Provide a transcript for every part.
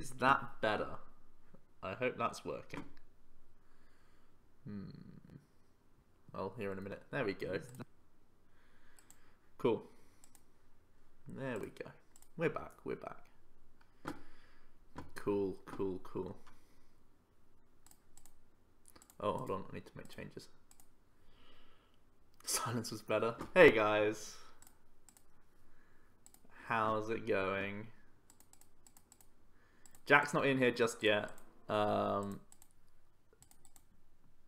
Is that better? I hope that's working. I'll hear in a minute. There we go. Cool. There we go. We're back. We're back. Cool, cool, cool. Oh, hold on. I need to make changes. Silence was better. Hey, guys. How's it going? Jack's not in here just yet. I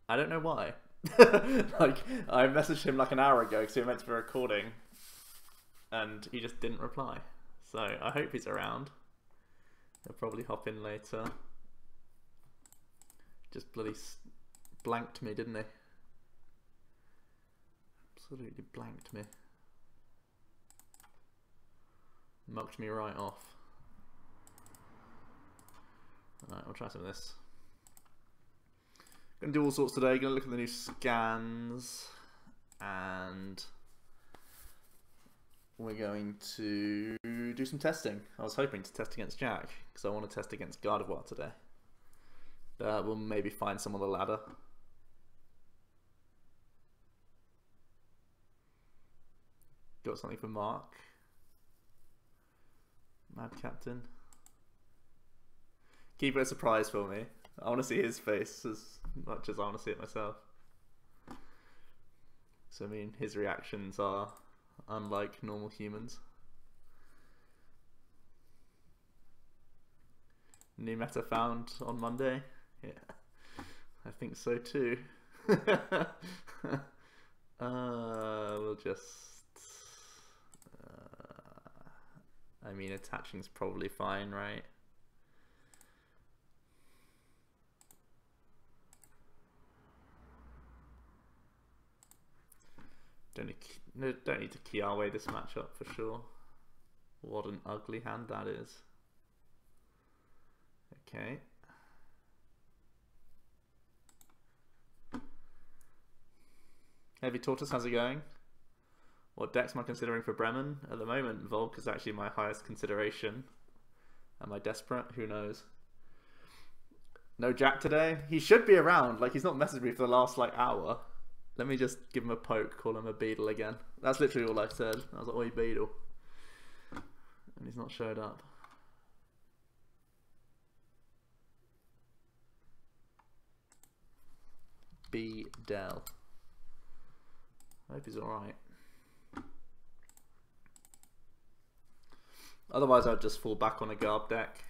don't know why. Like, I messaged him like an hour ago because we were meant to be recording, and he just didn't reply. So I hope he's around. He'll probably hop in later. Just bloody blanked me, didn't he? Absolutely blanked me. Mucked me right off. Alright, I'll try some of this. Gonna do all sorts today. Gonna look at the new scans, and we're going to do some testing. I was hoping to test against Jack because I want to test against Gardevoir today. We'll maybe find some on the ladder. Got something for Mark. Mad Captain. Keep it a surprise for me. I want to see his face as much as I want to see it myself. So I mean, his reactions are unlike normal humans. New meta found on Monday? Yeah, I think so too. We'll just... I mean, attaching's probably fine, right? Don't need to key our way this matchup for sure. What an ugly hand that is. Okay. Heavy Tortoise, how's it going? What decks am I considering for Bremen? At the moment, Volk is actually my highest consideration. Am I desperate? Who knows? No Jack today? He should be around. Like, he's not messaged me for the last, like, hour. Let me just give him a poke, call him a beetle again. That's literally all I said. I was like, oi, beetle. And he's not showed up. B-Del. I hope he's alright. Otherwise, I'd just fall back on a Garb deck.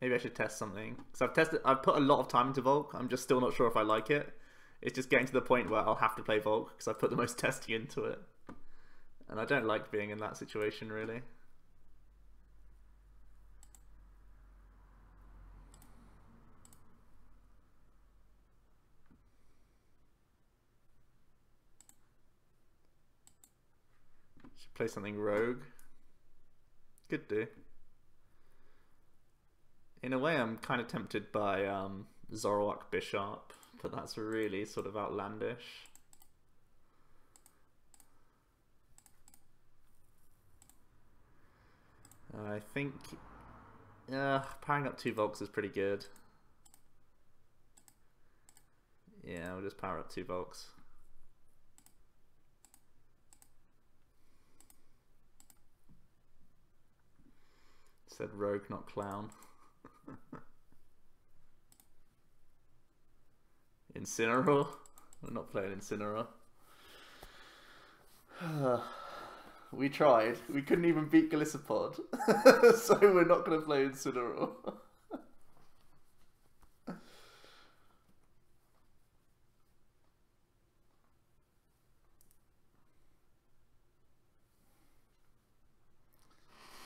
Maybe I should test something. Because I've put a lot of time into Volk. I'm just still not sure if I like it. It's just getting to the point where I'll have to play Volk because I've put the most testing into it. And I don't like being in that situation, really. Should play something rogue. Could do. In a way, I'm kind of tempted by Zoroark Bishop, but that's really sort of outlandish. I think powering up 2 Volks is pretty good. Yeah, we'll just power up 2 Volks. Said rogue, not clown. Incineroar? We're not playing Incineroar. We tried. We couldn't even beat Galissapod. So we're not going to play Incineroar.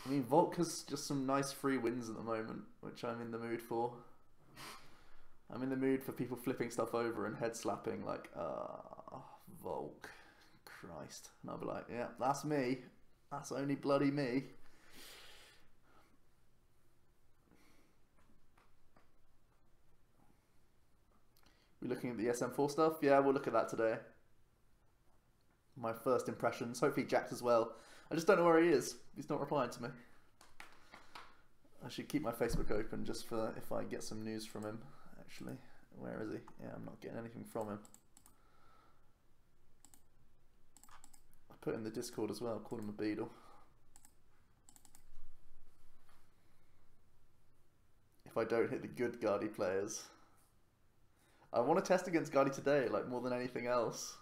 I mean, Volk has just some nice free wins at the moment, which I'm in the mood for. I'm in the mood for people flipping stuff over and head slapping, like, Volk. Christ. And I'll be like, yeah, that's me. That's only bloody me. We looking at the SM4 stuff? Yeah, we'll look at that today. my first impressions. Hopefully Jack's as well. I just don't know where he is. He's not replying to me. I should keep my Facebook open just for if I get some news from him, actually. Where is he? Yeah, I'm not getting anything from him. I put in the Discord as well, called him a beetle. If I don't hit the good Guardy players. I want to test against Guardy today, like more than anything else.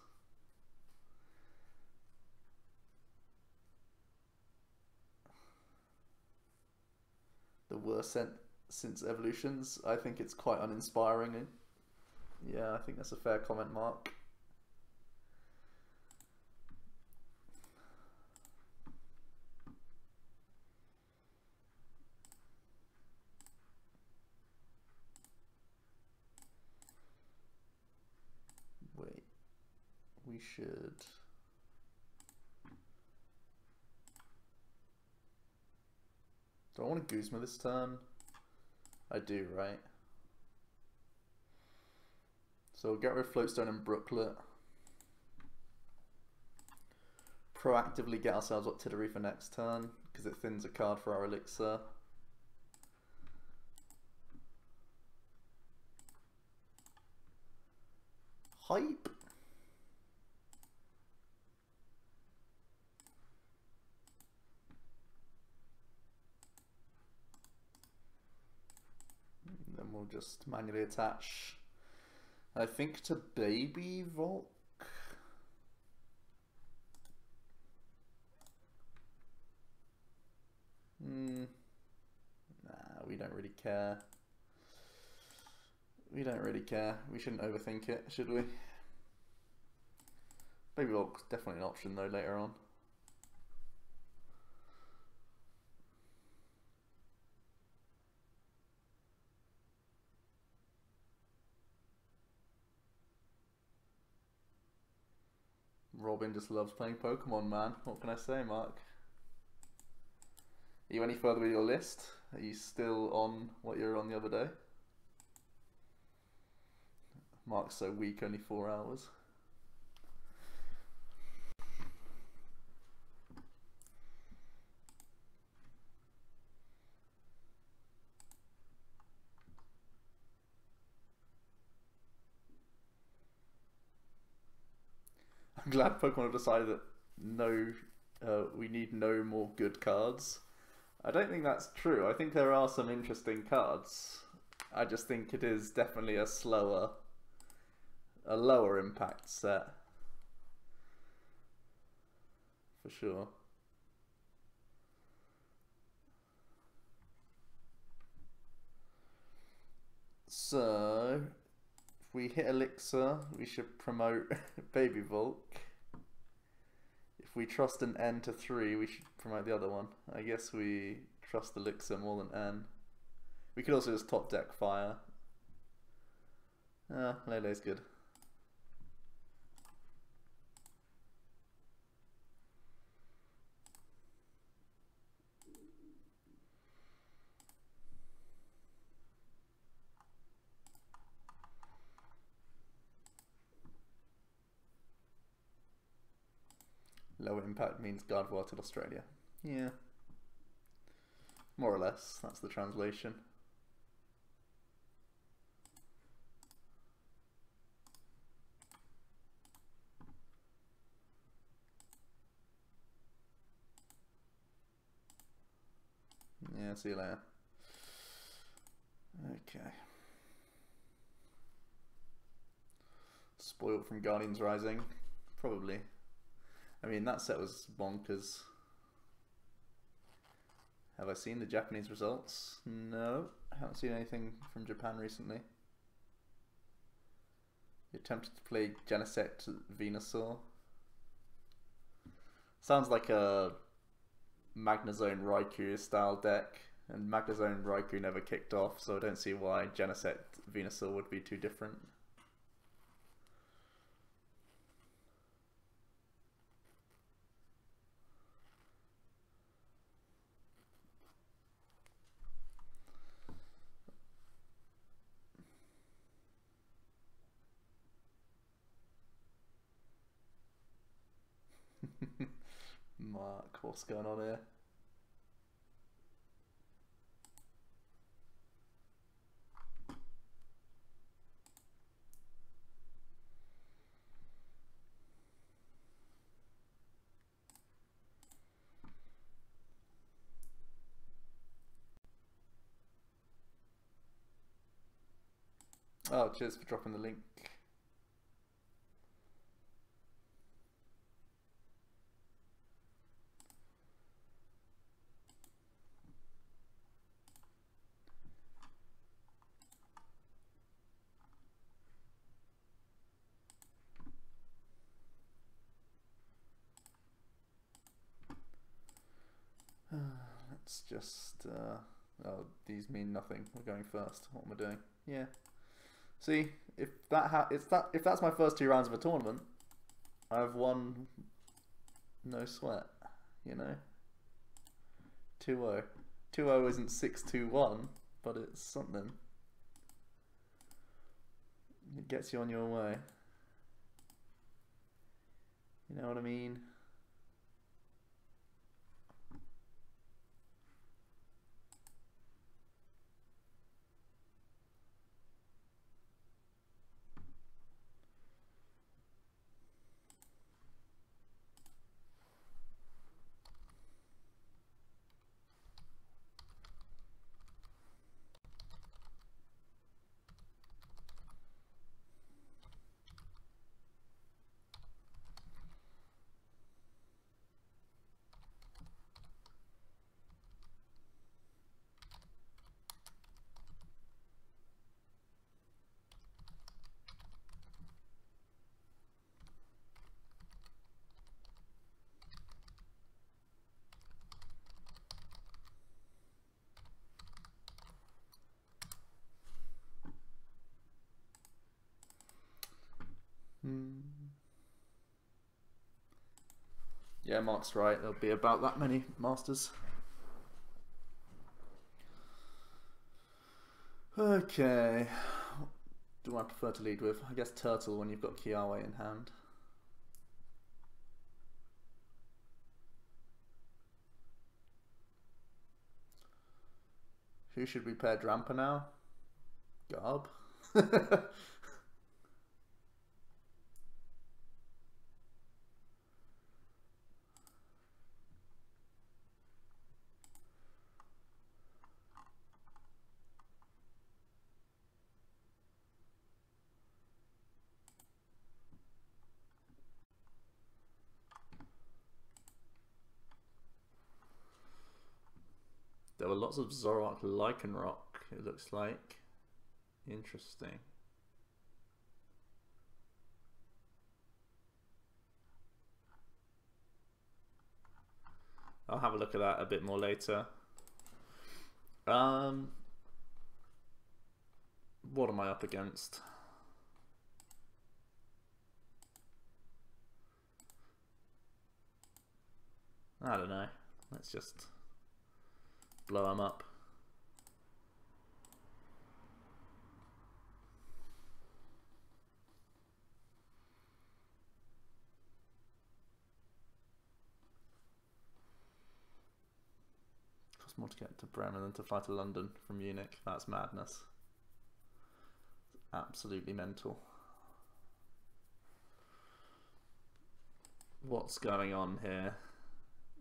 The worst since evolutions. I think it's quite uninspiring. Yeah, I think that's a fair comment, Mark. Wait, we should... Do I want to Guzma this turn? I do, right? So we'll get rid of Floatstone and Brooklet. Proactively get ourselves up Tidary for next turn, because it thins a card for our Elixir. Hype! Then we'll just manually attach, I think, to Baby Volk. Nah, we don't really care. We don't really care. We shouldn't overthink it, should we? Baby Volk's definitely an option though later on. Robin just loves playing Pokemon, man. What can I say, Mark? Are you any further with your list? Are you still on what you were on the other day? Mark's so weak, only 4 hours. I'm glad Pokemon have decided that we need no more good cards. I don't think that's true. I think there are some interesting cards. I just think it is definitely a lower impact set. For sure. So, if we hit Elixir, we should promote Baby Volk. If we trust an N to 3, we should promote the other one. I guess we trust Elixir more than N. We could also just top deck Fire. Lele's good. Lower impact means Gardevoir to Australia. Yeah. More or less, that's the translation. Yeah, see you later. Okay. Spoiled from Guardians Rising? Probably. I mean, that set was bonkers. Have I seen the Japanese results? No, I haven't seen anything from Japan recently. You attempted to play Genesect Venusaur. Sounds like a Magnezone Raikou style deck, and Magnezone Raikou never kicked off, so I don't see why Genesect Venusaur would be too different. Mark, what's going on here? Oh, cheers for dropping the link. Let's just oh, these mean nothing. We're going first. What am I doing? Yeah. See, if that's my first 2 rounds of a tournament, I've won no sweat, you know. 2-0. 2-0 isn't 6-2-1, but it's something. It gets you on your way. You know what I mean? Yeah, Mark's right. There'll be about that many masters. Okay. What do I prefer to lead with? I guess Turtle when you've got Kiawe in hand. Who should we pair Drampa now? Garb? There were lots of Zoroark Lycanroc, it looks like. Interesting. I'll have a look at that a bit more later. What am I up against? I don't know. Let's just blow them up. Costs more to get to Bremen than to fly to London from Munich. That's madness. It's absolutely mental. What's going on here?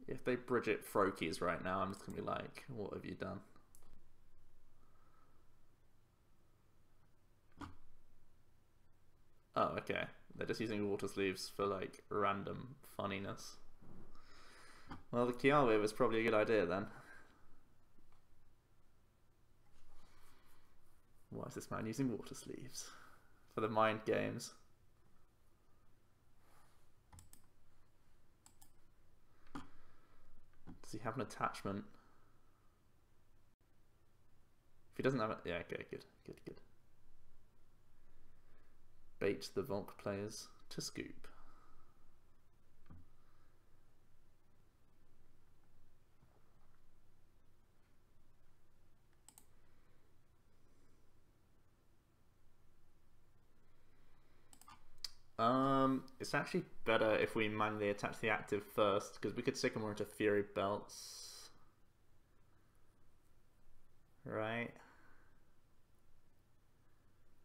If they Bridget Frokies right now, I'm just going to be like, what have you done? Oh, okay. They're just using water sleeves for like random funniness. Well, the Kiawe was probably a good idea then. Why is this man using water sleeves? For the mind games. Does he have an attachment? If he doesn't have it, yeah, okay, good. Bait the Volk players to scoop. It's actually better if we manually attach the active first, because we could Sycamore into Fury Belts. Right?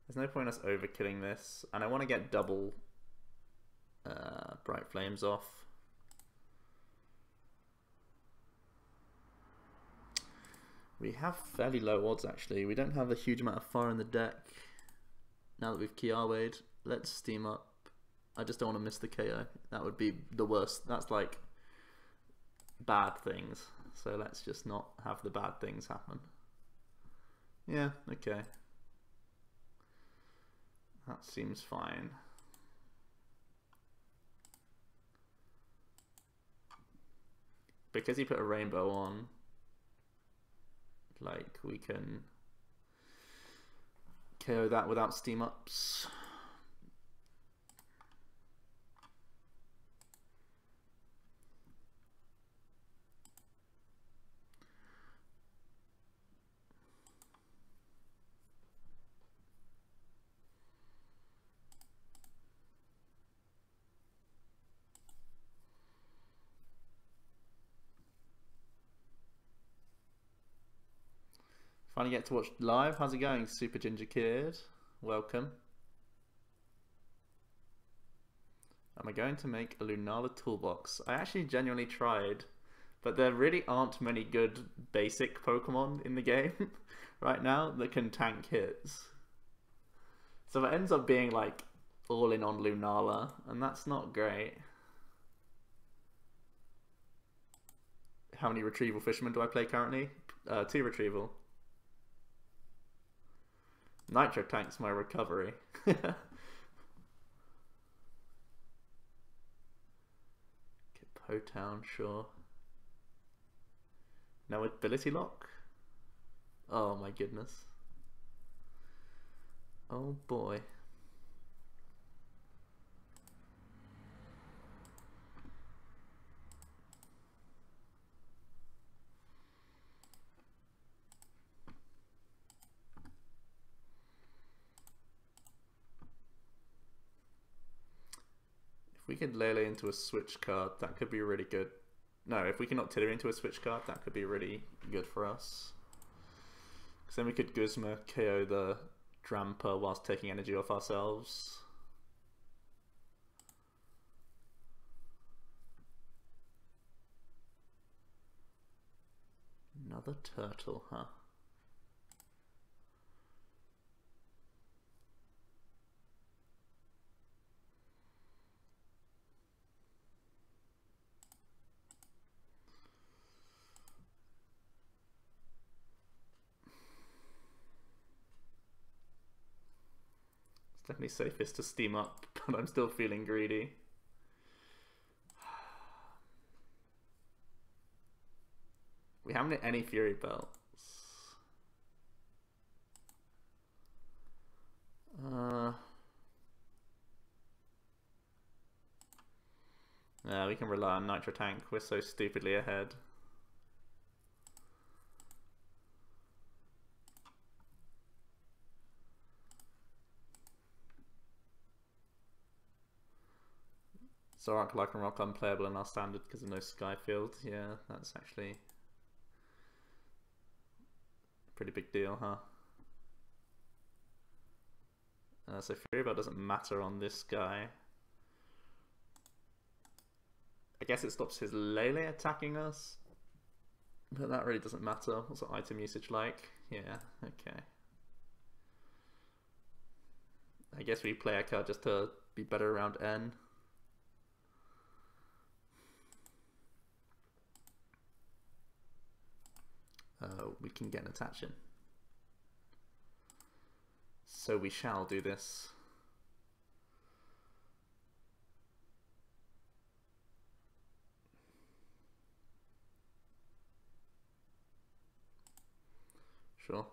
There's no point in us overkilling this, and I want to get double Bright Flames off. We have fairly low odds actually. We don't have a huge amount of fire in the deck. Now that we've Kiawade, let's steam up. I just don't want to miss the KO. That would be the worst. That's like bad things. So let's just not have the bad things happen. Yeah, okay. That seems fine. Because he put a rainbow on, like, we can KO that without steam ups. Finally get to watch live. How's it going, Super Ginger Kid? Welcome. Am I going to make a Lunala toolbox? I actually genuinely tried, but there really aren't many good basic Pokemon in the game right now that can tank hits. So it ends up being like all in on Lunala, and that's not great. How many Retrieval Fishermen do I play currently? 2 Retrieval. Nitro tanks my recovery. Potown, sure. No ability lock? Oh my goodness. Oh boy. If we could Lele into a switch card, that could be really good. No, if we can Octillery into a switch card, that could be really good for us. Because then we could Guzma KO the Dramper whilst taking energy off ourselves. Another turtle, huh? Definitely safest to steam up, but I'm still feeling greedy. We haven't hit any Fury Belts. Yeah, we can rely on Nitro Tank. We're so stupidly ahead. Zorak, Lycanroc unplayable in our standard because of no Skyfield. Yeah, that's actually a pretty big deal, huh? So Fury Belt doesn't matter on this guy. I guess it stops his Lele attacking us, but that really doesn't matter. What's the item usage like? Yeah, okay. I guess we play a card just to be better around N. We can get an attach in. So we shall do this. Sure.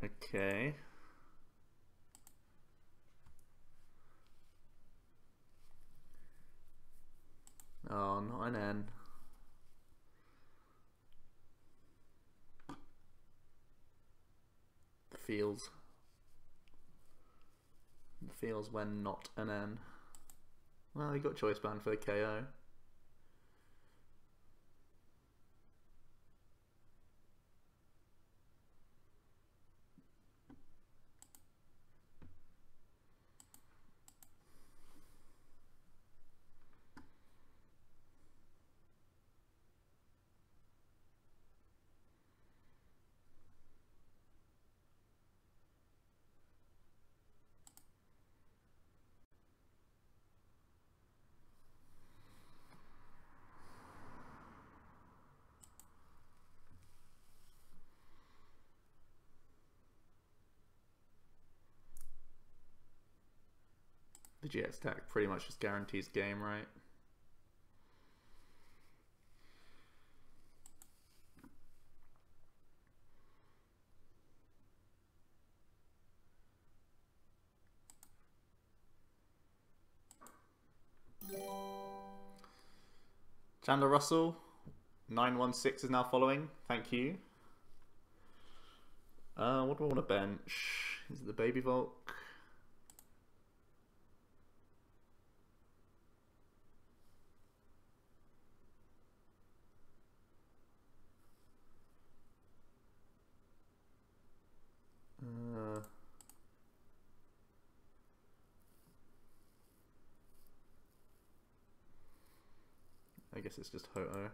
Okay. Oh, not an N. Feels when not an N. Well, he got choice band for the KO. The GX attack pretty much just guarantees game, right? Chandler Russell, 916 is now following. Thank you. What do I want to bench? Is it the Baby Volk? I guess it's just Ho-Oh.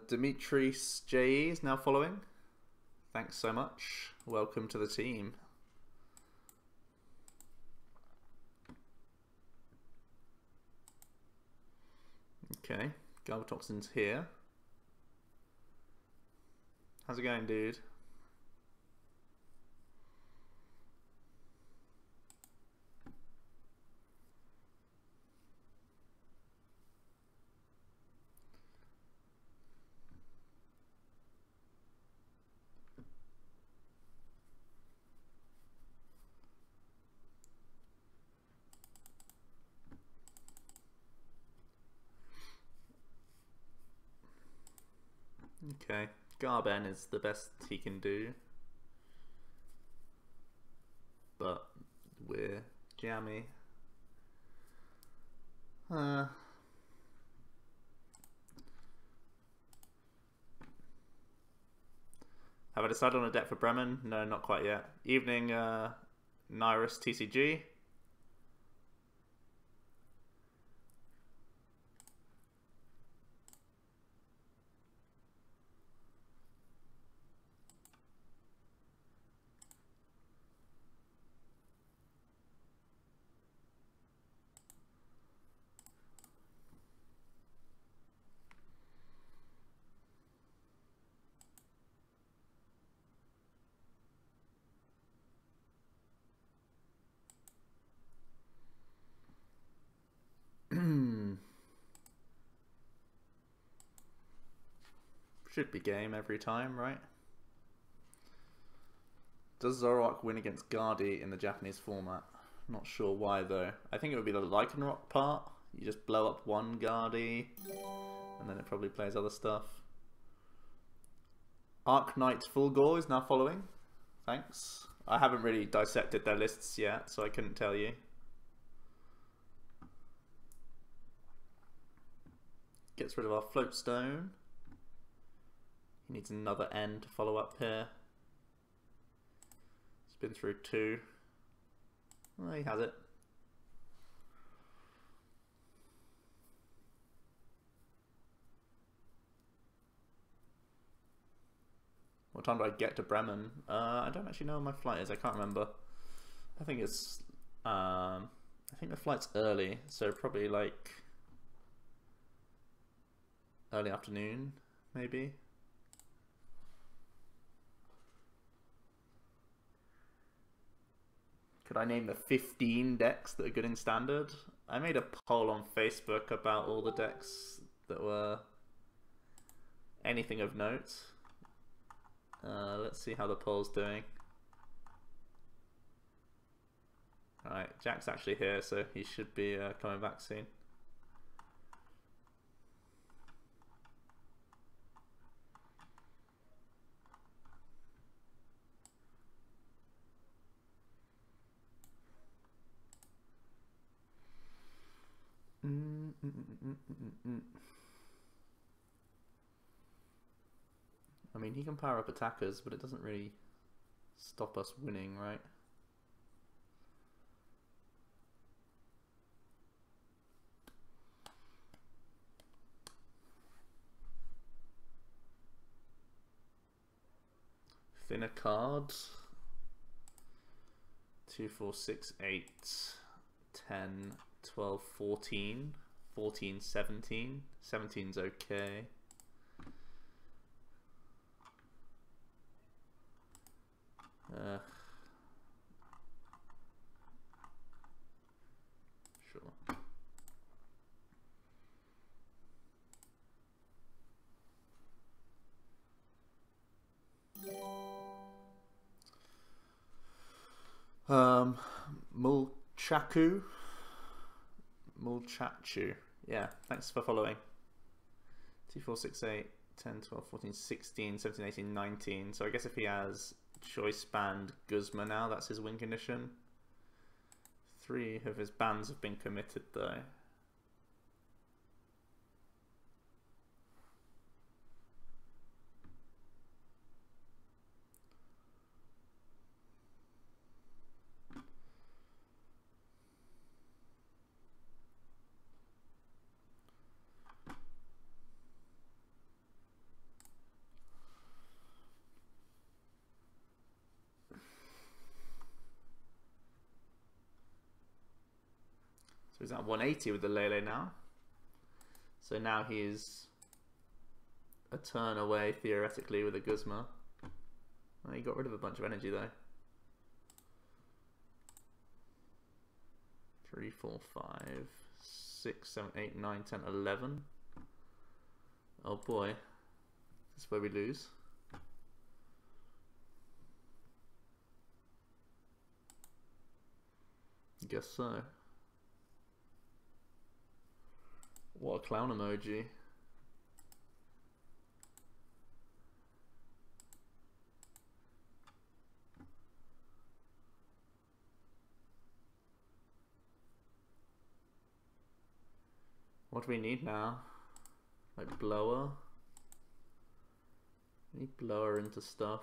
Dimitris JE is now following. Thanks so much. Welcome to the team. Okay, Galvatoxin's here. How's it going, dude? Okay, Garben is the best he can do, but we're jammy. Have I decided on a deck for Bremen? No, not quite yet. Evening, Nyrus TCG. Should be game every time, right? Does Zoroark win against Gardy in the Japanese format? Not sure why though. I think it would be the Lycanroc part. You just blow up one Gardy, and then it probably plays other stuff. Arknight Fulgore is now following. Thanks. I haven't really dissected their lists yet, so I couldn't tell you. Gets rid of our float stone. He needs another N to follow up here. Spin through 2. Well, he has it. What time do I get to Bremen? I don't actually know where my flight is. I can't remember. I think it's. I think the flight's early, so probably like early afternoon, maybe. Could I name the 15 decks that are good in Standard? I made a poll on Facebook about all the decks that were anything of note. Let's see how the poll's doing. Alright, Jack's actually here, so he should be coming back soon. I mean, he can power up attackers, but it doesn't really stop us winning, right? Thinner card. 2, 4, 6, 8, 10, 12, 14. 14, 17. 17's okay. Sure. Mulchachu. Yeah, thanks for following. 2, 4, 6, 8, 10, 12, 14, 16, 17, 18, 19. So I guess if he has Choice Band Guzma now, that's his win condition. 3 of his bans have been committed though. So he's at 180 with the Lele now. So now he's a turn away, theoretically, with a Guzma. Oh, he got rid of a bunch of energy, though. 3, 4, 5, 6, 7, 8, 9, 10, 11. Oh boy. This is where we lose. Guess so. What a clown emoji. What do we need now? Like blower? We need blower into stuff.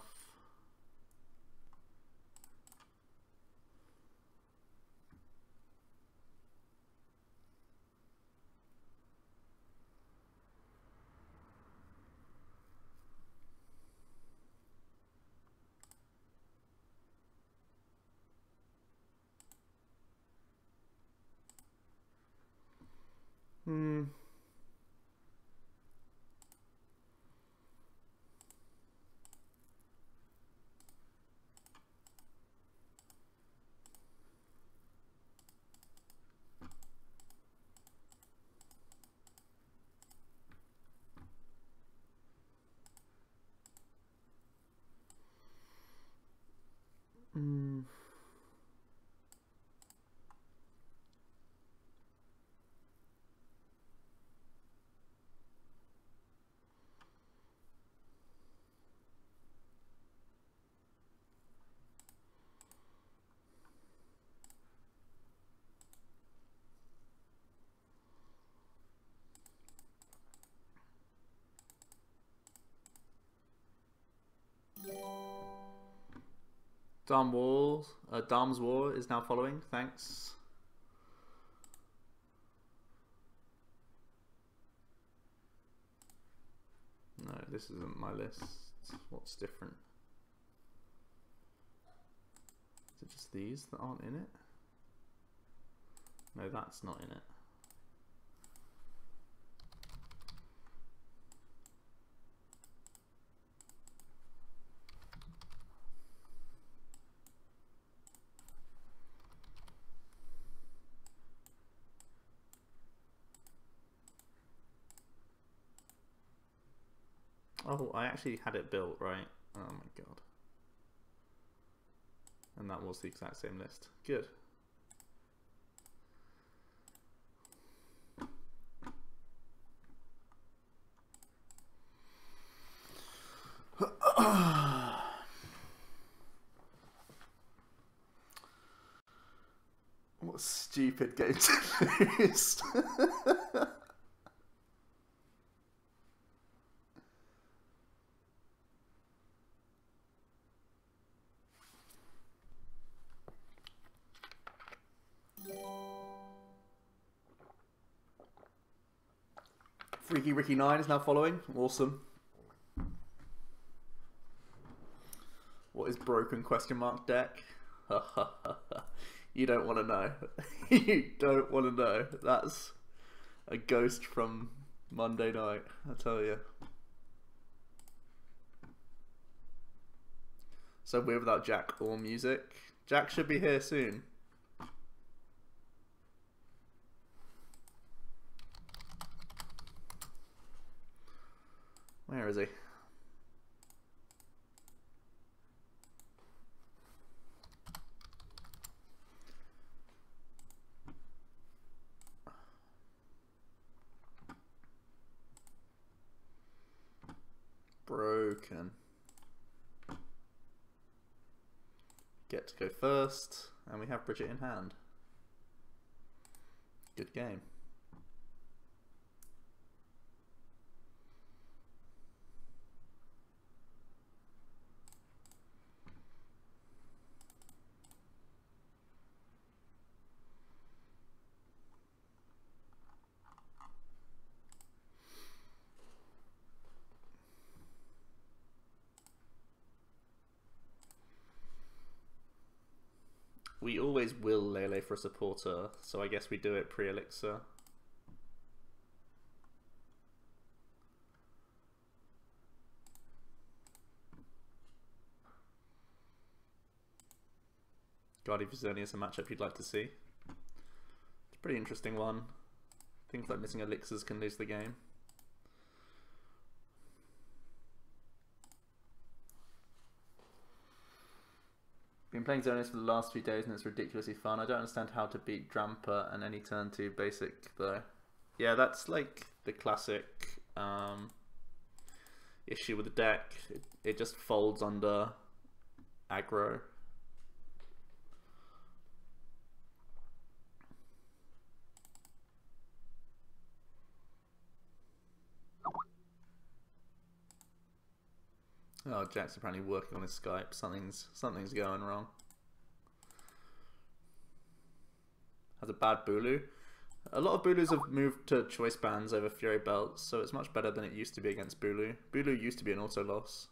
Darm's War is now following. Thanks. No, this isn't my list. What's different? Is it just these that aren't in it? No, that's not in it. Oh, I actually had it built, right? Oh my god. And that was the exact same list. Good. What a stupid game to lose. Freaky Ricky 9 is now following. Awesome. What is broken question mark deck? You don't want to know. You don't want to know. That's a ghost from Monday night, I tell you. So we're without Jack or music. Jack should be here soon. Where is he? Broken. Get to go first, and we have Bridget in hand. Good game. We always will Lele for a supporter, so I guess we do it pre-elixir. Gardevoir is a matchup you'd like to see. It's a pretty interesting one. Things like missing elixirs can lose the game. Been playing Xerneas for the last few days and it's ridiculously fun. I don't understand how to beat Dramper and any turn 2 basic though. Yeah, that's like the classic issue with the deck. It just folds under aggro. Oh, Jack's apparently working on his Skype. Something's going wrong. Has a bad Bulu. A lot of Bulus have moved to choice bands over Fury Belts, so it's much better than it used to be against Bulu. Bulu used to be an auto loss.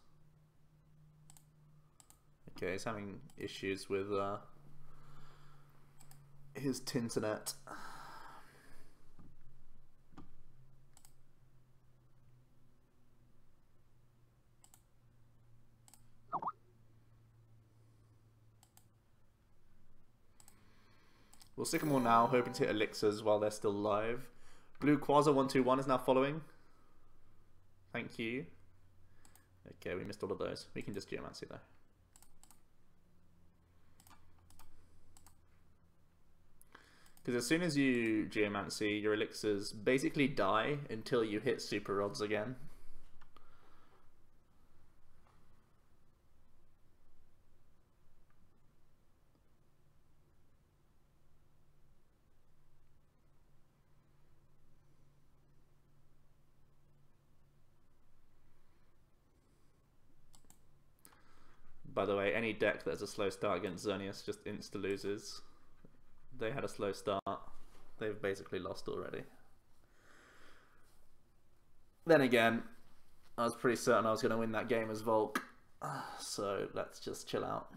Okay, he's having issues with his Tinternet. We'll Sycamore now, hoping to hit elixirs while they're still live. Blue Quasar 121 is now following. Thank you. Okay, we missed all of those. We can just Geomancy though. Because as soon as you Geomancy, your elixirs basically die until you hit Super Rods again. By the way, any deck that has a slow start against Xerneas just insta-loses. They had a slow start. They've basically lost already. Then again, I was pretty certain I was going to win that game as Volk. So let's just chill out.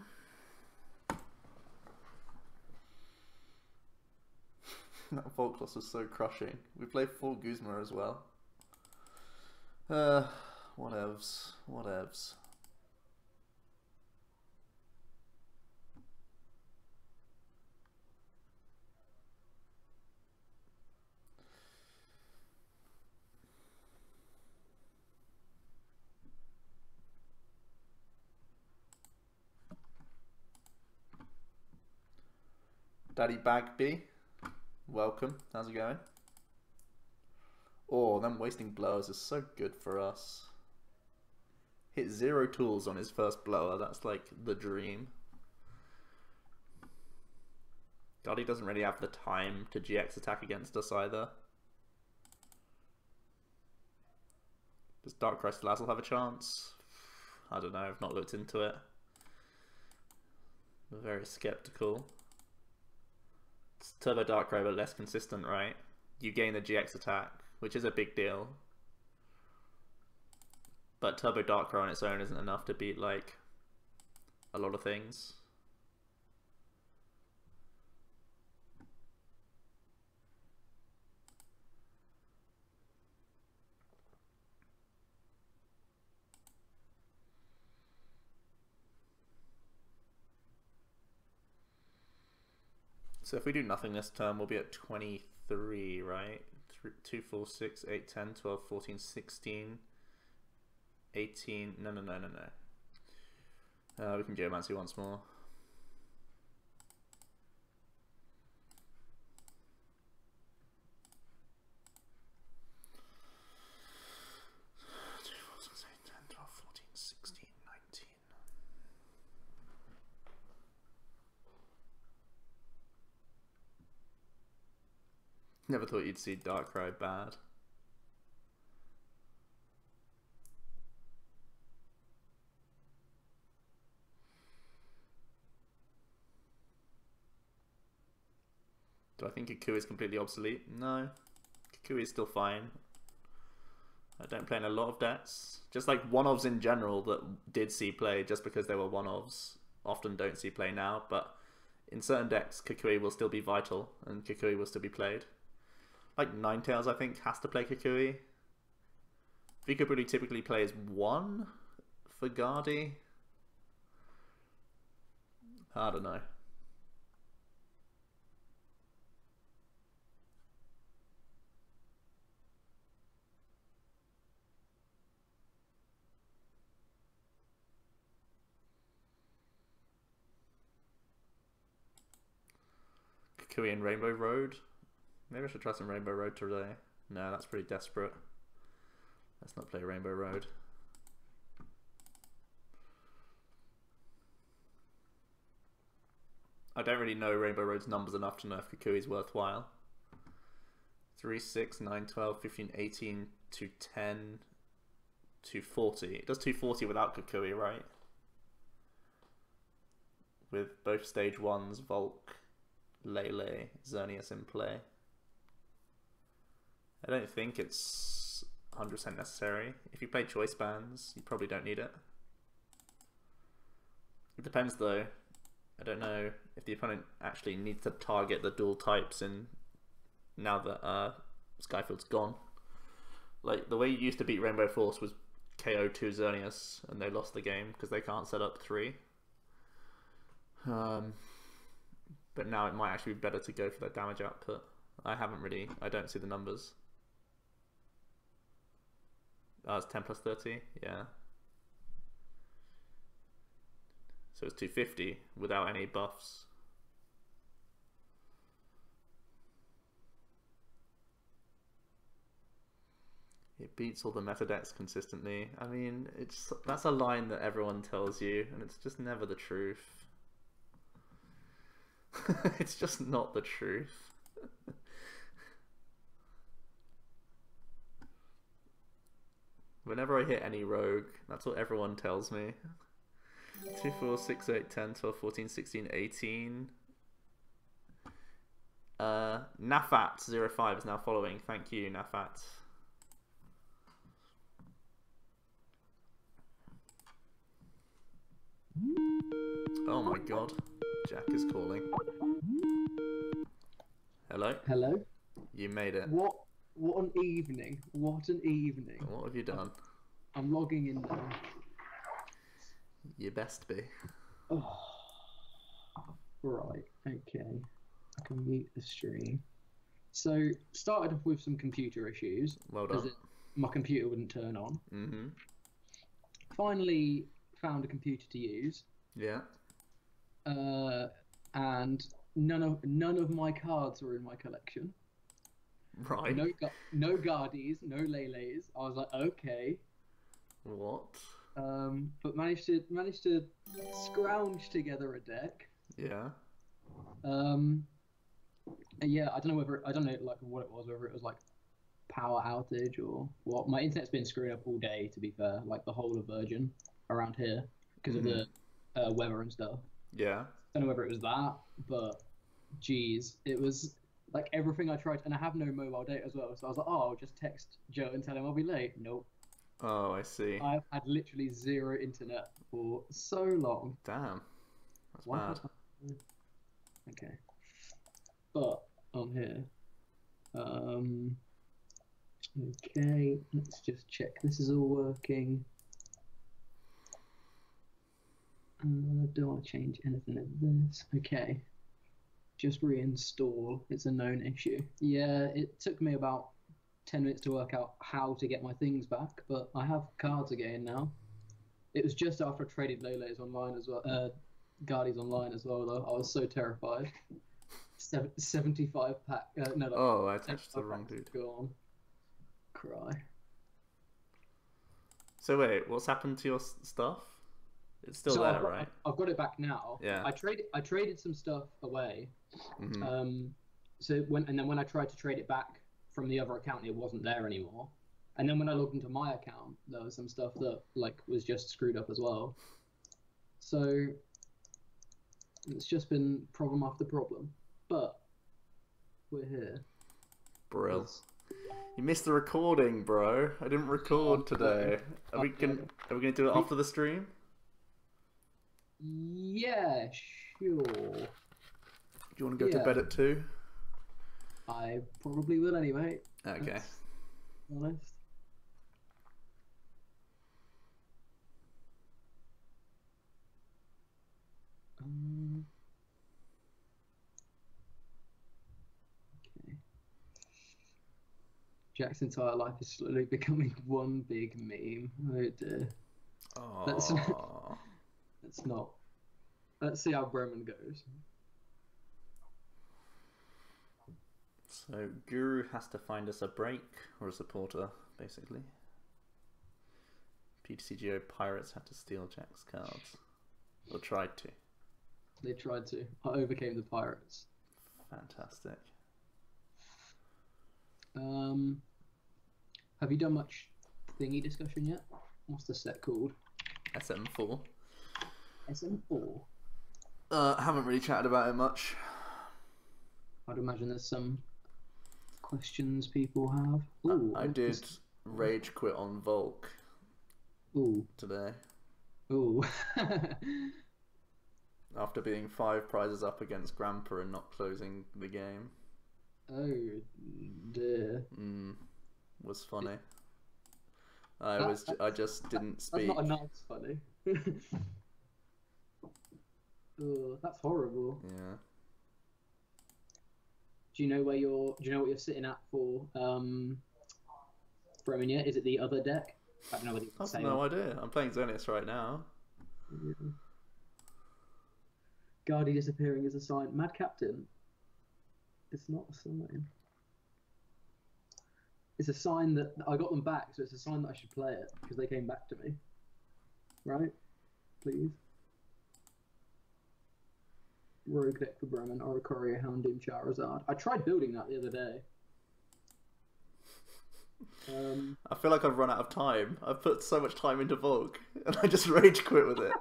That Volk loss was so crushing. We played full Guzma as well. Whatevs. Whatevs. Daddy Bagby, welcome. How's it going? Oh, them wasting blowers is so good for us. Hit 0 tools on his first blower. That's like the dream. God, he doesn't really have the time to GX attack against us either. Does Darkrai Salazzle have a chance? I don't know. I've not looked into it. I'm very skeptical. It's Turbo Darkrai, but less consistent, right? You gain the GX attack, which is a big deal. But Turbo Darkrai on its own isn't enough to beat, like, a lot of things. So if we do nothing this turn, we'll be at 23, right? 2, 4, 6, 8, 10, 12, 14, 16, 18. No. We can Geomancy once more. Never thought you'd see Darkrai bad. Do I think Kukui is completely obsolete? No. Kukui is still fine. I don't play in a lot of decks. Just like one-ofs in general that did see play just because they were one-ofs often don't see play now, but in certain decks Kukui will still be vital and Kukui will still be played. Like Ninetales, I think, has to play Kukui. Vikabuli typically plays 1 for Guardi. I don't know. Kukui and Rainbow Road. Maybe I should try some Rainbow Road today. No, that's pretty desperate. Let's not play Rainbow Road. I don't really know Rainbow Road's numbers enough to know if Kukui's worthwhile. 3, 6, 9, 12, 15, 18, 210, 240. It does 240 without Kukui, right? With both stage 1s, Volk, Lele, Xerneas in play. I don't think it's 100% necessary. If you play choice bands, you probably don't need it. It depends though. I don't know if the opponent actually needs to target the dual types in now that Skyfield's gone. Like the way you used to beat Rainbow Force was KO 2 Xerneas and they lost the game because they can't set up 3. But now it might actually be better to go for that damage output. I don't see the numbers. Oh, it's 10 plus 30, yeah. So it's 250 without any buffs. It beats all the meta decks consistently. I mean, that's a line that everyone tells you, and it's just never the truth. It's just not the truth. Whenever I hit any rogue, that's what everyone tells me. 2, 4, 6, 8, 10, 12, 14, 16, 18. Nafat05 is now following. Thank you, Nafat. Oh my god. Jack is calling. Hello? Hello? You made it. What an evening. What an evening. What have you done? I'm logging in now. You best be. Oh. Right, okay. I can mute the stream. So, started off with some computer issues. Well done. My computer wouldn't turn on. Mm-hmm. Finally found a computer to use. Yeah. And none of my cards were in my collection. Right. No Guardies, no Lele's. I was like, okay. What? But managed to scrounge together a deck. Yeah. Yeah, I don't know like what it was, whether it was like power outage or what. My internet's been screwing up all day, to be fair, like the whole of Virgin around here because of the weather and stuff. Yeah. Don't know whether it was that, but geez, it was like everything I tried, and I have no mobile data as well, so I was like, oh, I'll just text Joe and tell him I'll be late. Nope. Oh, I see. I've had literally zero internet for so long. Damn. That's bad. Okay. But on here. Okay, let's just check this is all working. Do I change anything of this? Okay. Just reinstall. It's a known issue. Yeah, it took me about 10 minutes to work out how to get my things back, but I have cards again now. It was just after I traded Lele's online as well, Guardies online as well, though. I was so terrified. 75 pack. No, like, oh, I touched the wrong dude. Gone. Cry. So wait, what's happened to your stuff? It's still there, right? I've got it back now. Yeah. I traded some stuff away. Mm-hmm. So when I tried to trade it back from the other account, it wasn't there anymore. And then when I logged into my account, there was some stuff that like was just screwed up as well. So it's just been problem after problem. But we're here. Brill. You missed the recording, bro. I didn't record today. Are we gonna do it after the stream? Yeah, sure. Do you want to go to bed at 2? I probably will anyway. Okay. Honest. Okay. Jack's entire life is slowly becoming one big meme. Oh dear. That's not. Let's see how Bremen goes. So Guru has to find us a break or a supporter, basically. PTCGO Pirates had to steal Jack's cards. Or tried to. They tried to. I overcame the Pirates. Fantastic. Have you done much thingy discussion yet? What's the set called? SM4. SM4? Haven't really chatted about it much. I'd imagine there's some questions people have. Ooh, I did rage quit on Volk today. Ooh. After being 5 prizes up against Grandpa and not closing the game. Oh dear. Was funny. I just didn't speak. That's not a nice funny. Oh, that's horrible. Yeah. Do you know what you're sitting at for Bremen yet? Is it the other deck? I don't know whether you can say. I have no idea. I'm playing Xenius right now. Yeah. Guardy disappearing is a sign. Mad Captain. It's not a sign. It's a sign that I got them back, so it's a sign that I should play it because they came back to me. Right? Please. Rogue deck for Bremen, Oricorio, Houndoom, Charizard. I tried building that the other day. I feel like I've run out of time. I've put so much time into Volk, and I just rage quit with it.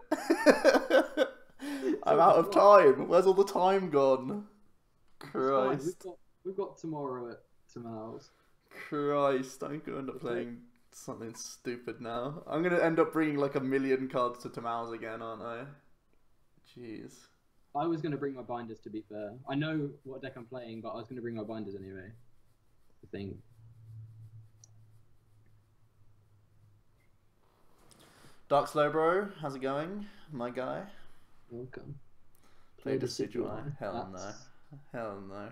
I'm out of time. Where's all the time gone? Christ. We've got tomorrow at Tamales. Christ, I'm going to end up playing something stupid now. I'm going to end up bringing like 1,000,000 cards to Tamales again, aren't I? Jeez. I was going to bring my binders, to be fair. I know what deck I'm playing, but I was going to bring my binders anyway. I think. Dark Slowbro, how's it going, my guy? Welcome. Play Decidueye. Hell no. Hell no.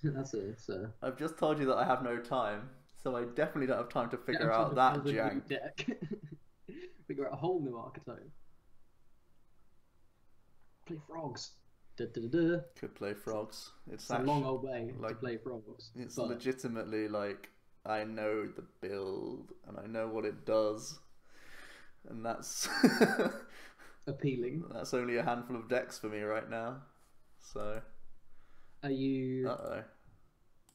That's it. I've just told you that I have no time, so I definitely don't have time to figure out that jank. Deck. Figure out a whole new archetype. Play frogs. Could play frogs. It's a long old way to play frogs. It's legitimately like, I know the build and I know what it does, and that's appealing. That's only a handful of decks for me right now. So are you?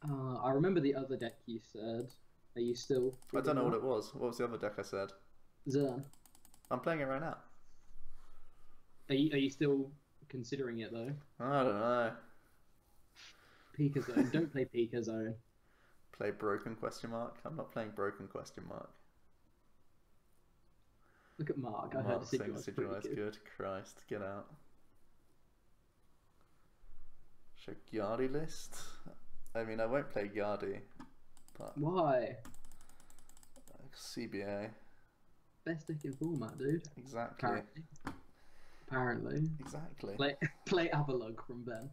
I remember the other deck you said. Are you still? I don't know what it was. What was the other deck I said? Zern. I'm playing it right now. Are you still considering it though? I don't know. Pika Zone. Don't play Pika Zone. Play Broken question mark? I'm not playing Broken question mark. Look at Mark. I Mark heard Decidueye is good. Christ, get out. Should Yardy list? I mean, I won't play Yardy. But why? CBA. Best deck in format, dude. Exactly. Apparently. Exactly. Play Avalug from Ben.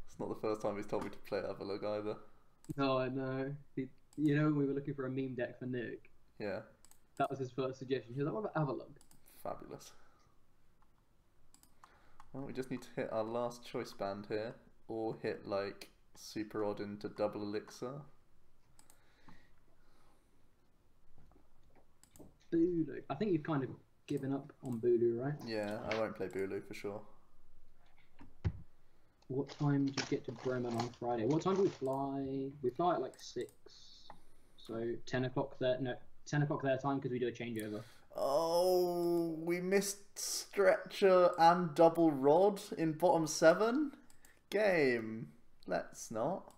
It's not the first time he's told me to play Avalug either. No, I know. You know when we were looking for a meme deck for Nick? Yeah. That was his first suggestion. He was like, what about Avalug? Fabulous. Well, we just need to hit our last choice band here, or hit like super odd into double elixir. Bulu. I think you've kind of given up on Bulu, right? Yeah, I won't play Bulu for sure. What time do you get to Bremen on Friday? What time do we fly? We fly at like 6. So 10 o'clock there. No, 10 o'clock their time because we do a changeover. Oh, we missed Stretcher and Double Rod in bottom 7? Game. Let's not.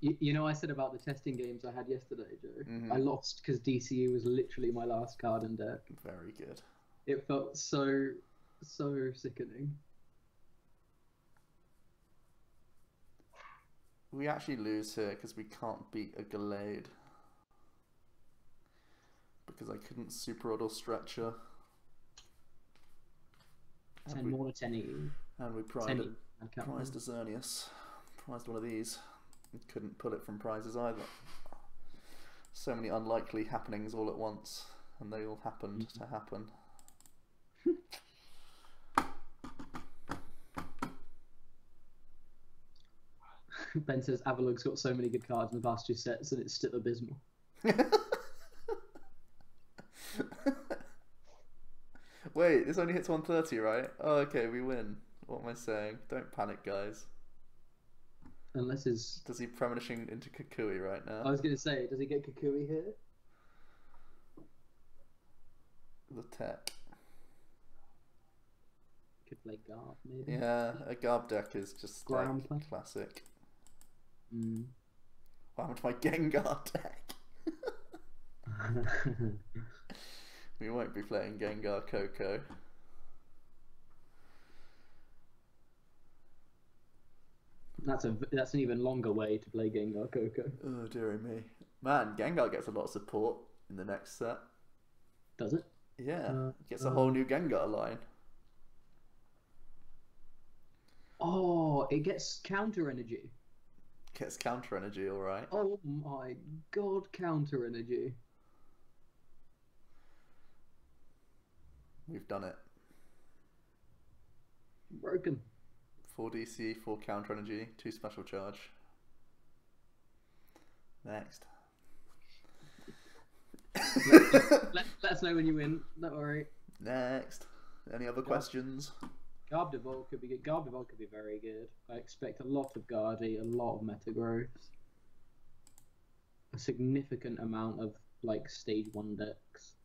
You know, I said about the testing games I had yesterday, Joe. I lost because DCU was literally my last card in deck. Very good. It felt so sickening. We actually lose here because we can't beat a Gallade. Because I couldn't Super Odd or Stretcher. 10 more to 10 E. And we prized a Xerneas. Prized one of these. Couldn't pull it from prizes either. So many unlikely happenings all at once, and they all happened to happen. Ben says Avalug's got so many good cards in the past 2 sets and it's still abysmal. Wait, this only hits 130, right? Oh, okay, we win. What am I saying? Don't panic, guys. Unless his... Does he premonishing into Kukui right now? I was going to say, does he get Kukui here? The tech. Could play Garb, maybe. Yeah, a Garb deck is just like classic. What happened to my Gengar deck? We won't be playing Gengar Coco. That's an even longer way to play Gengar Coco. Oh dearie me. Man, Gengar gets a lot of support in the next set. Does it? Yeah, gets a whole new Gengar line. Oh, it gets counter energy. Gets counter energy, alright. Oh my god, counter energy. We've done it. Broken. 4 DC, 4 counter energy, 2 special charge. Next. Let us know when you win, don't worry. Next. Any other questions? Gardevoir could be good. Gardevoir could be very good. I expect a lot of Gardy, a lot of Metagross, a significant amount of like stage 1 decks.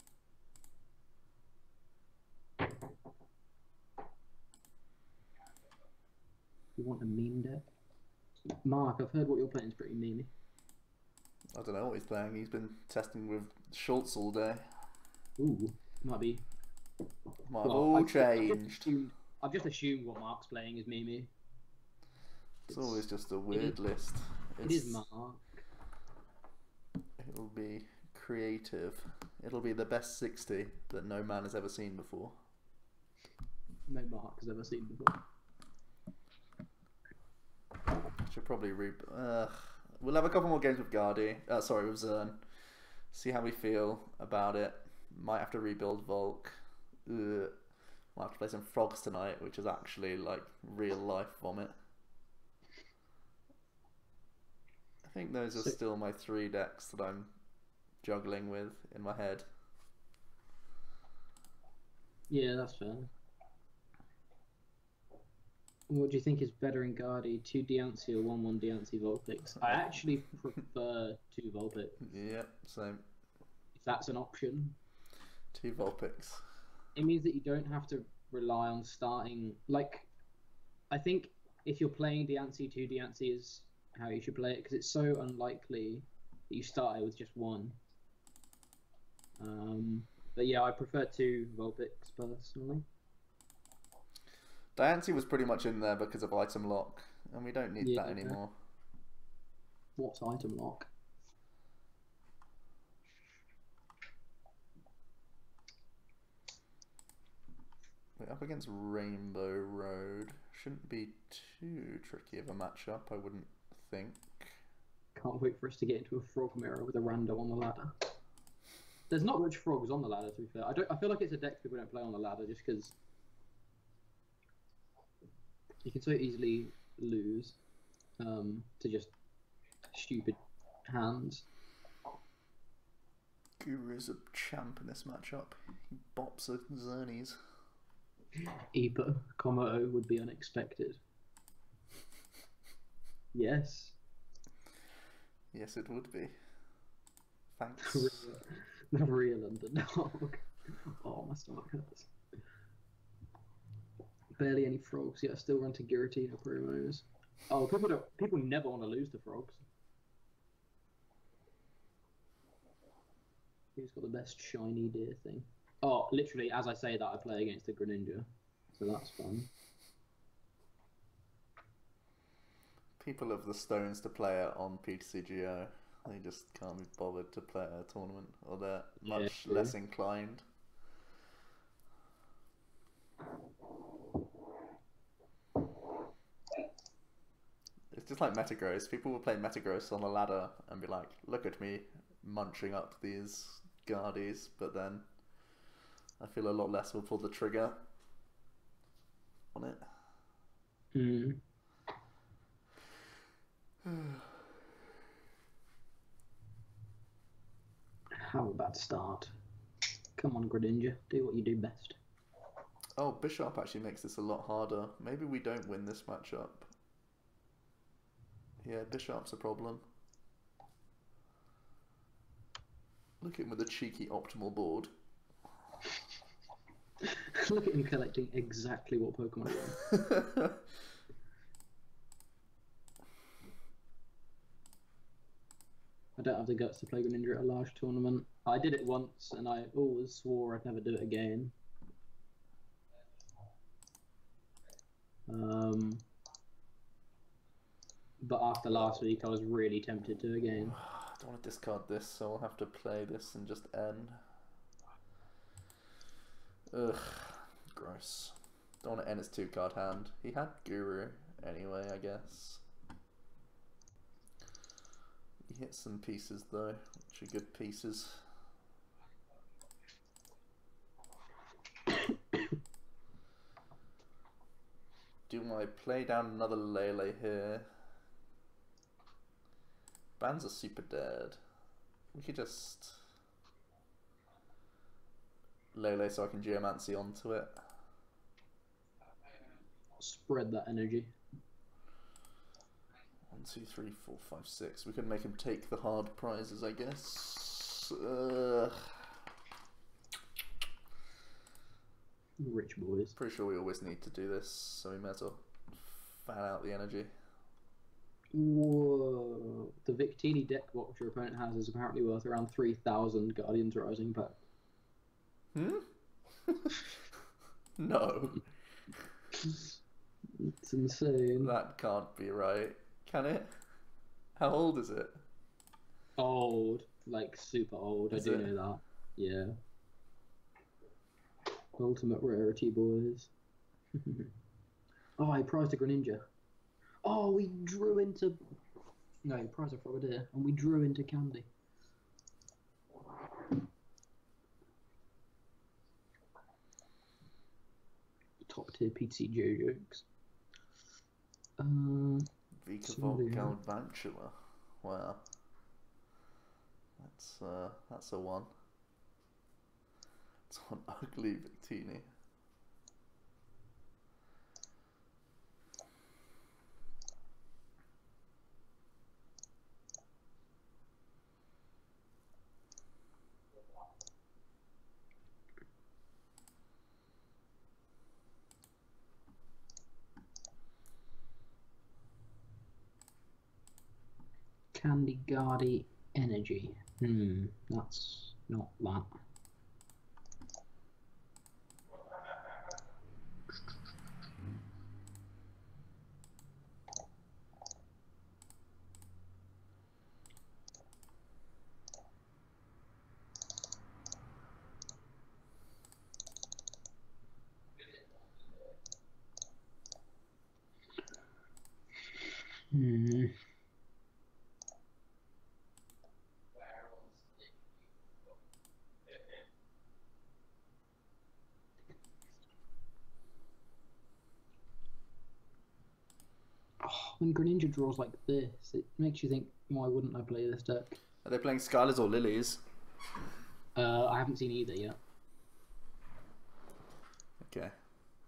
You want a meme deck? Mark, I've heard what you're playing is pretty memey. I don't know what he's playing. He's been testing with Schultz all day. Ooh, might be. Might have all changed. I've just assumed what Mark's playing is memey. It's always just a weird list. It is Mark. It'll be creative. It'll be the best 60 that no man has ever seen before. No Mark has ever seen before. Should probably we'll have a couple more games with Gardy. Sorry, with Zern. See how we feel about it. Might have to rebuild Volk. Might have to play some Frogs tonight, which is actually like real life vomit. I think those are still my 3 decks that I'm juggling with in my head. Yeah, that's fair. What do you think is better in Gardy? 2 Diancie or 1/1 Diancie Vulpix? I actually prefer 2 Vulpix. Yeah, same. If that's an option. 2 Vulpix. It means that you don't have to rely on starting. Like, I think if you're playing Diancie, 2 Diancie is how you should play it because it's so unlikely that you start it with just 1. But yeah, I prefer 2 Vulpix personally. Diancie was pretty much in there because of item lock, and we don't need that anymore. What's item lock? We're up against Rainbow Road. Shouldn't be too tricky of a matchup, I wouldn't think. Can't wait for us to get into a frog mirror with a rando on the ladder. There's not much frogs on the ladder, to be fair. I feel like it's a deck people don't play on the ladder just because you can so easily lose to just stupid hands. Guru's a champ in this matchup. He bops at Zernies. Epa, O would be unexpected. Yes. Yes, it would be. Thanks. The real underdog. Oh, my stomach hurts. Barely any frogs. Yeah, I still run to Giratina promos. Oh, people never want to lose to frogs. Who's got the best shiny deer thing? Oh, literally, as I say that, I play against the Greninja, so that's fun. People have the stones to play it on PTCGO. They just can't be bothered to play a tournament, or they're much less inclined. It's just like Metagross. People will play Metagross on a ladder and be like, look at me munching up these Guardies, but then I feel a lot less will pull the trigger on it. How about start? Come on, Greninja, do what you do best. Oh, Bishop actually makes this a lot harder. Maybe we don't win this matchup. Yeah, Bishop's a problem. Look at him with a cheeky optimal board. Look at him collecting exactly what Pokemon he wants. I don't have the guts to play Greninja at a large tournament. I did it once and I always swore I'd never do it again. But after last week I was really tempted to again. I don't want to discard this, so I'll have to play this and just end. Ugh, gross. Don't want to end his 2-card hand. He had Guru anyway, I guess. He hit some pieces though, which are good pieces. Do I play down another Lele here? Bands are super dead. We could just Lele so I can Geomancy onto it. spread that energy. 1, 2, 3, 4, 5, 6. We can make him take the hard prizes, I guess. Rich boys. Pretty sure we always need to do this, so we may as well fan out the energy. Whoa. The Victini deck box your opponent has is apparently worth around 3,000 Guardians Rising back. Hmm? No. It's insane. That can't be right. Can it? How old is it? Old. Like, super old. Is I do it? know that. Yeah. Ultimate rarity, boys. Oh, I prized a Greninja. Oh, we drew into... No, prized a Frogadier. And we drew into Candy. Top tier PTJ jokes. Vikavolt Galvantula. Wow. That's a one. It's one ugly Victini. Candy Guardy Energy. That's not that. When Greninja draws like this, it makes you think, why wouldn't I play this deck? Are they playing Skylers or Lilies? I haven't seen either yet. Okay.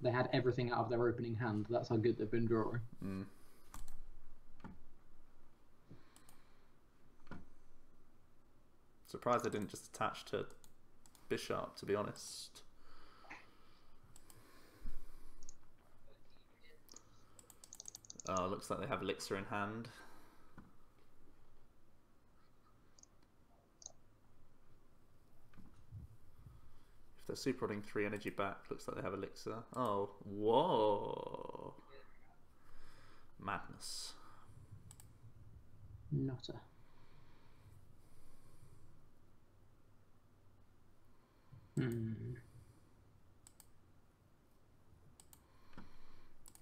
They had everything out of their opening hand. That's how good they've been drawing. Surprised they didn't just attach to Bishop, to be honest. Oh, looks like they have Elixir in hand. If they're super rolling 3 energy back, looks like they have Elixir. Oh, whoa. Madness. Not a...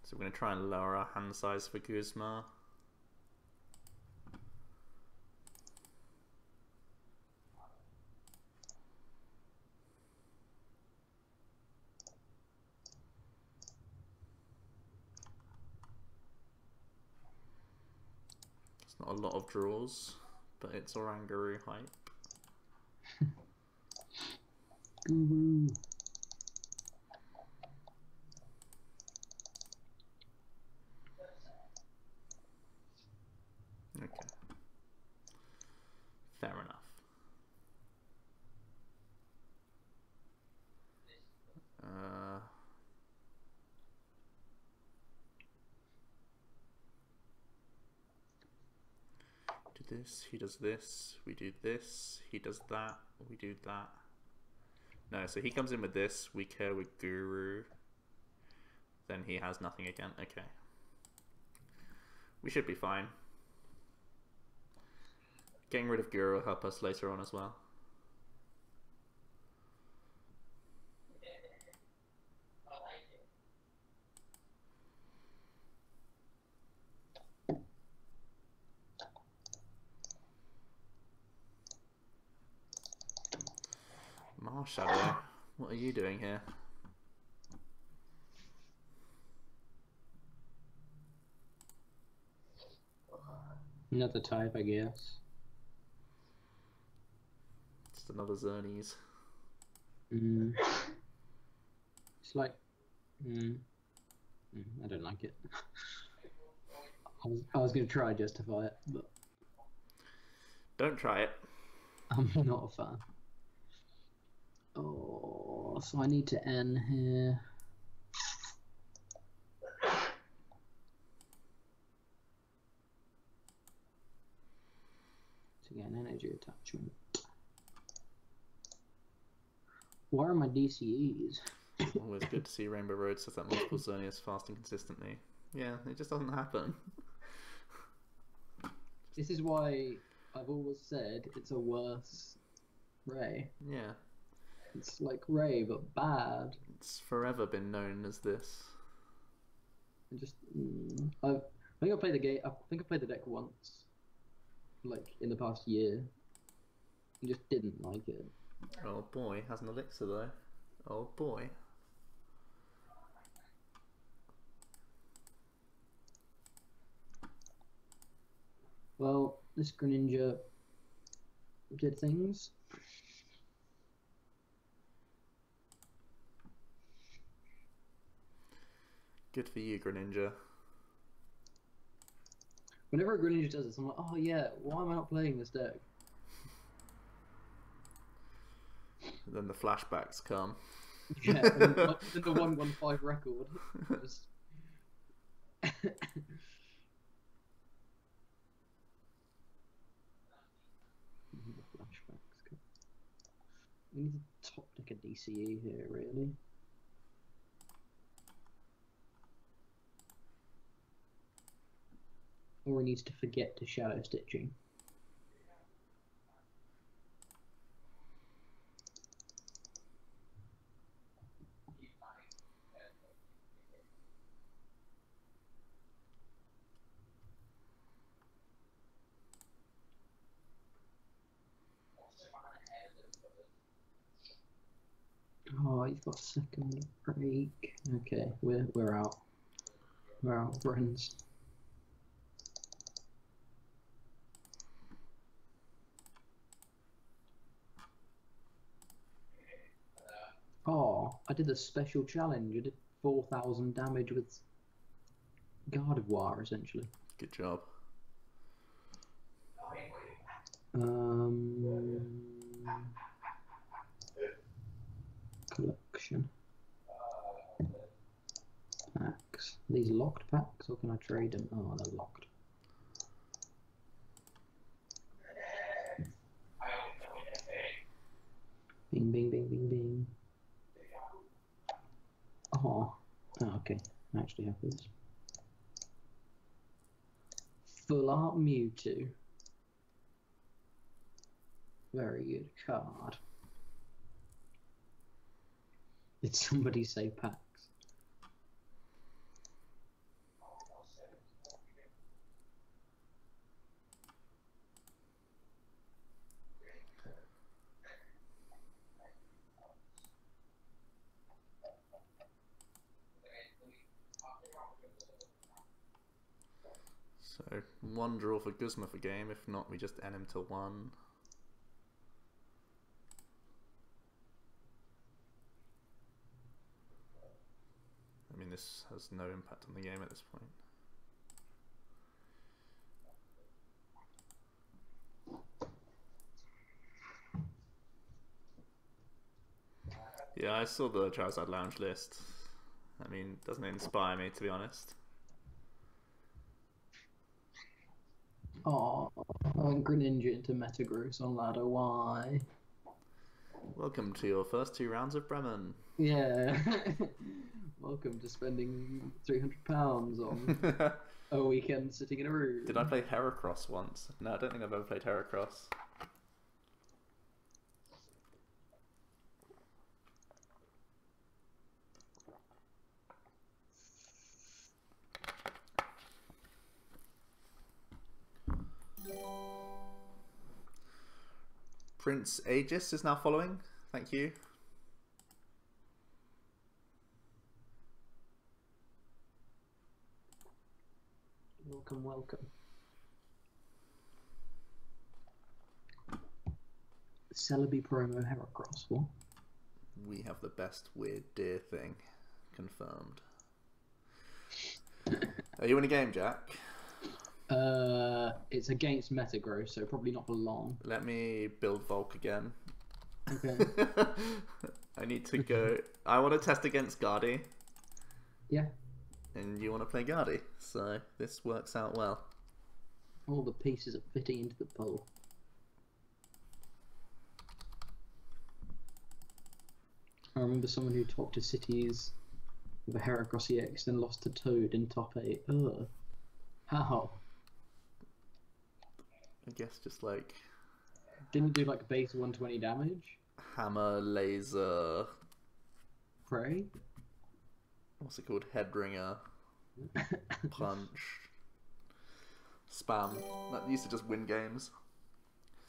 So we're going to try and lower our hand size for Guzma. It's not a lot of draws, but it's Oranguru hype. Guru. Okay. Fair enough. Do this, he does this, we do this, he does that, we do that. No, so he comes in with this, we care with Guru. Then he has nothing again. Okay. We should be fine. Getting rid of Guru will help us later on as well. Marshadow, what are you doing here? Another type, I guess. Just another Xerneas. It's like... I don't like it. I was going to try and justify it, but Don't try it. I'm not a fan. Oh, so I need to N here. To get an energy attachment. Where are my DCEs? Always good to see Rainbow Road set up multiple Xerneas fast and consistently. Yeah, it just doesn't happen. This is why I've always said it's a worse Ray. Yeah. It's like Ray, but bad. It's forever been known as this. And just, I think I played the game. I think I played the deck once, like in the past year. And just didn't like it. Oh boy, has an elixir though. Oh boy. Well, this Greninja did things. Good for you, Greninja. Whenever a Greninja does this, I'm like, oh yeah, why am I not playing this deck? Then the flashbacks come. Yeah, and the 115 record. Just... flashbacks. We need to top deck a DCE here, really. Or he needs to forget to shadow stitching. Oh, he's got a second break. Okay, we're out. We're out, friends. Oh, I did a special challenge. I did 4,000 damage with Gardevoir, essentially. Good job. Collection. Packs. Are these locked packs, or can I trade them? Oh, they're locked. Bing, bing, bing, bing, bing. Oh, okay. I actually have this. Full Art Mewtwo. Very good card. Did somebody say packs? So, one draw for Guzma for game. If not, we just end him to one. I mean, this has no impact on the game at this point. Yeah, I saw the Charizard Lounge list. I mean, doesn't it inspire me, to be honest? Oh, I went Greninja into Metagross on ladder. Why? Welcome to your first 2 rounds of Bremen. Yeah. Welcome to spending £300 on a weekend sitting in a room. Did I play Heracross once? No, I don't think I've ever played Heracross. Prince Aegis is now following. Thank you. Welcome, welcome. Celebi promo Heracross, what? We have the best weird deer thing. Confirmed. Are you in a game, Jack? It's against Metagross, so probably not for long. Let me build Volk again. Okay. I need to go. I want to test against Gardy. Yeah. And you want to play Gardy, so this works out well. All the pieces are fitting into the puzzle. I remember someone who talked to cities with a Heracross EX, then lost to Toad in top 8. Ugh. How? I guess just like... Didn't do like base 120 damage? Hammer, laser... Prey? What's it called? Headringer. Punch. Spam. That used to just win games.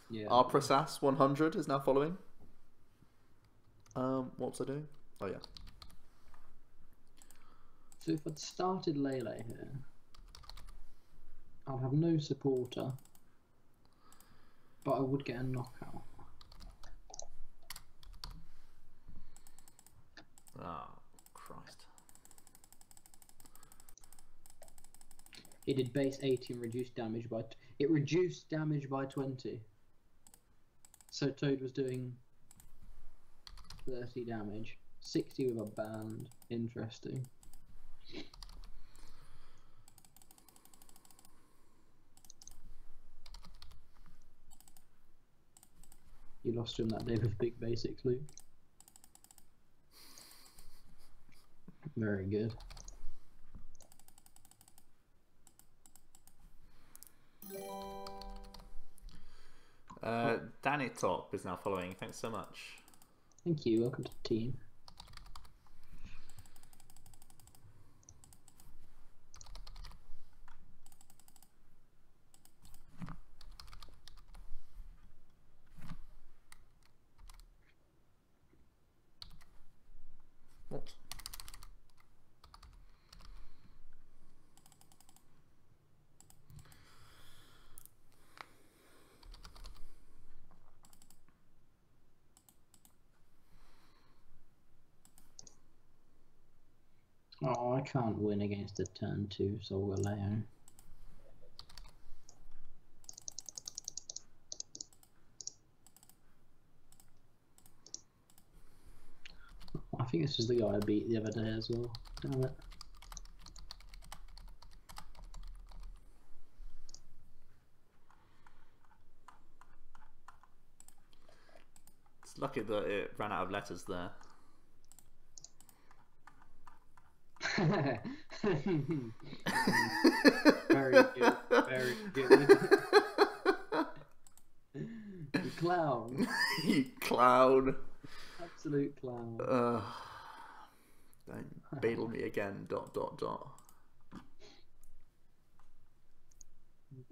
Yeah. Arprasas 100 is now following. What was I doing? Oh yeah. So if I'd started Lele here, I'd have no supporter, but I would get a knockout. Oh, Christ. It did base 80 and reduced damage by... It reduced damage by 20. So Toad was doing 30 damage. 60 with a band. Interesting. You lost him that day with big basics, Luke. Very good. Danny Top is now following. Thanks so much. Thank you. Welcome to the team. What? Oh, I can't win against a turn 2 Solgaleo. I think this was the guy I beat the other day as well. Damn it. It's lucky that it ran out of letters there. Very good, very good. You clown. You clown. Absolute clown. Don't beetle me again, dot dot dot. I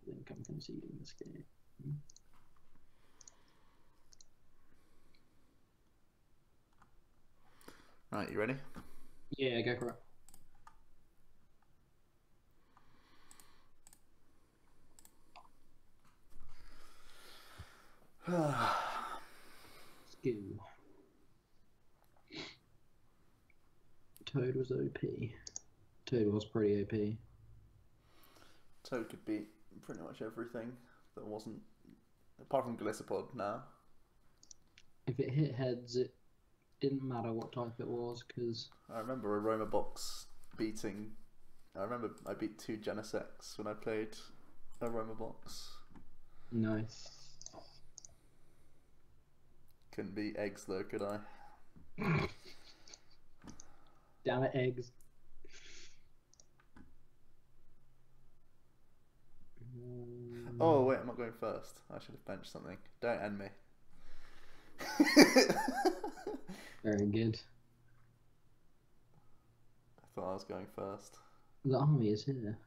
think I'm conceding this game. Right, you ready? Yeah, go for it. Skill. Toad was OP. Toad was pretty OP. Toad could beat pretty much everything that wasn't, apart from Gliscopod now. If it hit heads, it didn't matter what type it was, because... I remember Aroma Box beating... I remember I beat 2 Genesects when I played Aroma Box. Nice. Couldn't beat eggs though, could I? Damn it, eggs. Oh wait, I'm not going first. I should have benched something. Don't end me. Very good. I thought I was going first. The army is here.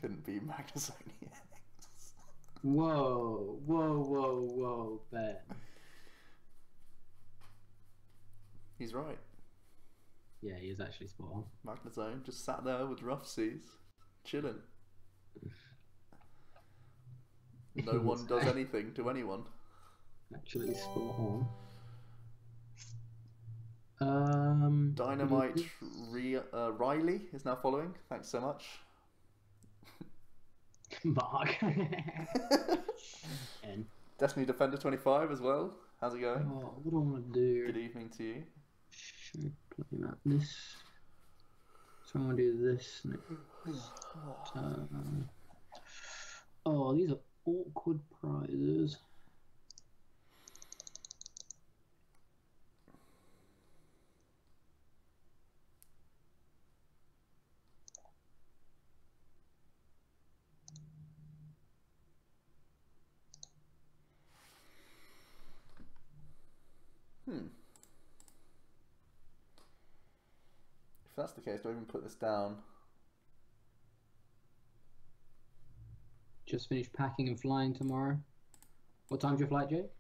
Couldn't beat Magnezone eggs. Whoa, whoa, whoa, whoa, Ben. He's right. Yeah, he is actually spot on. Magnezone just sat there with rough seas, chilling. No one does anything to anyone. Actually spot on. Dynamite Riley is now following. Thanks so much. Mark. N. Destiny Defender 25 as well. How's it going? Oh, what do I want to do? Good evening to you. Should play that this. So I'm gonna do this next. Oh, these are awkward prizes. If that's the case, do I even put this down? Just finished packing and flying tomorrow. What time's your flight, Jake?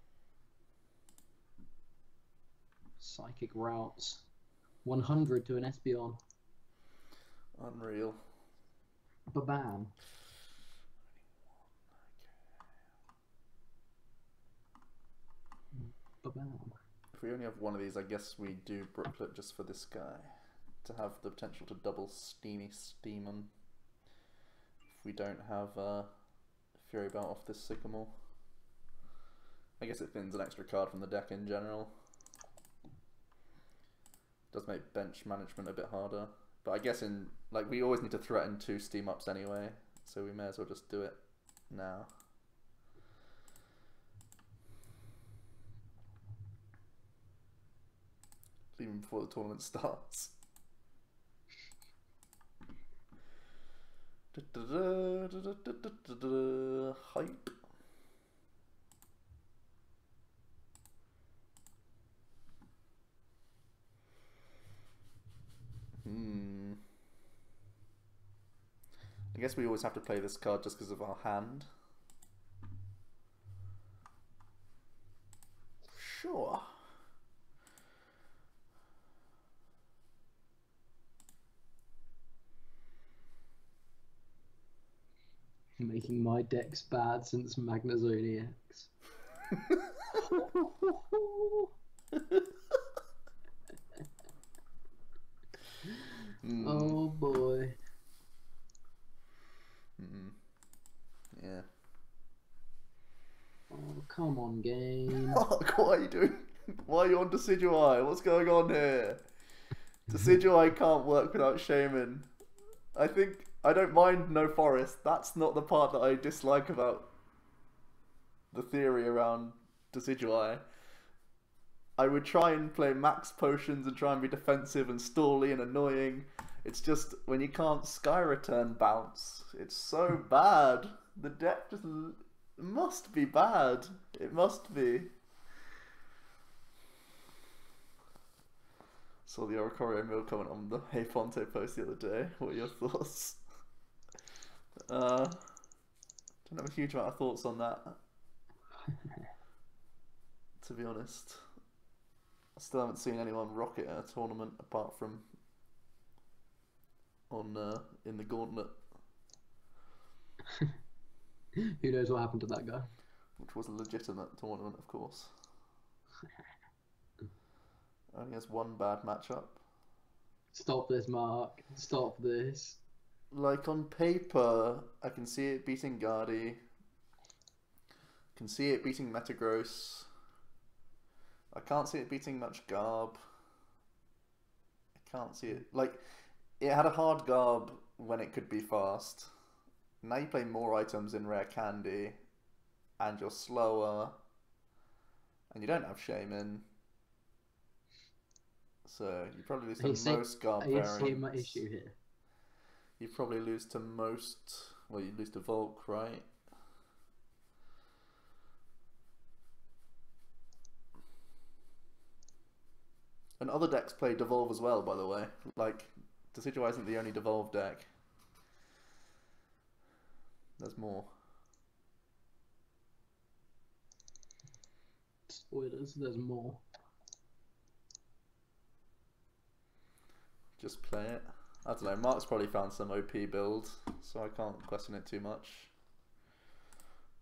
Psychic routes. 100 to an Espeon. Unreal. Ba-bam. Ba-bam. If we only have one of these, I guess we do Brooklet just for this guy. To have the potential to double Steamy Steamon. If we don't have Fury Belt off this Sycamore. I guess it thins an extra card from the deck in general. Does make bench management a bit harder. But I guess in, like, we always need to threaten 2 Steam Ups anyway. So we may as well just do it now. Even before the tournament starts. Hype. I guess we always have to play this card just because of our hand. Sure. Making my decks bad since Magnezone X. Oh boy. Yeah. Oh, come on, game. Mark, what are you doing? Why are you on Decidueye? What's going on here? Decidueye can't work without Shaman. I don't mind No Forest. That's not the part that I dislike about the theory around Decidueye. I would try and play max potions and try and be defensive and stally and annoying. It's just when you can't Sky Return bounce, it's so bad. The deck just must be bad. It must be. Saw the Oricorio Mill comment on the Hey Ponte post the other day. What are your thoughts? Don't have a huge amount of thoughts on that. To be honest. I still haven't seen anyone rock it at a tournament apart from on in the gauntlet. Who knows what happened to that guy? Which was a legitimate tournament, of course. Only has one bad matchup. Stop this, Mark. Stop this. Like on paper, I can see it beating Gardy. Can see it beating Metagross. I can't see it beating much Garb. I can't see it. Like, it had a hard Garb when it could be fast. Now you play more items in Rare Candy, and you're slower, and you don't have Shaman. So you probably lose to most Garb variants. Are you seeing my issue here? You probably lose to most. Well, you lose to Volk, right? And other decks play Devolve as well, by the way. Like, Decidueye isn't the only Devolve deck. There's more. Spoilers, there's more. Just play it. I don't know, Mark's probably found some OP build, so I can't question it too much.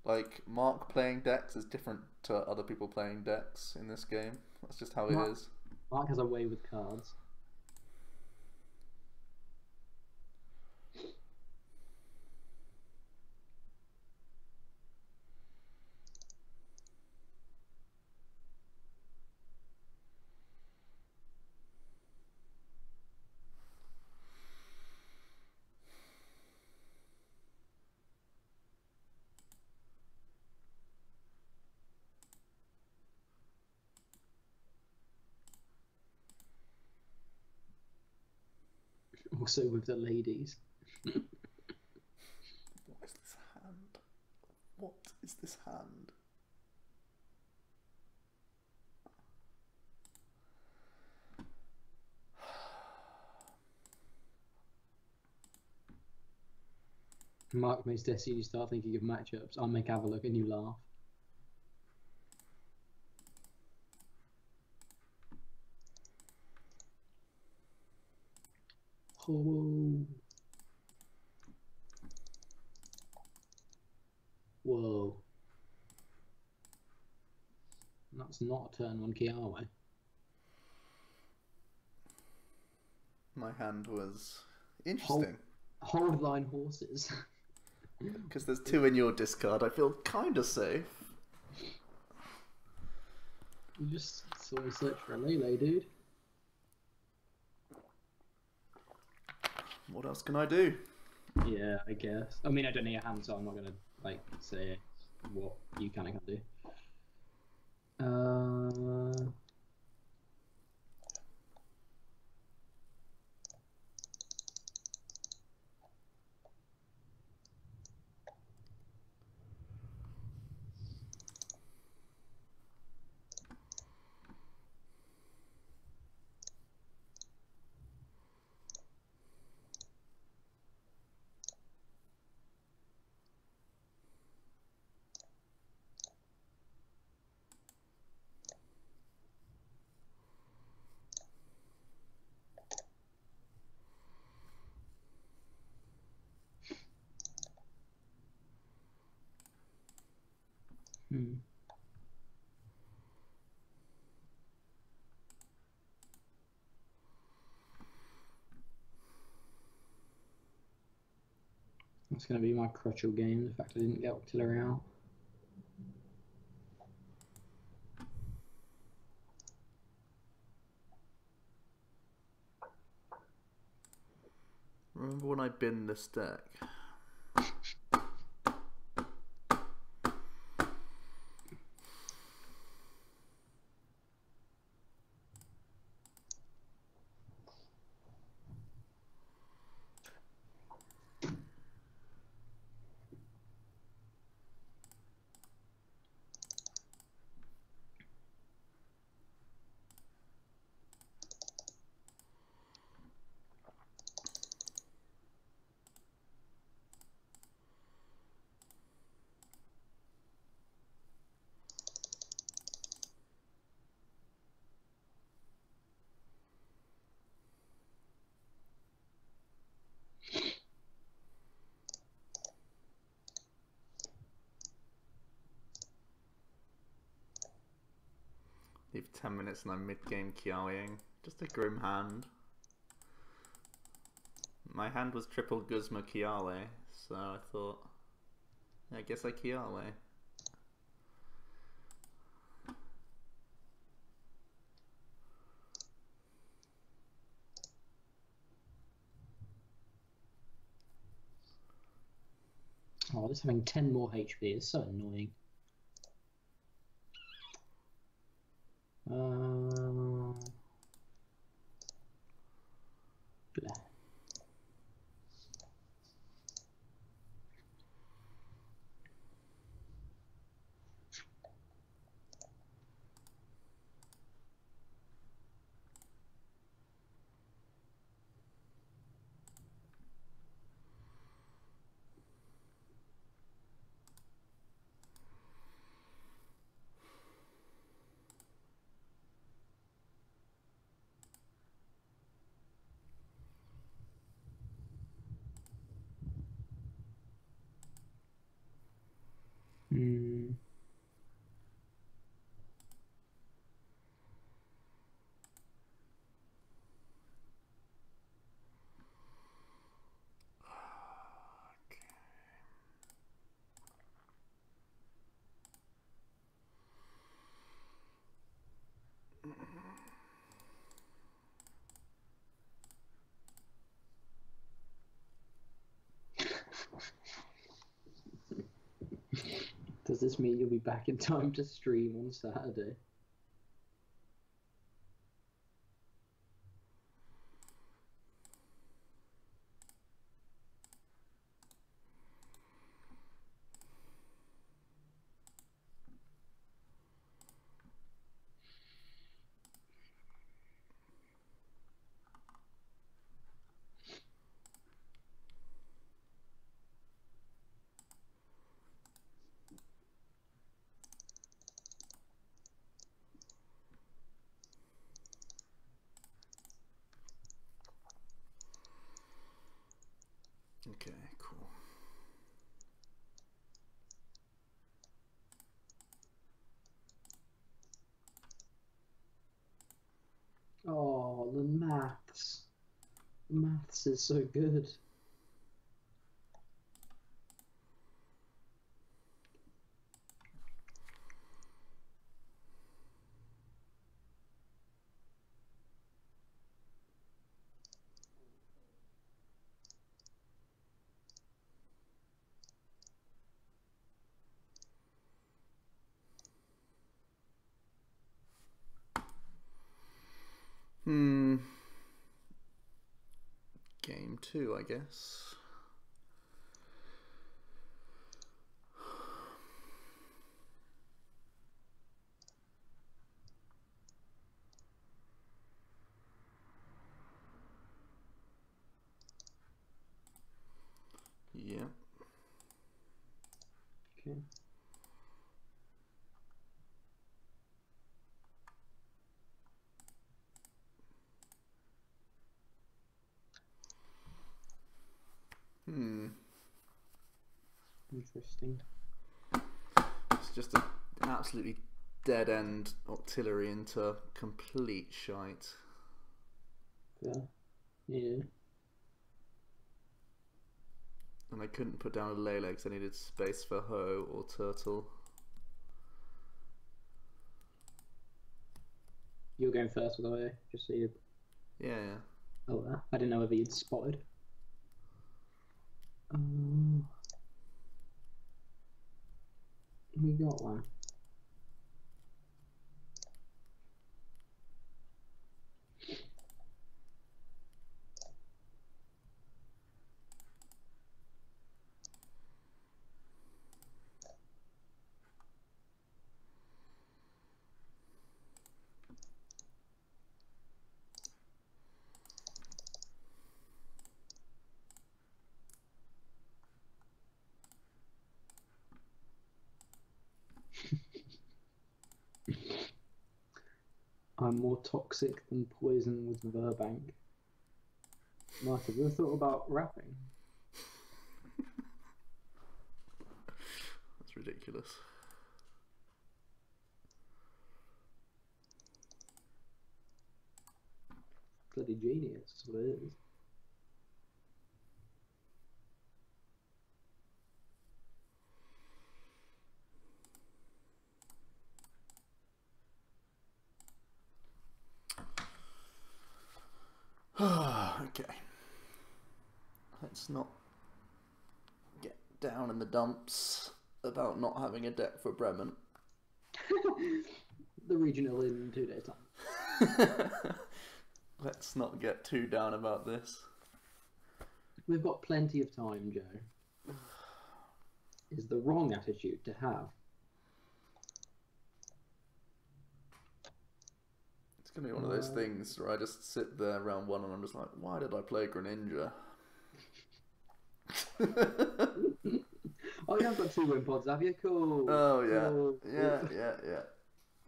Like, Mark playing decks is different to other people playing decks in this game. That's just how it is. Mark has a way with cards. Also with the ladies. What is this hand? What is this hand? Mark makes Destiny start thinking of matchups. I'll make have a look and you laugh. Oh. Whoa. That's not a turn one Kiawe. My hand was interesting. Hold line horses. Because there's 2 in your discard, I feel kind of safe. You just sort of search for a Lele, dude. What else can I do? Yeah, I guess. I mean, I don't know your hand, so I'm not gonna like say what you can and can't do. That's going to be my crutchel game, the fact I didn't get Octillery out. Remember when I binned this deck? Leave 10 minutes and I'm mid-game Kiaweing. Just a grim hand. My hand was triple Guzma Kiawe, so I thought, I guess I Kiawe. Oh, just having 10 more HP is so annoying. Blah. Does this mean you'll be back in time to stream on Saturday? Okay, cool. Oh, the maths. Maths is so good. Game 2, I guess. Yeah. Okay. Interesting. It's just an absolutely dead end artillery into complete shite. Yeah. Yeah. And I couldn't put down a Lele because I needed space for Ho or Turtle. You're going first, by the way, just so you. Yeah. Oh, I didn't know whether you'd spotted. We got one. I'm more toxic than poison with Verbank. Mark, have you ever thought about rapping? That's ridiculous. Bloody genius, that's what it is. Okay. Let's not get down in the dumps about not having a deck for Bremen. The regional in 2 days' time. Let's not get too down about this. We've got plenty of time, Joe. Is the wrong attitude to have. It's going to be one of those things where I just sit there round 1 and I'm just like, why did I play Greninja? Oh, you have got 2 win pods, have you? Cool. Oh, yeah. Cool. Yeah.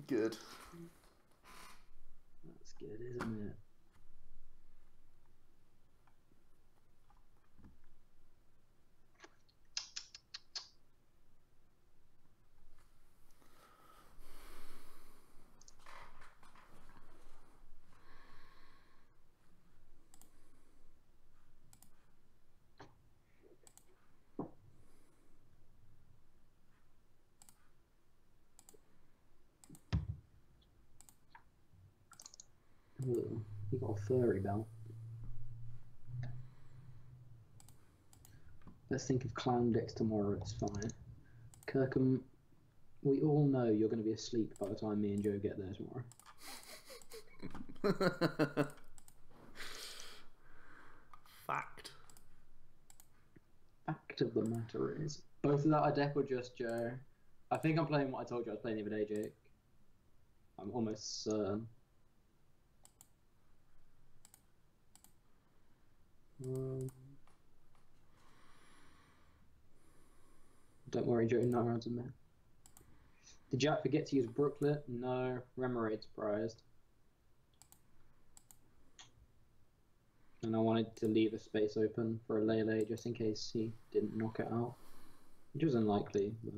Good. That's good, isn't it? Ooh, you got a furry belt. Let's think of clown decks tomorrow, it's fine. Kirkham, We all know you're going to be asleep by the time me and Joe get there tomorrow. Fact. Fact of the matter is, both of that are deck or just Joe? I think I'm playing what I told you I was playing the other day, Jake. I'm almost certain. Don't worry, Joe, no rounds of men. Did Jack forget to use Brooklet? No. Remoraid's prized. And I wanted to leave a space open for a Lele just in case he didn't knock it out. Which was unlikely, but...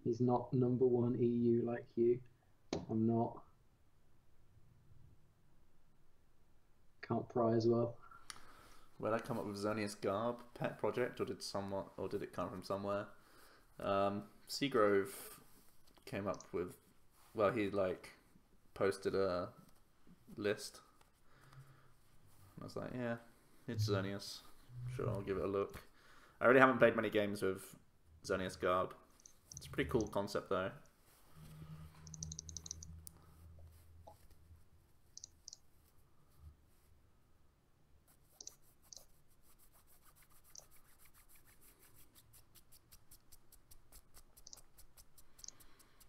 He's not #1 EU like you. I'm not. Can't prize well. Where did I come up with Xerneas Garb pet project, or did it come from somewhere? Seagrove came up with, well, he like posted a list. And I was like, yeah, it's Xerneas. Sure, I'll give it a look. I really haven't played many games with Xerneas Garb. It's a pretty cool concept though.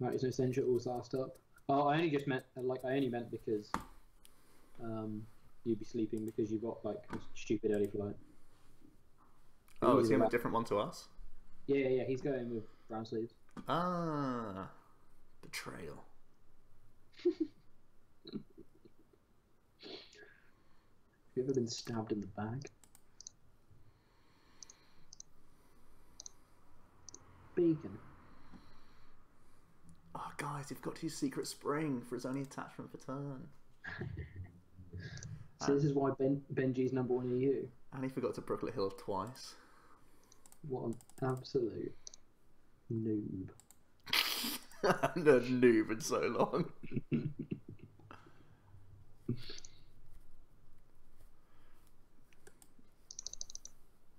Right, so Essential all asked up. Oh, I only just meant, like, I only meant because you'd be sleeping because you've got, like, a stupid early flight. Oh, is he on a different one to us? Yeah, he's going with brown sleeves. Ah, betrayal. Have you ever been stabbed in the back? Beacon. Oh, guys, you've got to use Secret Spring for his only attachment for turn. So this is why Benji's #1 EU. And he forgot to Brooklet Hill twice. What an absolute noob. No noob in so long.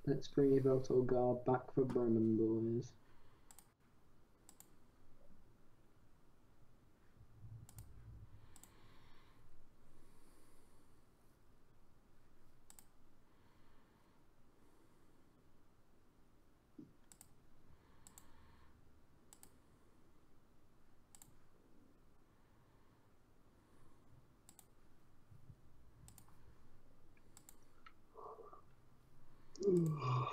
Let's bring Yveltal Garb back for Bremen, boys. Tired.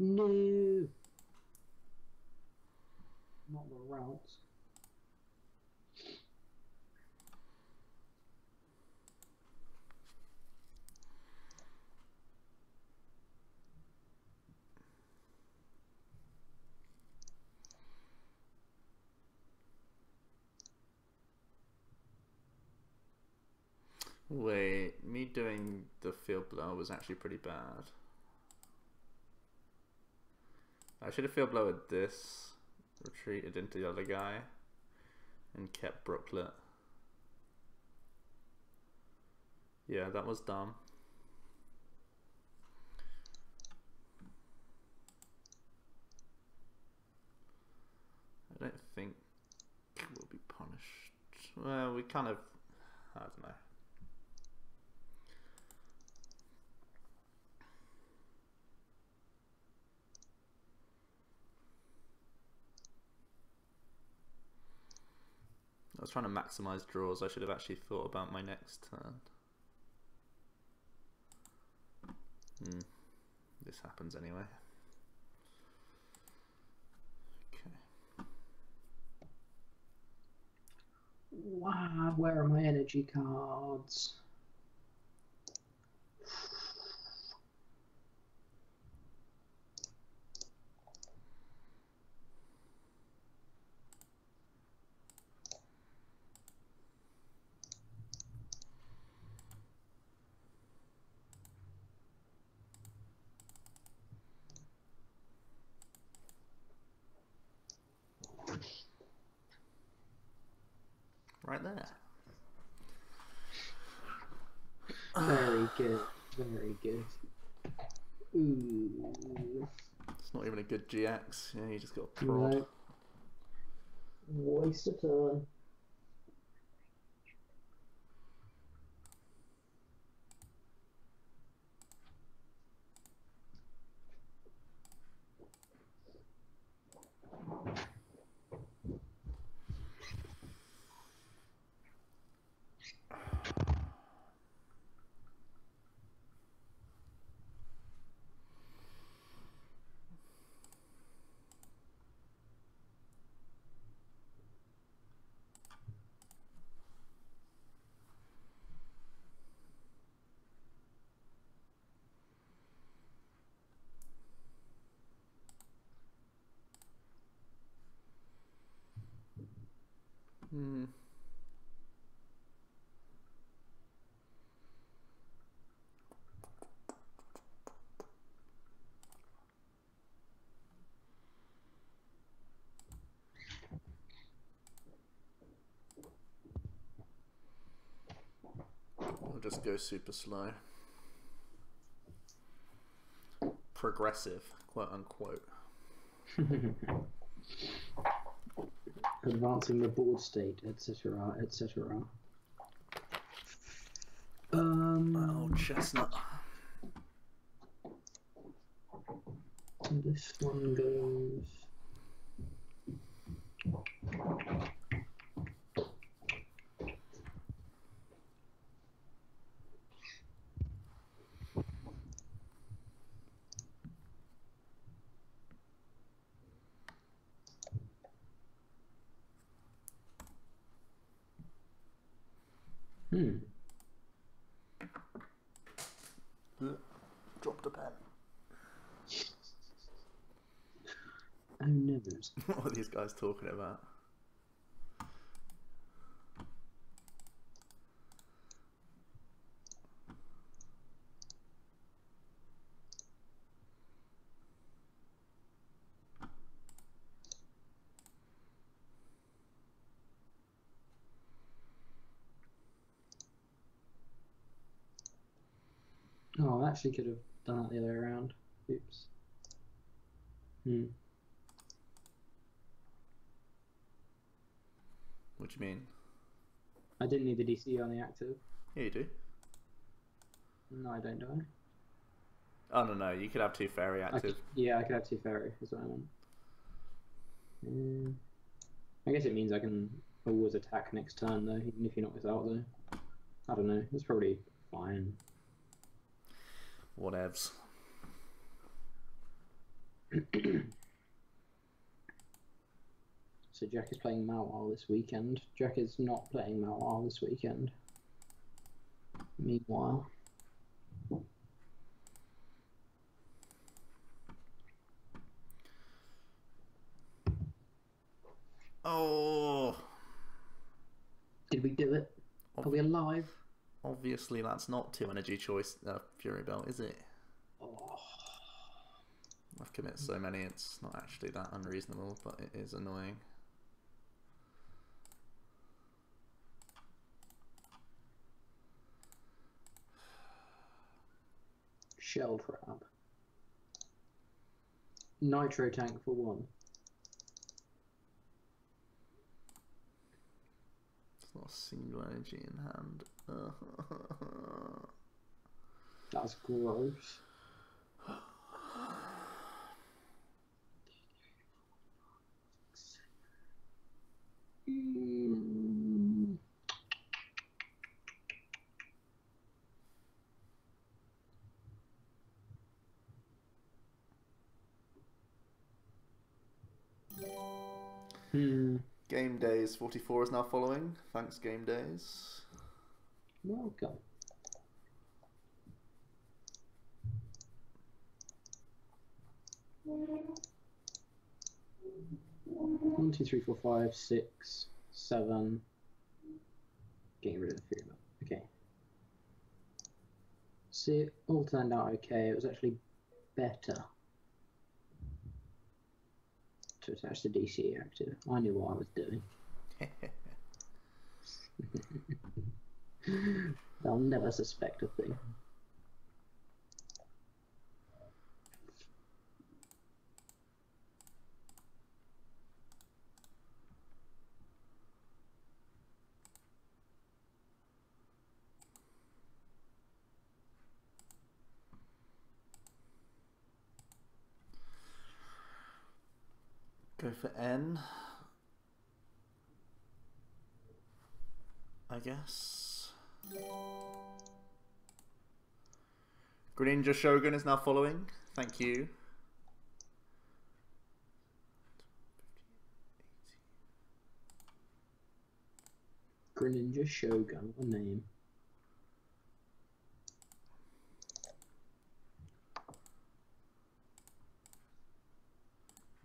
No. Not the routes. Wait, me doing the field blower was actually pretty bad. I should have field blowered this, retreated into the other guy, and kept Brooklet. Yeah, that was dumb. I don't think we'll be punished. Well, we kind of, I don't know. I was trying to maximize draws. I should have actually thought about my next turn. This happens anyway. Okay. Wow, where are my energy cards? right there. Very good. Very good. Ooh. It's not even a good GX. Yeah, you just got a prod. No. Waste of time. I'll just go super slow. Progressive, quote unquote. Advancing the board state, etc., etc. Oh, chestnut. This one goes. Dropped a pen. Oh, nevers. What are these guys talking about? Oh, I actually could have done that the other way around. Oops. What do you mean? I didn't need the DC on the active. Yeah, you do. No, I don't, do I? Oh, no, you could have two fairy active. I could have two fairy, is what I meant. I guess it means I can always attack next turn, though, even if you're not without, though. I don't know, it's probably fine. Whatevs. So Jack is playing Mawile this weekend. Jack is not playing Mawile this weekend. Meanwhile. Oh. Did we do it? Are we alive? Obviously, that's not 2 energy choice Fury Belt, is it? Oh. I've committed so many, it's not actually that unreasonable, but it is annoying. Shell trap. Nitro tank for 1. It's not a single energy in hand. That's gross. Game Days 44 is now following. Thanks, Game Days. Welcome. One, two, three, four, five, 6, 7. Getting rid of the Fury Belt. Okay. See, it all turned out okay. It was actually better to attach the DC active. I knew what I was doing. They'll never suspect a thing. Go for N, I guess. Greninja Shogun is now following. Thank you. Greninja Shogun, what a name.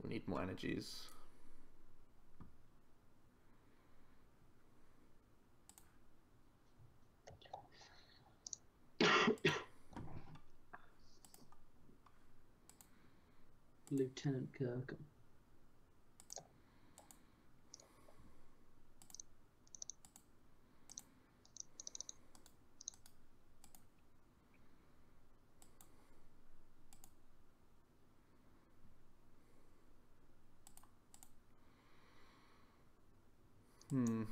We need more energies. Lieutenant Kirkham. Hmm.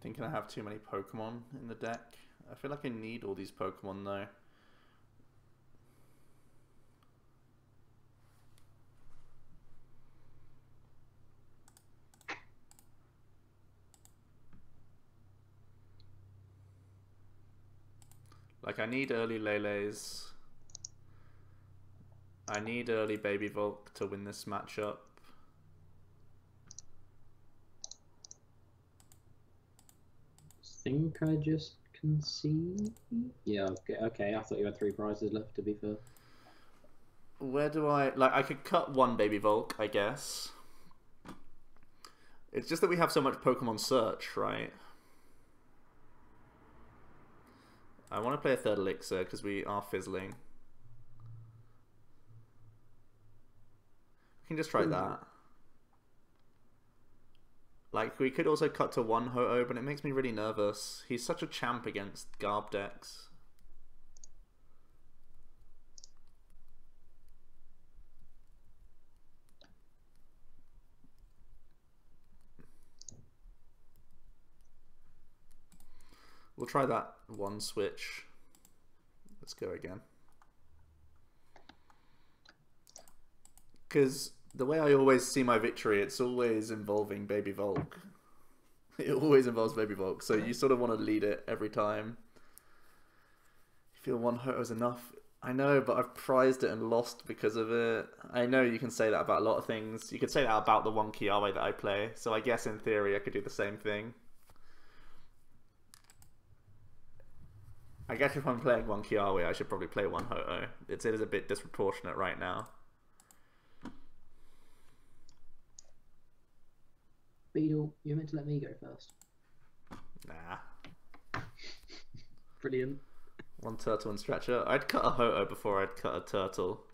Thinking I have too many Pokemon in the deck. I feel like I need all these Pokemon though. Like I need early Lele's. I need early Baby Volk to win this matchup. Think I just concede? Yeah, okay, I thought you had 3 prizes left, to be fair. Where do I... Like, I could cut one Baby Volk, I guess. It's just that we have so much Pokemon Search, right? I want to play a third Elixir, because we are fizzling. We can just try that. Like, we could also cut to one Ho-Oh, but it makes me really nervous. He's such a champ against Garb decks. We'll try that one switch. Let's go again. Because the way I always see my victory, it's always involving Baby Volk. It always involves Baby Volk, so you sort of want to lead it every time. You feel one Ho-Oh is enough. I know, but I've prized it and lost because of it. I know you can say that about a lot of things. You could say that about the one Kiawe that I play, so I guess in theory I could do the same thing. I guess if I'm playing one Kiawe, I should probably play one Ho-Oh. It is a bit disproportionate right now. Beetle, you're meant to let me go first. Nah. Brilliant. One Turtle and Stretcher. I'd cut a Ho-Oh before I'd cut a Turtle,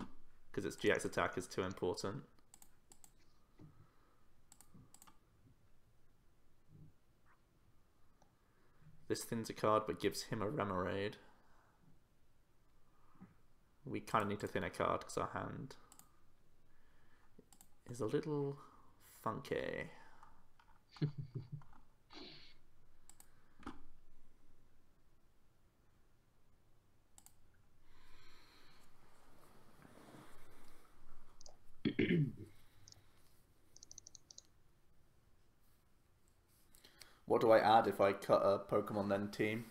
because its GX attack is too important. This thins a card but gives him a Remoraid. We kind of need to thin a card because our hand is a little funky. What do I add if I cut a Pokemon then team?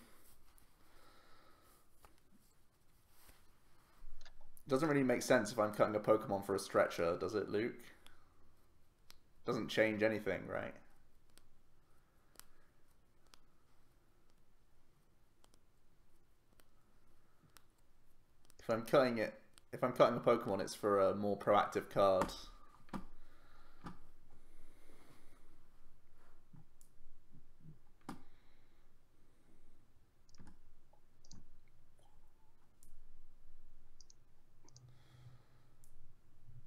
Doesn't really make sense if I'm cutting a Pokemon for a Stretcher, does it, Luke? Doesn't change anything, right? If I'm cutting a Pokemon, it's for a more proactive card.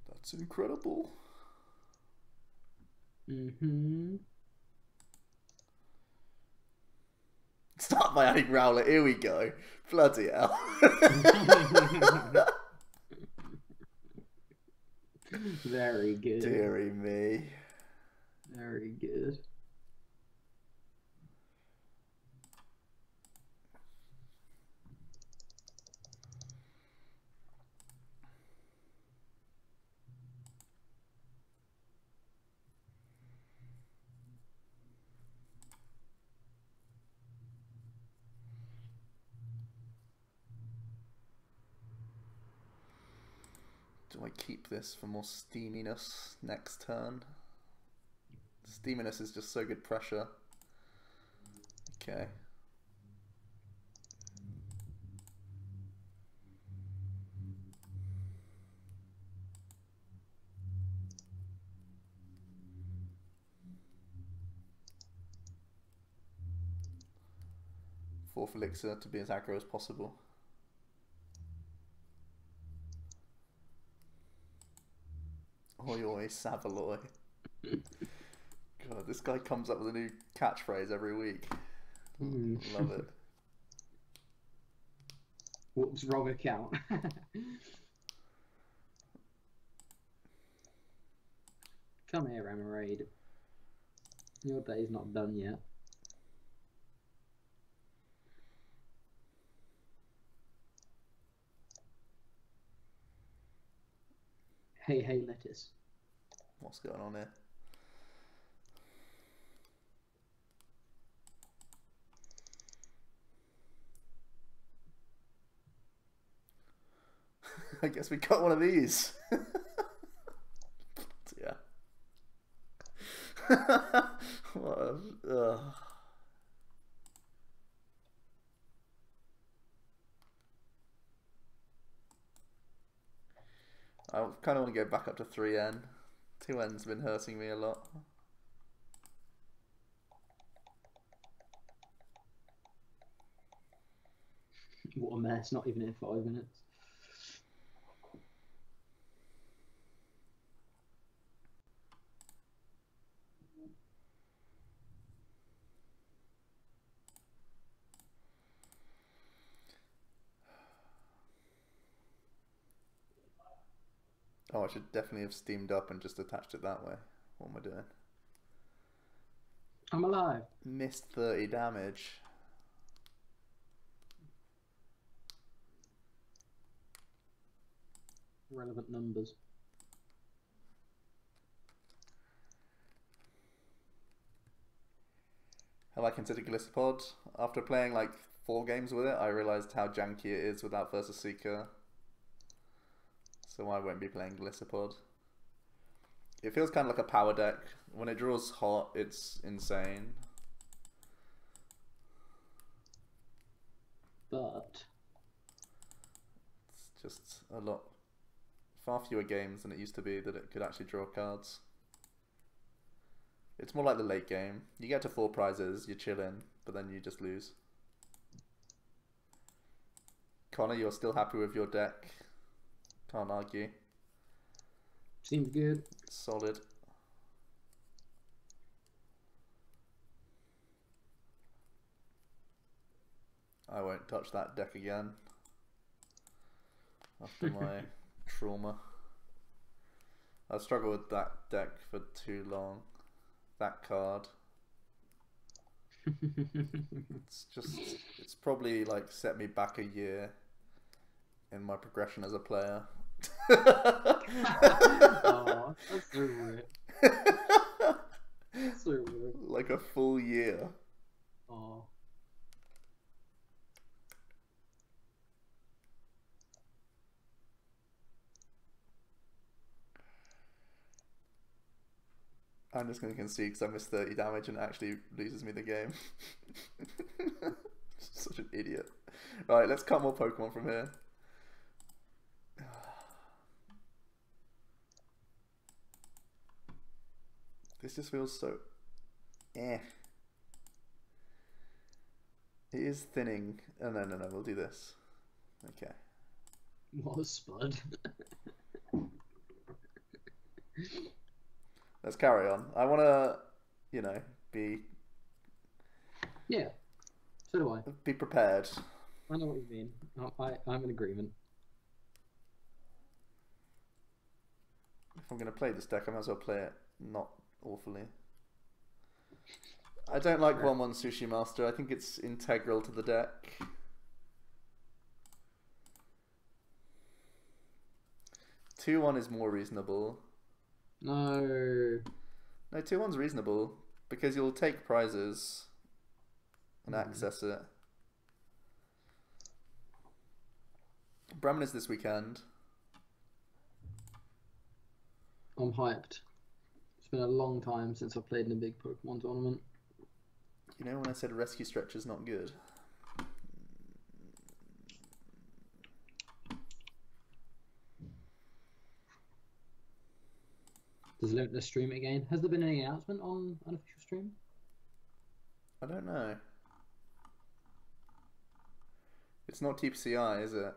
That's incredible. Start by adding Rowlet. Here we go. Bloody hell. Very good. Deary me. Very good. Do I keep this for more steaminess next turn? Steaminess is just so good pressure. Okay. Fourth elixir to be as aggro as possible. Oi oi, Savaloy. God, this guy comes up with a new catchphrase every week. Love it. Whoops, wrong account. Come here, Emerald. Your day's not done yet. Hey, lettuce. What's going on here? I guess we got one of these. Yeah. What a, I kind of want to go back up to 3N. 2N's been hurting me a lot. What a mess, not even in 5 minutes. Oh, I should definitely have steamed up and just attached it that way. What am I doing? I'm alive. Missed 30 damage. Relevant numbers. Have I considered Gliscopod? After playing like 4 games with it, I realised how janky it is without Versus Seeker. So I won't be playing Gliscopod. It feels kind of like a power deck. When it draws hot, it's insane. But it's just a lot, far fewer games than it used to be that it could actually draw cards. It's more like the late game. You get to 4 prizes, you're chilling, but then you just lose. Connor, you're still happy with your deck? Can't argue. Seems good. Solid. I won't touch that deck again after my trauma. I've struggled with that deck for too long. That card. It's probably like set me back a year in my progression as a player. Oh, that's so weird. That's so weird. Like a full year. Oh. I'm just going to concede because I missed 30 damage and it actually loses me the game. Such an idiot. Right, let's cut more Pokemon from here. This just feels so... eh. It is thinning. Oh, no, we'll do this. Okay. What a spud. Let's carry on. I want to, you know, be Yeah, so do I. Be prepared. I know what you mean. I'm in agreement. If I'm going to play this deck, I might as well play it not awfully. I don't like 1/1 Sushi Master. I think it's integral to the deck. Two one is more reasonable. No. No, 2/1's reasonable because you'll take prizes and access it. Bremen is this weekend. I'm hyped. It's been a long time since I've played in a big Pokemon tournament. You know when I said rescue stretch is not good? Does Limitless stream it again? Has there been any announcement on unofficial stream? I don't know. It's not TPCI, is it?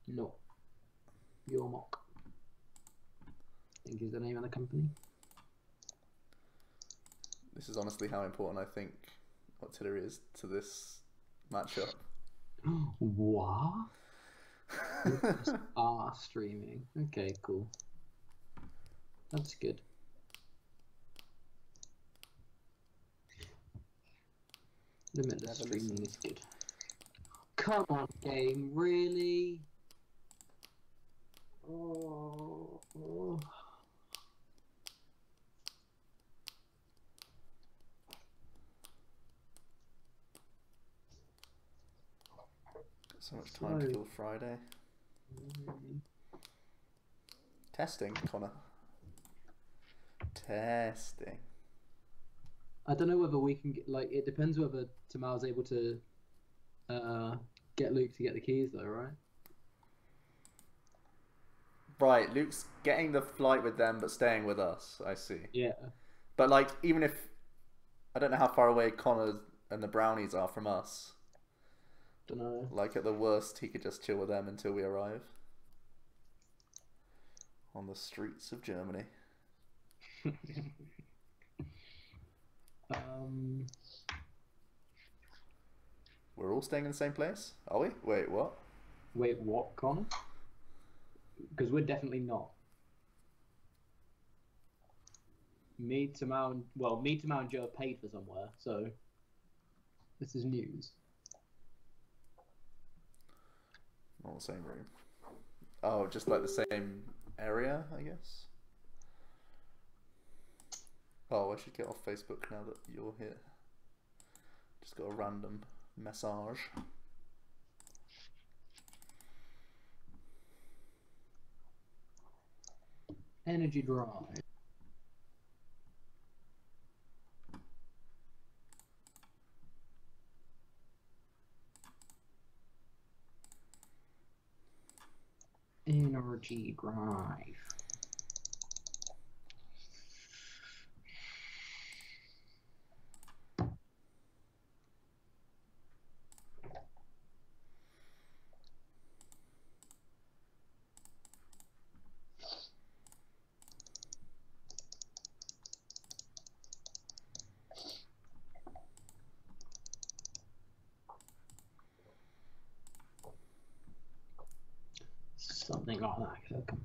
No. Your mock. I think is the name of the company. This is honestly how important I think artillery is to this matchup. What? Streaming. Okay, cool. That's good. Limitless streaming is good. Come on, game, really? Oh. So much time to kill Friday. Testing, Connor. Testing. I don't know whether we can get, like, it depends whether Tamal's able to get Luke to get the keys though, right? Right, Luke's getting the flight with them but staying with us, I see. Yeah. But like, even if, I don't know how far away Connor and the Brownies are from us. Don't know. Like at the worst, he could just chill with them until we arrive. On the streets of Germany. We're all staying in the same place? Are we? Wait, what? Wait, what, Connor? Because we're definitely not. Me, Tamal, and Joe have paid for somewhere, so this is news. Not the same room. Oh, just like the same area, I guess. Oh, I should get off Facebook now that you're here. Just got a random message. Energy drive. Energy drive. Something like that.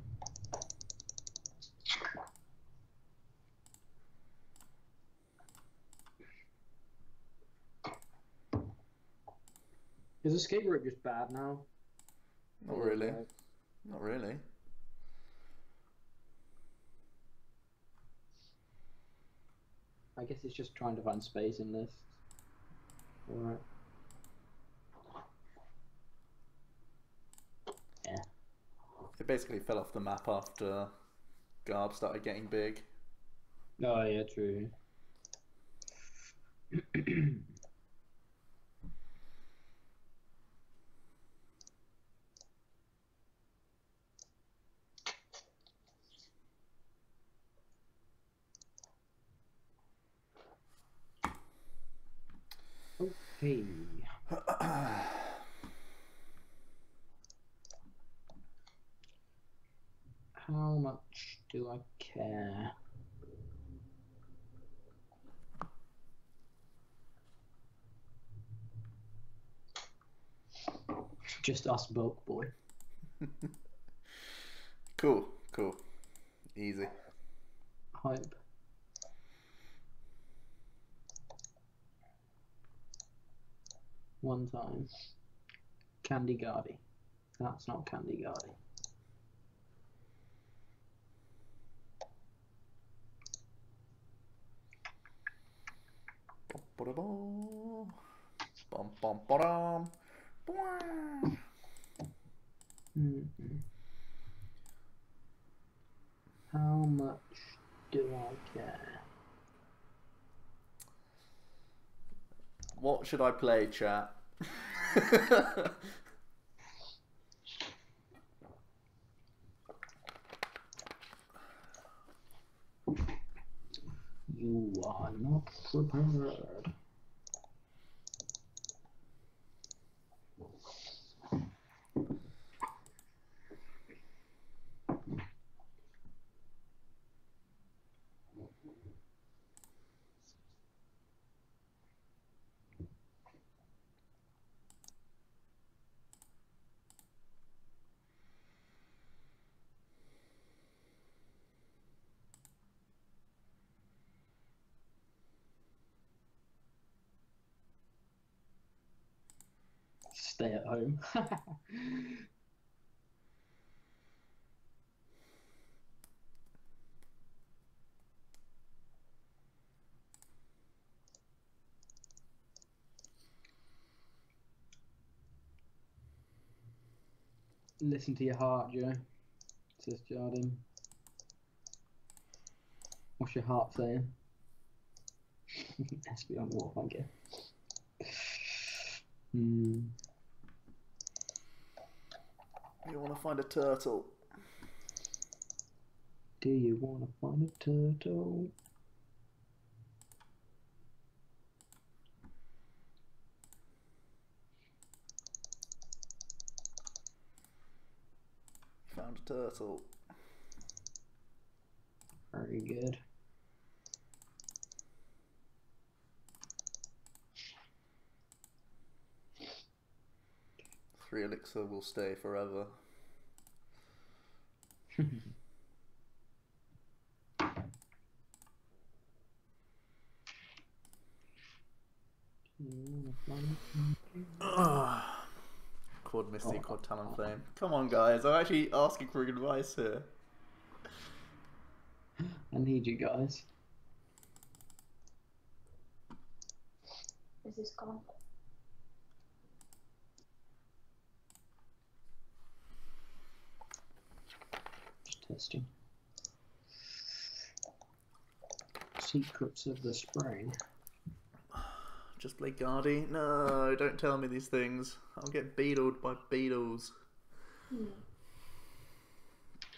Is escape rope just bad now? Not really. Not really. I guess it's just trying to find space in this. Alright. Yeah. It basically fell off the map after Garb started getting big. Oh yeah, true. Hey. How much do I care? Just us bulk boy. Cool, cool. Easy. Hype. One time. Candy Gardy. That's not Candy Gardy. Bum bum ba-dum. How much do I care? What should I play, chat? You are not prepared. Stay at home. Listen to your heart, Joe, says Jardine. What's your heart saying? SB on the wall, thank you. You want to find a turtle? Do you want to find a turtle? Found a turtle. Very good. Three elixir will stay forever. Quad Misty, Quad Talonflame. Come on, guys. I'm actually asking for advice here. I need you guys. Is this cont? Just testing. Secrets of the spring. Just play Guardy? No, don't tell me these things. I'll get beetled by beetles.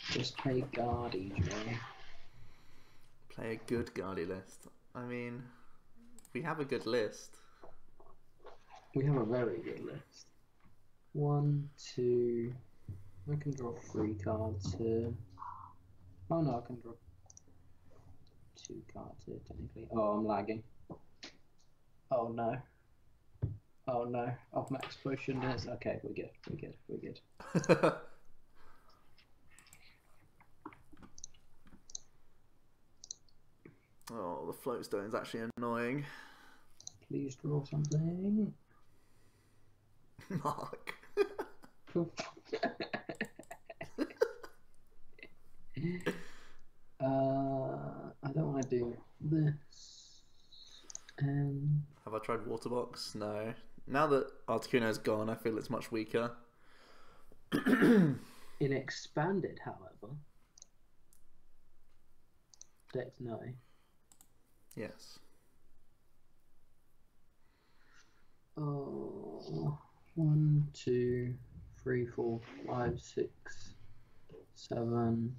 Just play Guardy, Joe. Play a good Guardy list. I mean, we have a good list. We have a very good list. 1, 2. I can draw 3 cards here. Oh no, I can draw 2 cards here technically. Oh, I'm lagging. Oh no. Oh no. Off max potion is okay. We're good. We're good. We're good. Oh, the float stone is actually annoying. Please draw something. Mark. I don't want to do this. Have I tried Waterbox? No. Now that Articuno's gone, I feel it's much weaker. In expanded, however. Dex no. Yes. Oh, 1, 2, 3, 4, 5, 6, 7.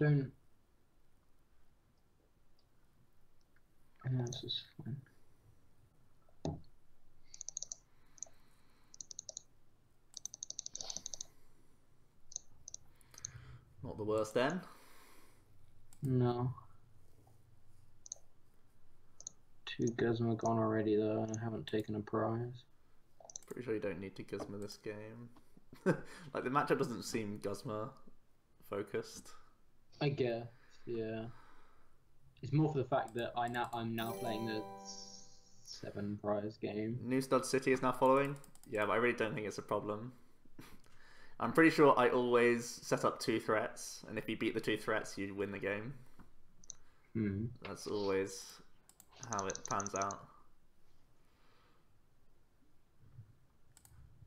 don't. No, this is fine. Not the worst then. No. 2 Guzma gone already though, and I haven't taken a prize. Pretty sure you don't need to Guzma this game. Like the matchup doesn't seem Guzma focused. I guess, yeah. It's more for the fact that I'm now playing the 7 prize game. New Stud City is now following. Yeah, but I really don't think it's a problem. I'm pretty sure I always set up 2 threats, and if you beat the 2 threats, you win the game. That's always how it pans out.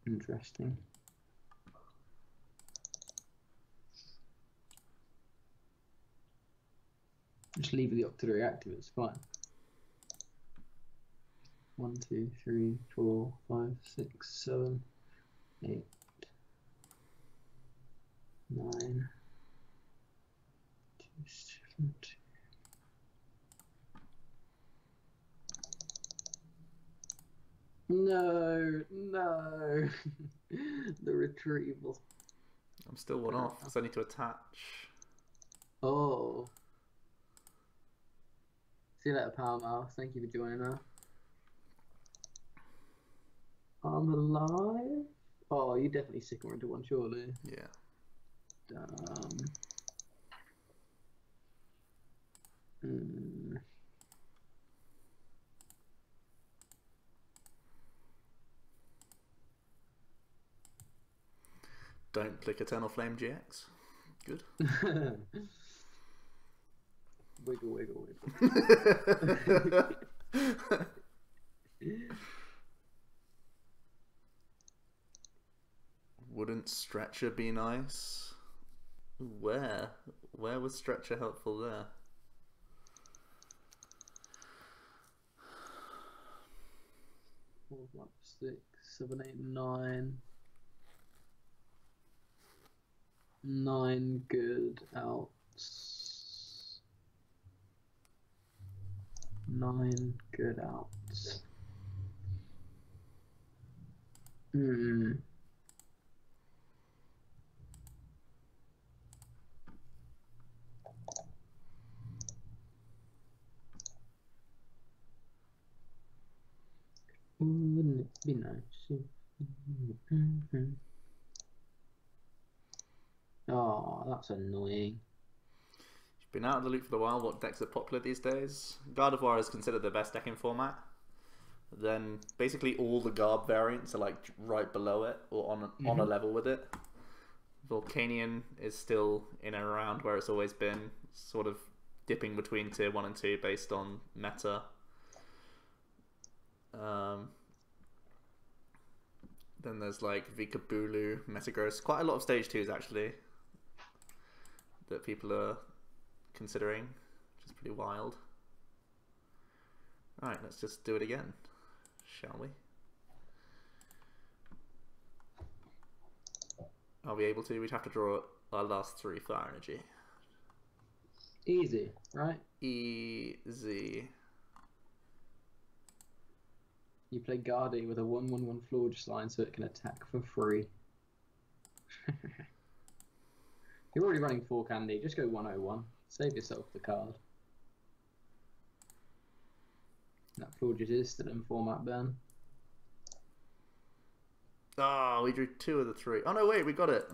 Interesting. Just leave the Octillery active, it's fine. 1, 2, 3, 4, 5, 6, 7, 8, 9, 2, 7, 2. No, no. The retrieval. I'm still 1 off, so I need to attach. Oh. See you later, Power Mouse. Thank you for joining us. I'm alive. Oh, you definitely sicker into one, surely. Yeah. Damn. Don't click Eternal Flame GX. Good. Wiggle, wiggle, wiggle. Wouldn't Stretcher be nice? Where? Where was Stretcher helpful there? Four, 5, 6, 7, 8, 9. 9 good outs. 9 good outs. Wouldn't it be nice? Oh, that's annoying. You've been out of the loop for a while. What decks are popular these days? Gardevoir is considered the best deck in format. Then basically all the Garb variants are like right below it or on a level with it. Volcanion is still in and around where it's always been, sort of dipping between tier 1 and 2 based on meta. Then there's like Vika Bulu, Metagross, quite a lot of stage 2s actually that people are considering, which is pretty wild. Alright, let's just do it again, shall we? Are we able to? We'd have to draw our last 3 Fire Energy. Easy, right? Easy. You play Gardy with a 1/1/1 Florges line so it can attack for free. You're already running 4 candy, just go 101. Save yourself the card. That Florges is still in format, Ben. Oh, we drew 2 of the 3. Oh no, wait, we got it.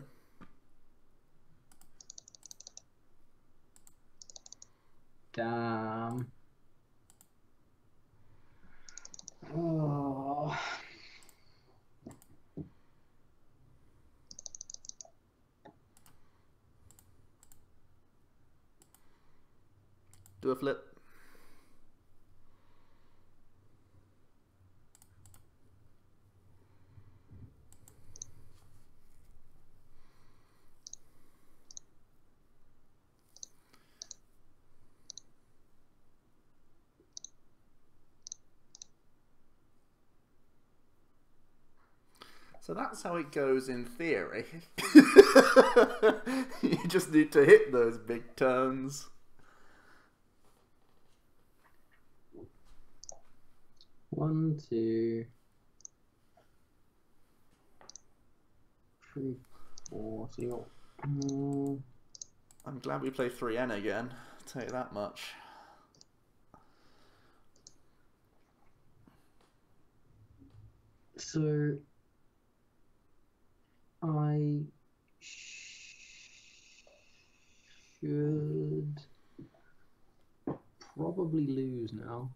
Damn. Oh. Do a flip. So that's how it goes in theory. You just need to hit those big turns. One, two, three, four. So you got. I'm glad we play 3N again. I'll tell you that much. So I should probably lose now.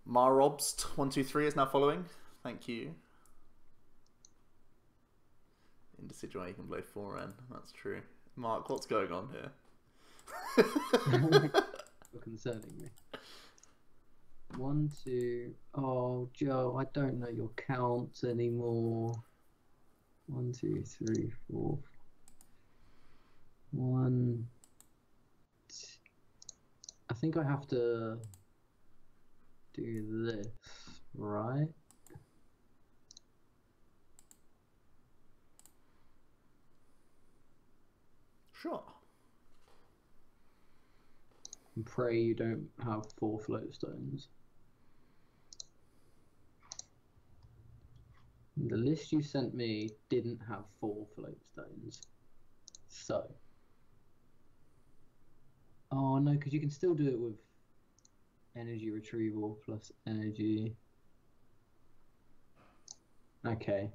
Marobst123 is now following. Thank you. In Decidueye you can play 4N. That's true. Mark, what's going on here? You're concerning me. 1, 2. Oh, Joe, I don't know your counts anymore. 1, 2, 3, 4. 1. I think I have to do this, right? Sure. And pray you don't have 4 float stones. The list you sent me didn't have 4 float stones. So. Oh no, because you can still do it with energy retrieval plus energy. Okay.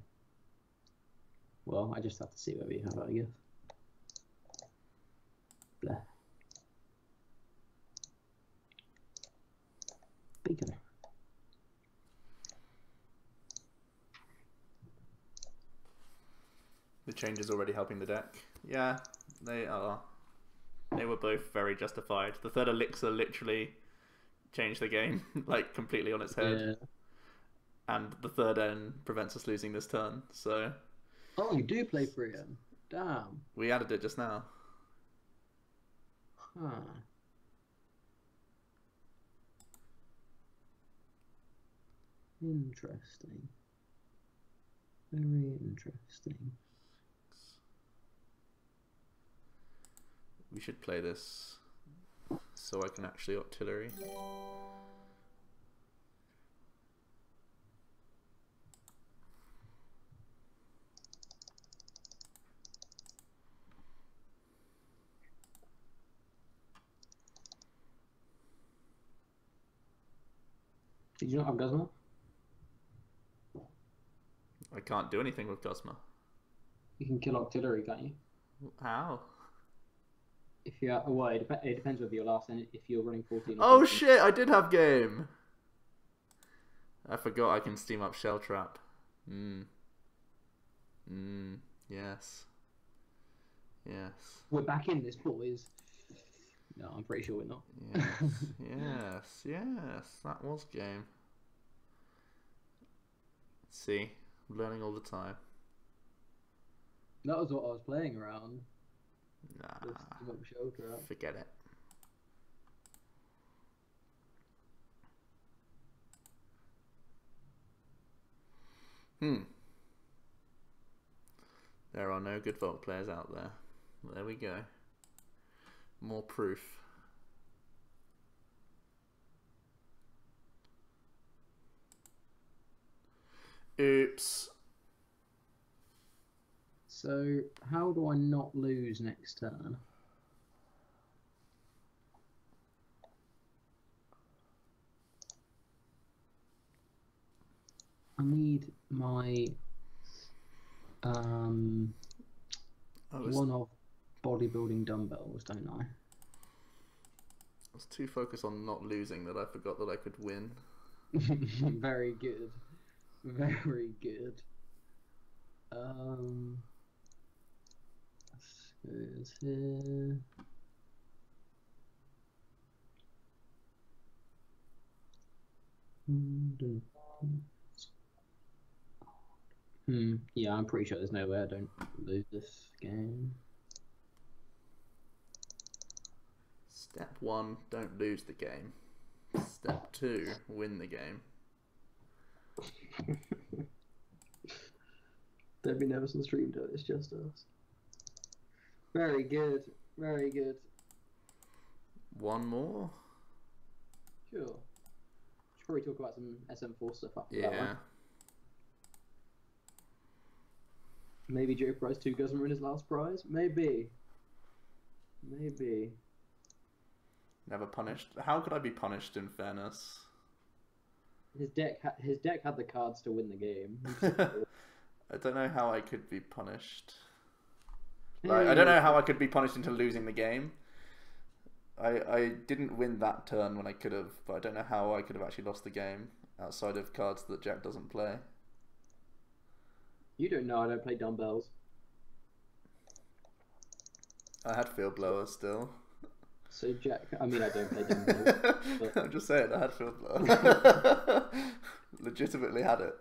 Well, I just have to see what we have, I guess. Blah. Beacon. The change is already helping the deck. Yeah, they are. They were both very justified. The third elixir literally changed the game, like, completely on its head. Yeah. And the third N prevents us losing this turn, so... Oh, you do play 3N? Damn. We added it just now. Huh. Interesting. Very interesting. We should play this so I can actually artillery. Did you not have Guzma? I can't do anything with Guzma. You can kill artillery, can't you? How? If you are, well, it depends whether you're last and if you're running 14. Oh shit! I did have game. I forgot I can steam up Shell Trap. Yes. Yes. We're back in this, boys. No, I'm pretty sure we're not. Yes. Yes. That was game. See, I'm learning all the time. That was what I was playing around. Nah. Forget it. There are no good Volt players out there. There we go. More proof. Oops. So, how do I not lose next turn? I need my one of bodybuilding dumbbells, don't I? I was too focused on not losing that I forgot that I could win. Very good. Very good. Let's go here. Yeah, I'm pretty sure there's no way I don't lose this game. Step 1, don't lose the game. Step 2, win the game. There'd be never some stream though, it's just us. Very good, very good. One more? Sure. Should probably talk about some SM4 stuff after Yeah. that one. Maybe Joe Price 2 doesn't win his last prize? Maybe. Maybe. Never punished. How could I be punished in fairness? His deck had the cards to win the game. I don't know how I could be punished. Like, I don't know how I could be punished into losing the game. I didn't win that turn when I could have, but I don't know how I could have actually lost the game outside of cards that Jack doesn't play. You don't know, I don't play dumbbells. I had field blower still. So Jack, I mean I don't play dumbbells. But... I'm just saying, I had field blower. Legitimately had it.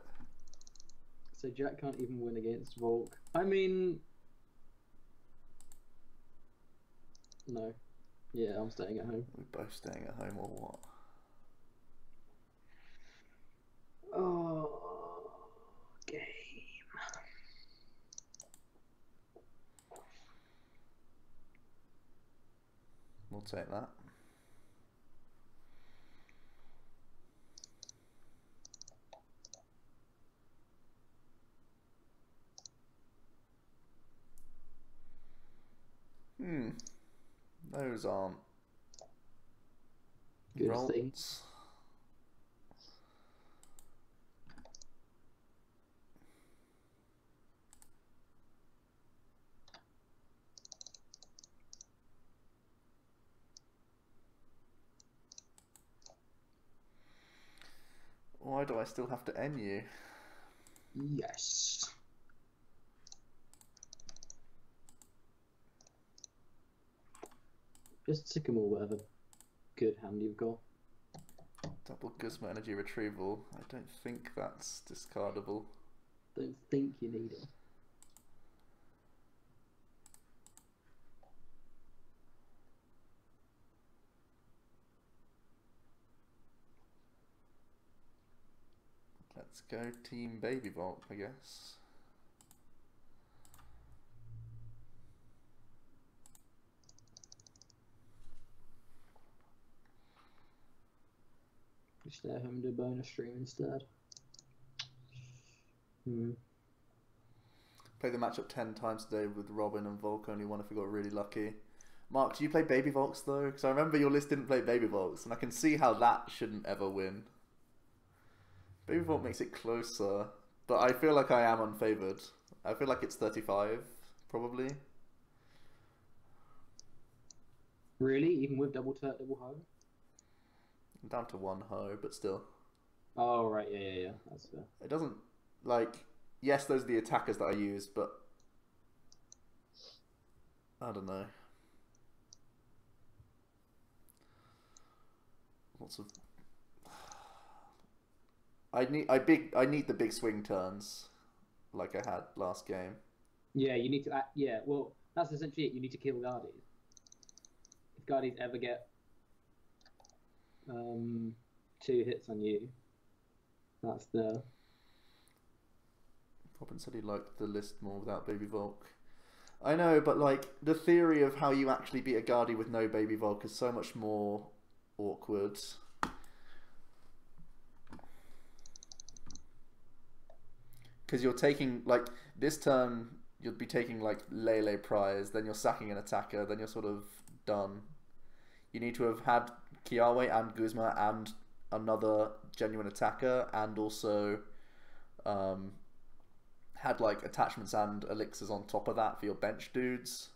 So Jack can't even win against Volk. I mean... No. Yeah, I'm staying at home. We're both staying at home or what? Oh, game. We'll take that. Those aren't good rolls. things. Why do I still have to N you? Yes. Just Sycamore, whatever good hand you've got. Double Guzma energy retrieval. I don't think that's discardable. Don't think you need it. Let's go Team Baby Vault, I guess. Stay at home and do a bonus stream instead. Played the matchup 10 times today with Robin and Volk, only one if we got really lucky. Mark, do you play Baby Volks though? Because I remember your list didn't play Baby Volks, and I can see how that shouldn't ever win. Baby Volk makes it closer, but I feel like I am unfavoured. I feel like it's 35, probably. Really? Even with double hoe? I'm down to one hoe, but still. Oh, right, yeah. That's fair. It doesn't, like, yes, those are the attackers that I use, but I don't know. Lots of... I need the big swing turns, like I had last game. Yeah, you need to. Yeah, well, that's essentially it. You need to kill Guardies. If Guardies ever get 2 hits on you, that's the. Robin said he liked the list more without Baby Volk. I know, but like the theory of how you actually beat a Guardy with no Baby Volk is so much more awkward. Because you're taking, like, this turn, you'll be taking, like, Lele Prize, then you're sacking an attacker, then you're sort of done. You need to have had Kiawe and Guzma and another genuine attacker, and also had, like, attachments and elixirs on top of that for your bench dudes.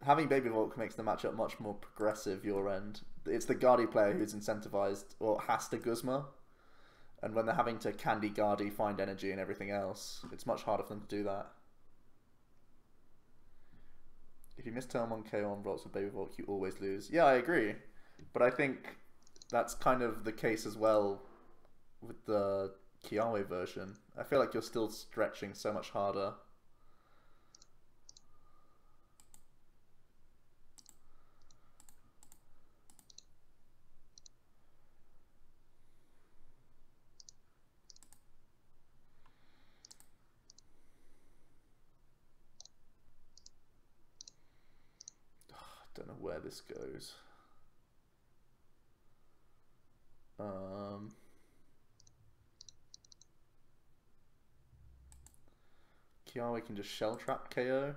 Having Baby Volk makes the matchup much more progressive, your end. It's the Guardy player who's incentivized, or has to Guzma. And when they're having to candy Guardy, find energy and everything else, it's much harder for them to do that. If you miss turn 1 KO on Rocks with Baby Volk, you always lose. Yeah, I agree. But I think that's kind of the case as well with the Kiawe version. I feel like you're still stretching so much harder. Don't know where this goes. Kiawe can just Shell Trap KO.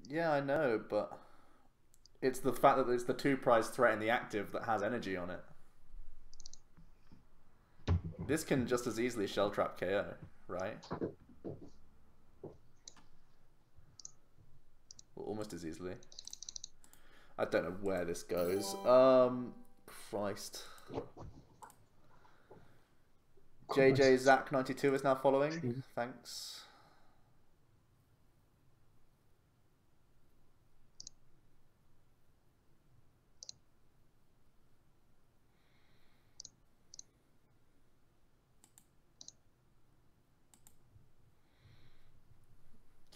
Yeah, I know, but it's the fact that it's the 2-prize threat in the active that has energy on it. This can just as easily Shell Trap KO, right? Well, almost as easily. I don't know where this goes. Christ. JJ Zach 92 is now following. Thanks.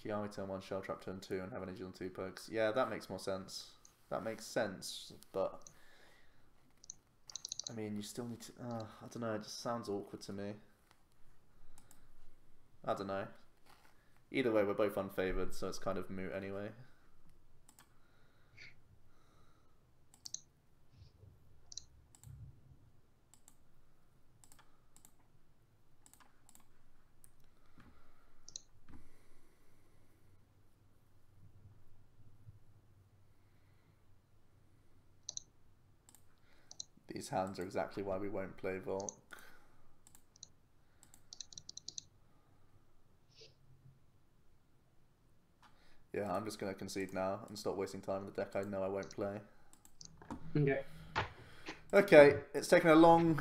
Kiawe turn 1, Shell Trap turn 2, and have energy on 2 pokes. Yeah, that makes more sense. That makes sense, but I mean, you still need to. I don't know. It just sounds awkward to me. I don't know. Either way, we're both unfavored, so it's kind of moot anyway. These hands are exactly why we won't play Volk. Yeah, I'm just going to concede now and stop wasting time in the deck I know I won't play. Okay. Okay, it's taken a large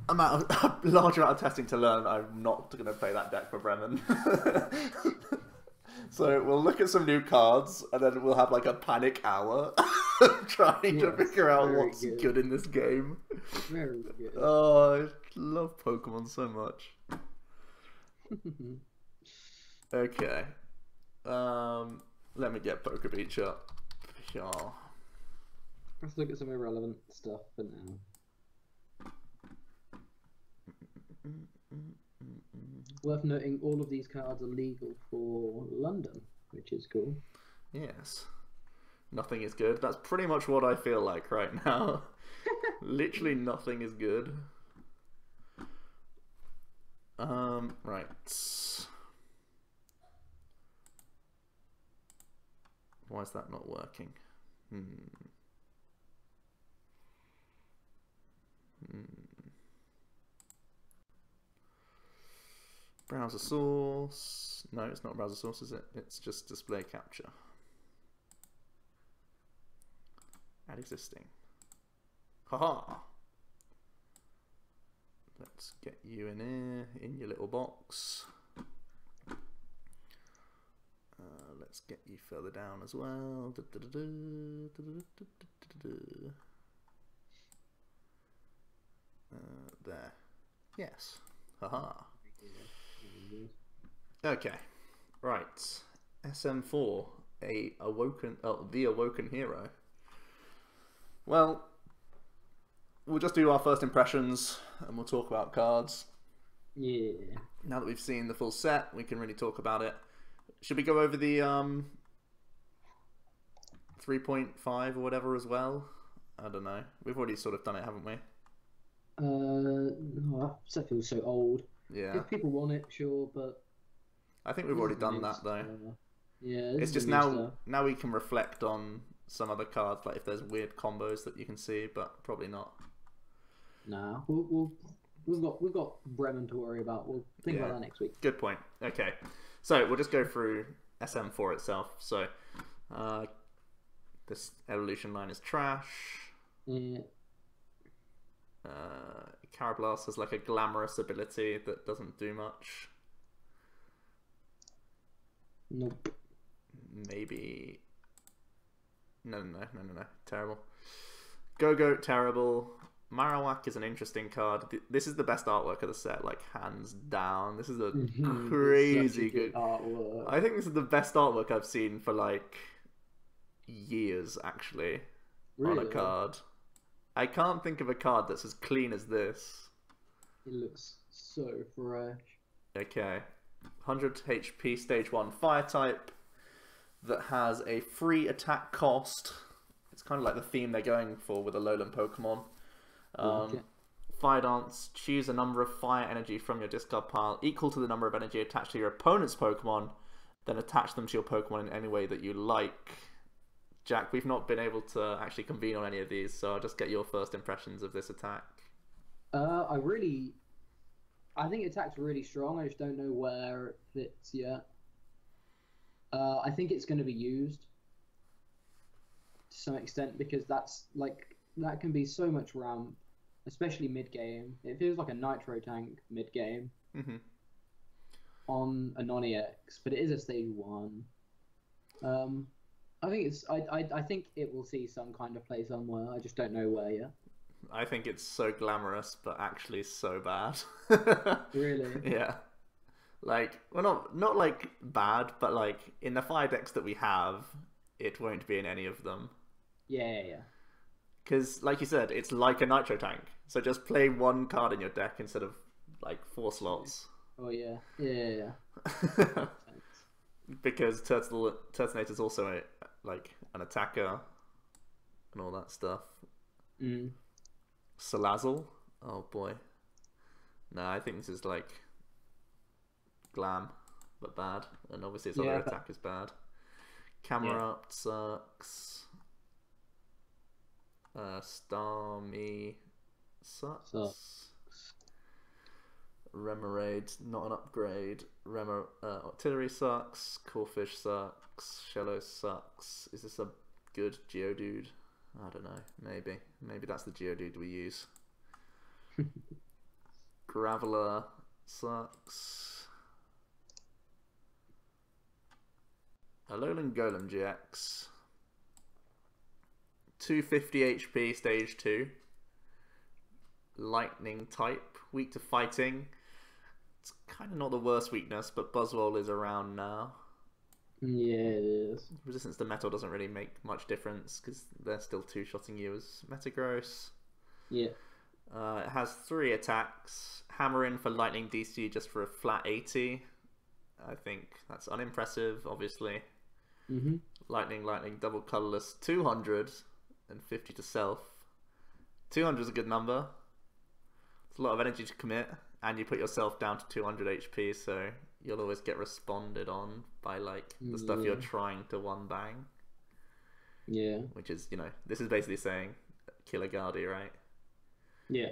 amount of testing to learn I'm not going to play that deck for Bremen. So we'll look at some new cards and then we'll have like a panic hour trying to figure out what's good in this game. Very good. Oh, I love Pokemon so much. Okay. Let me get Poker Beach up. Yeah. Let's look at some irrelevant stuff for now. Worth noting, all of these cards are legal for London, which is cool. Yes. Nothing is good. That's pretty much what I feel like right now. Literally nothing is good. Right. Why is that not working? Browser source. No, it's not browser source, is it? It's just display capture. Add existing. Haha! Let's get you in here, in your little box. Let's get you further down as well. There. Yes. Haha. Okay. Right. SM4, the awoken hero. Well, we'll just do our first impressions and we'll talk about cards. Yeah. Now that we've seen the full set, we can really talk about it. Should we go over the 3.5 or whatever as well? I don't know. We've already sort of done it, haven't we? No, that set feels so old. Yeah. If people want it, sure, but I think we've already done that though. Yeah. It's just now we can reflect on some other cards, like if there's weird combos that you can see, but probably not. Nah, we've got Bremen to worry about. We'll think about that next week. Good point. Okay, so we'll just go through SM4 itself. So this evolution line is trash. Yeah. Carablast has like a glamorous ability that doesn't do much. Nope. Maybe. No. Terrible. Go-Go, terrible. Marowak is an interesting card. This is the best artwork of the set, like hands down. This is a crazy good artwork. I think this is the best artwork I've seen for like years, actually, on a card. I can't think of a card that's as clean as this. It looks so fresh. Okay. 100 HP, stage 1 fire type. that has a free attack cost. It's kind of like the theme they're going for with the Alolan Pokemon. Okay. Fire Dance, choose a number of fire energy from your discard pile equal to the number of energy attached to your opponent's Pokemon, then attach them to your Pokemon in any way that you like. Jack, we've not been able to actually convene on any of these, so I'll just get your first impressions of this attack. I think attack's really strong. I just don't know where it fits yet. I think it's going to be used to some extent because that can be so much ramp, especially mid game. It feels like a Nitro tank mid game on a non-EX, but it is a stage 1. I think it will see some kind of play somewhere. I just don't know where yet. I think it's so glamorous, but actually so bad. Really? Yeah. Like, well, not like bad, but like in the 5 decks that we have, it won't be in any of them. Yeah. Because, like you said, it's like a Nitro tank. So just play 1 card in your deck instead of like 4 slots. Oh yeah. Yeah. Because Turtonator's also like an attacker and all that stuff. Salazzle? Oh boy. No, I think this is like glam, but bad. And obviously its other attack is bad. Camera Up sucks. Starmie sucks. Remoraid, not an upgrade. Artillery sucks. Corefish sucks. Shallow sucks. Is this a good Geodude? I don't know. Maybe that's the Geodude we use. Graveler sucks. Alolan Golem GX. 250 HP stage 2. Lightning type. Weak to fighting. It's kind of not the worst weakness, but Buzzwole is around now. Yeah, it is. Resistance to metal doesn't really make much difference because they're still two-shotting you as Metagross. Yeah. It has 3 attacks. Hammer in for lightning DC just for a flat 80. I think that's unimpressive, obviously. Lightning, double colorless, 200 and 50 to self. 200 is a good number. It's a lot of energy to commit, and you put yourself down to 200 HP, so you'll always get responded on by like the stuff you're trying to one bang. Yeah. Which is, this is basically saying kill a Guardi, right? Yeah.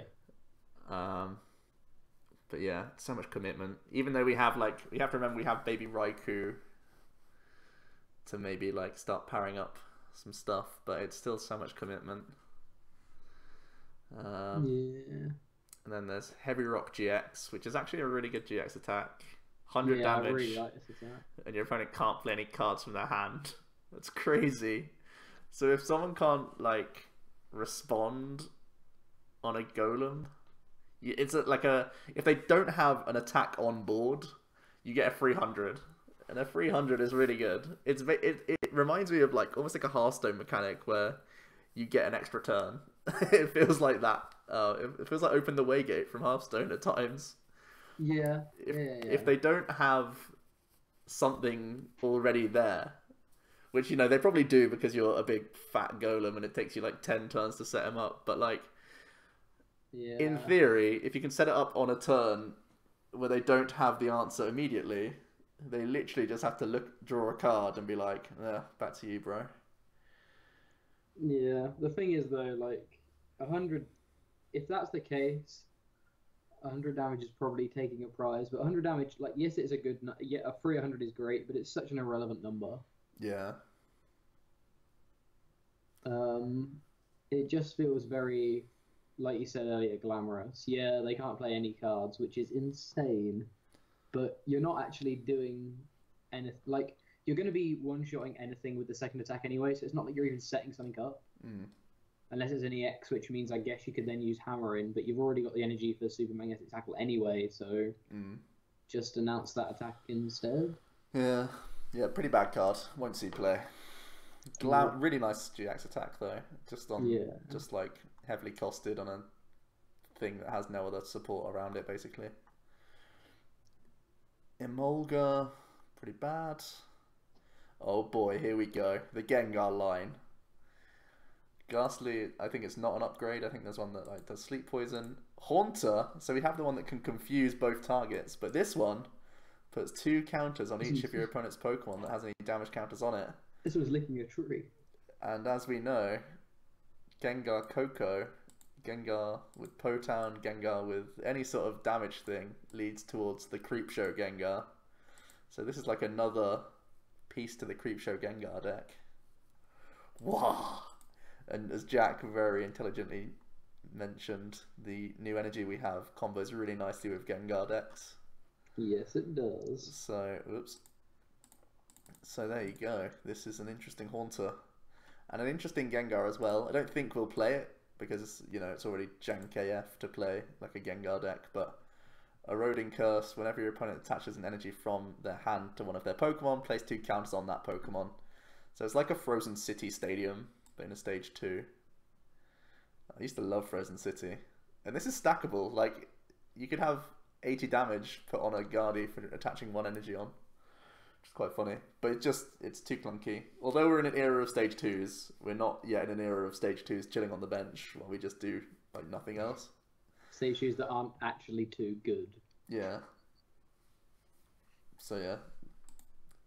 But yeah, so much commitment. Even though we have to remember we have Baby Raikou to maybe like start powering up some stuff, but it's still so much commitment. And then there's Heavy Rock GX, which is actually a really good GX attack. 100 damage. I really like this attack. And your opponent can't play any cards from their hand. That's crazy. So if someone can't like respond on a Golem, it's if they don't have an attack on board, you get a 300, and a 300 is really good. It reminds me of like almost like a Hearthstone mechanic where you get an extra turn. It feels like that. It feels like Open the Waygate from Hearthstone at times. Yeah. If they don't have something already there, which they probably do because you're a big fat golem and it takes you like 10 turns to set him up, but like in theory, if you can set it up on a turn where they don't have the answer immediately, they literally just have to draw a card and be like, back to you, bro. Yeah, the thing is though, like 100, if that's the case, 100 damage is probably taking a prize, but 100 damage, like, yes, it's a good, a 300 is great, but it's such an irrelevant number. Yeah. It just feels very, like you said earlier, glamorous. Yeah, they can't play any cards, which is insane, but you're not actually doing anything. Like, you're going to be one-shotting anything with the second attack anyway, so it's not like you're even setting something up. Unless it's an EX, which means I guess you could then use Hammer in, but you've already got the energy for Super Magnetic Tackle anyway, so just announce that attack instead. Yeah, pretty bad card. Won't see play. Really nice GX attack though. Just like heavily costed on a thing that has no other support around it, basically. Emolga, pretty bad. Oh boy, here we go. The Gengar line. Ghastly, I think it's not an upgrade. I think there's one that like does sleep poison. Haunter, so we have the one that can confuse both targets, but this one puts 2 counters on each of your opponent's Pokemon that has any damage counters on it. This was licking a tree. And as we know, Gengar Koko, Gengar with Potown, Gengar with any sort of damage thing leads towards the Creepshow Gengar. So this is like another piece to the Creepshow Gengar deck. Wow! And as Jack very intelligently mentioned, the new energy we have combos really nicely with Gengar decks. Yes, it does. So, oops. So there you go. This is an interesting Haunter. And an interesting Gengar as well. I don't think we'll play it because, you know, it's already jank AF to play like a Gengar deck, but Eroding Curse, whenever your opponent attaches an energy from their hand to one of their Pokemon, place 2 counters on that Pokemon. So it's like a Frozen City Stadium, but in a stage 2. I used to love Frozen City. And this is stackable. Like, you could have 80 damage put on a Guardi for attaching 1 energy on. Which is quite funny. But it's too clunky. Although we're in an era of stage 2s, we're not yet in an era of stage 2s chilling on the bench while we just do like nothing else. Stage 2s that aren't actually too good. Yeah. So yeah.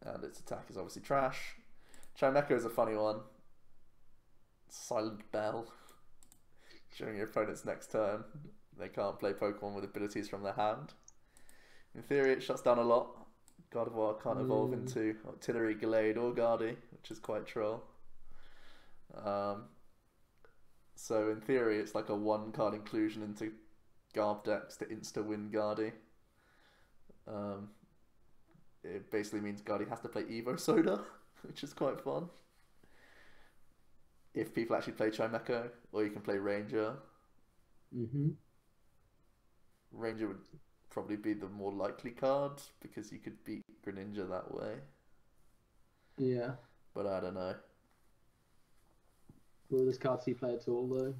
And its attack is obviously trash. Chimecho is a funny one. Silent Bell. During your opponent's next turn, they can't play Pokemon with abilities from their hand. In theory, it shuts down a lot. Gardevoir can't evolve into Artillery, Gallade, or Guardi, which is quite troll. So in theory, it's like a 1-card inclusion into Garb decks to insta-win Guardi. It basically means Guardi has to play Evo Soda, which is quite fun. If people actually play Chimecho, or you can play Ranger. Ranger would probably be the more likely card because you could beat Greninja that way. Yeah. But I don't know. Will this card see play at all though?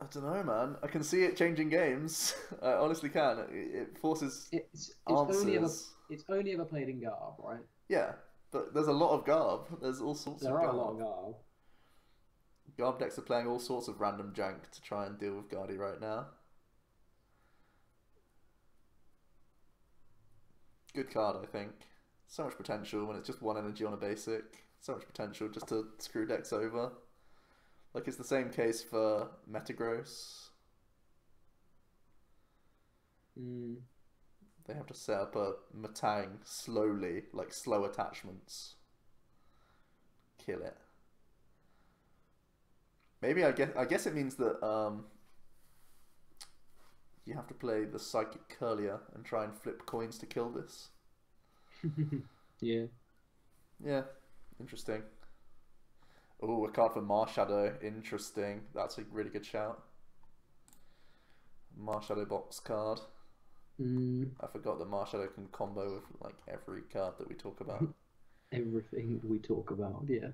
I don't know, man. I can see it changing games. I honestly can. It forces answers. It's only ever played in Garb, right? Yeah, but there's a lot of Garb. There's all sorts of Garb. There are a lot of Garb. Garb decks are playing all sorts of random jank to try and deal with Guardi right now. Good card, I think. So much potential when it's just 1 energy on a basic. So much potential just to screw decks over. Like it's the same case for Metagross. They have to set up a Metang slowly, like slow attachments. Kill it. Maybe I guess it means that you have to play the Psychic Curlier and try and flip coins to kill this. Yeah. Yeah. Interesting. Oh, a card for Marshadow. Interesting. That's a really good shout. Marshadow box card. I forgot that Marshadow can combo with like every card that we talk about. Everything we talk about, yeah.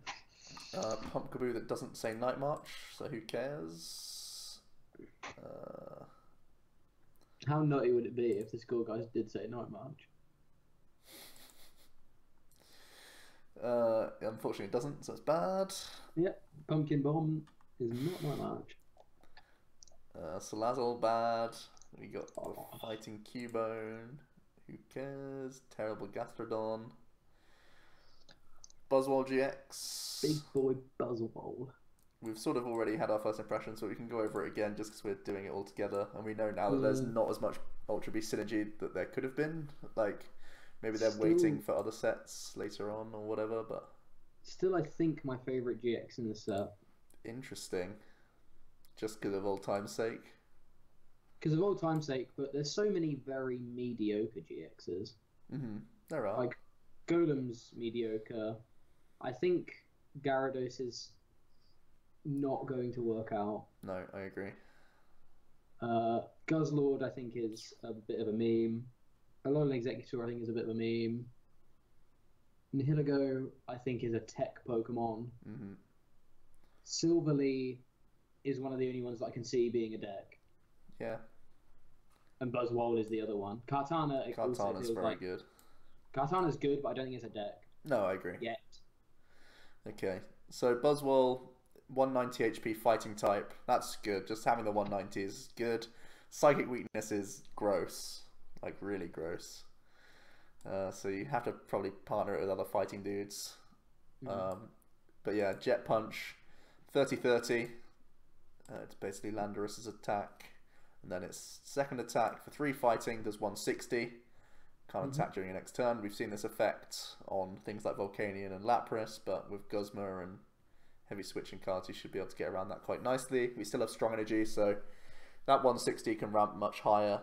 Pumpkaboo that doesn't say Night March, so who cares? How nutty would it be if the Skull Guys did say Night March? Unfortunately it doesn't, so it's bad. Yeah, Pumpkin Bomb is not Night March. Salazzle bad. We got the Fighting Cubone. Who cares? Terrible Gastrodon. Buzzwole GX. Big boy Buzzwole. We've sort of already had our first impression, so we can go over it again just because we're doing it all together. And we know now that there's not as much Ultra Beast synergy that there could have been. Like, maybe they're waiting for other sets later on or whatever, but... Still, I think my favourite GX in the set. Interesting. Just because of old time's sake? Because of old time's sake, but there's so many very mediocre GXs. There are. Like, Golem's mediocre. I think Gyarados is not going to work out. No, I agree. Guzzlord, I think, is a bit of a meme. Alolan Executor, I think, is a bit of a meme. Nihilego, I think, is a tech Pokemon. Silverly is one of the only ones that I can see being a deck. Yeah. And Buzzwole is the other one. Kartana's very good. Kartana's good, but I don't think it's a deck. No, I agree. yet. Okay, so Buzzwole, 190 HP fighting type. That's good. Just having the 190 is good. Psychic weakness is gross, like really gross. So you have to probably partner it with other fighting dudes. But yeah, Jet Punch, 30-30. It's basically Landorus's attack. And then its second attack for 3 fighting does 160. Can't attack during your next turn. We've seen this effect on things like Volcanion and Lapras, but with Guzma and heavy switching cards, you should be able to get around that quite nicely. We still have strong energy, so that 160 can ramp much higher.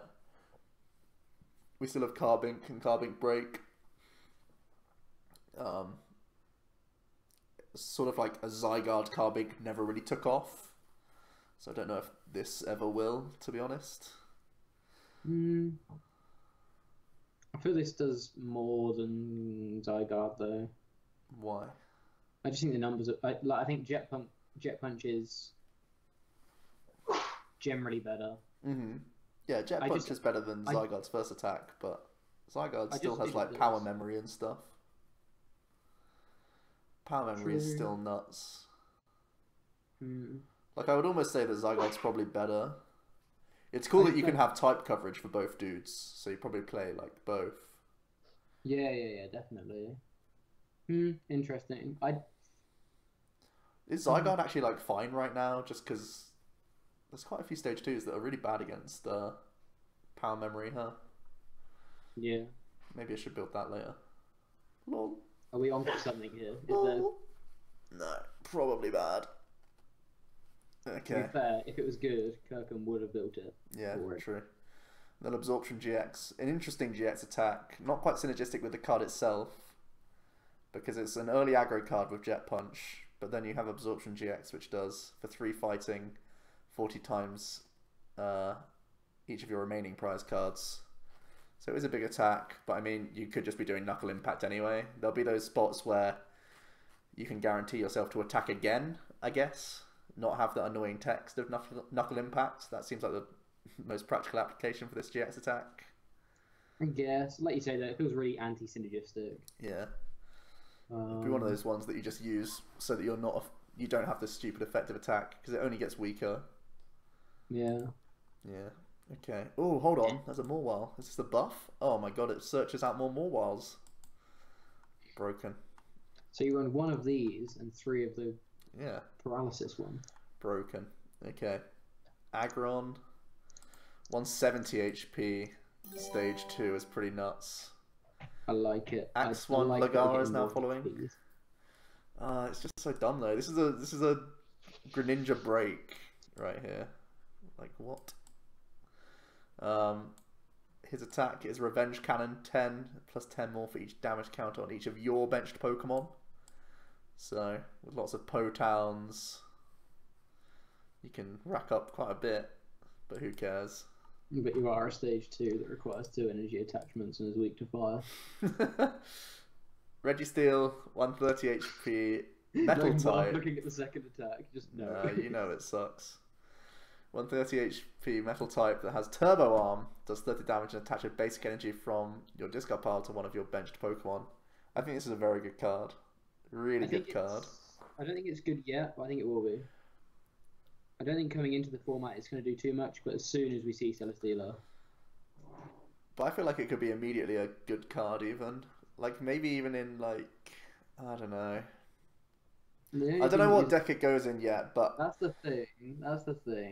We still have Carbink and Carbink Break. Sort of like a Zygarde Carbink never really took off. So I don't know if this ever will, to be honest. I feel this does more than Zygarde though. Why? I just think the numbers are I think Jet Punch is generally better. Yeah, Jet Punch is better than Zygarde's first attack, but Zygarde still has like power memory and stuff. Power memory is still nuts. Like, I would almost say that Zygarde's probably better. It's cool that you can have type coverage for both dudes, so you probably play like both. Yeah, definitely. Interesting. Is Zygarde actually like fine right now? Just because there's quite a few stage 2s that are really bad against power memory, huh? Yeah. Maybe I should build that later. Lol. Are we on to something here? Is there... No, probably bad. Okay. To be fair, if it was good, Kirkham would have built it. Yeah, true. Then Absorption GX. An interesting GX attack. Not quite synergistic with the card itself, because it's an early aggro card with Jet Punch, but then you have Absorption GX, which does, for 3 fighting, 40 times each of your remaining prize cards. So it is a big attack, but I mean, you could just be doing Knuckle Impact anyway. There'll be those spots where you can guarantee yourself to attack again, I guess. Not have that annoying text of Knuckle Impact. That seems like the most practical application for this GX attack. I guess. Like you say, though, it feels really anti-synergistic. Yeah. It'd be one of those ones that you just use so that you don't have this stupid effective attack, because it only gets weaker. Yeah. Yeah. Okay. Oh, hold on. There's a Morwile. Is this the buff? Oh my god, it searches out more Morwiles. Broken. So you run one of these and 3 of the Yeah. paralysis one. Broken. Okay. Aggron. 170 HP. Stage 2 is pretty nuts. I like it. Axwan like Lagara is now following. It's just so dumb though. This is a Greninja break right here. Like what? His attack is Revenge Cannon 10 plus 10 more for each damage counter on each of your benched Pokemon. So with lots of Po-Towns, you can rack up quite a bit, but who cares? But you are a stage 2 that requires 2 energy attachments and is weak to fire. Registeel, 130 HP, Metal type. Looking at the second attack, just no. No, you know it sucks. 130 HP Metal type that has Turbo Arm, does 30 damage and attach a basic energy from your discard pile to one of your benched Pokemon. I think this is a very good card. Really good card. I don't think it's good yet, but I think it will be. I don't think coming into the format it's going to do too much, but as soon as we see Celesteela. But I feel like it could be immediately a good card even. Like maybe even in like, I don't know. I don't know what deck it goes in yet, but... That's the thing.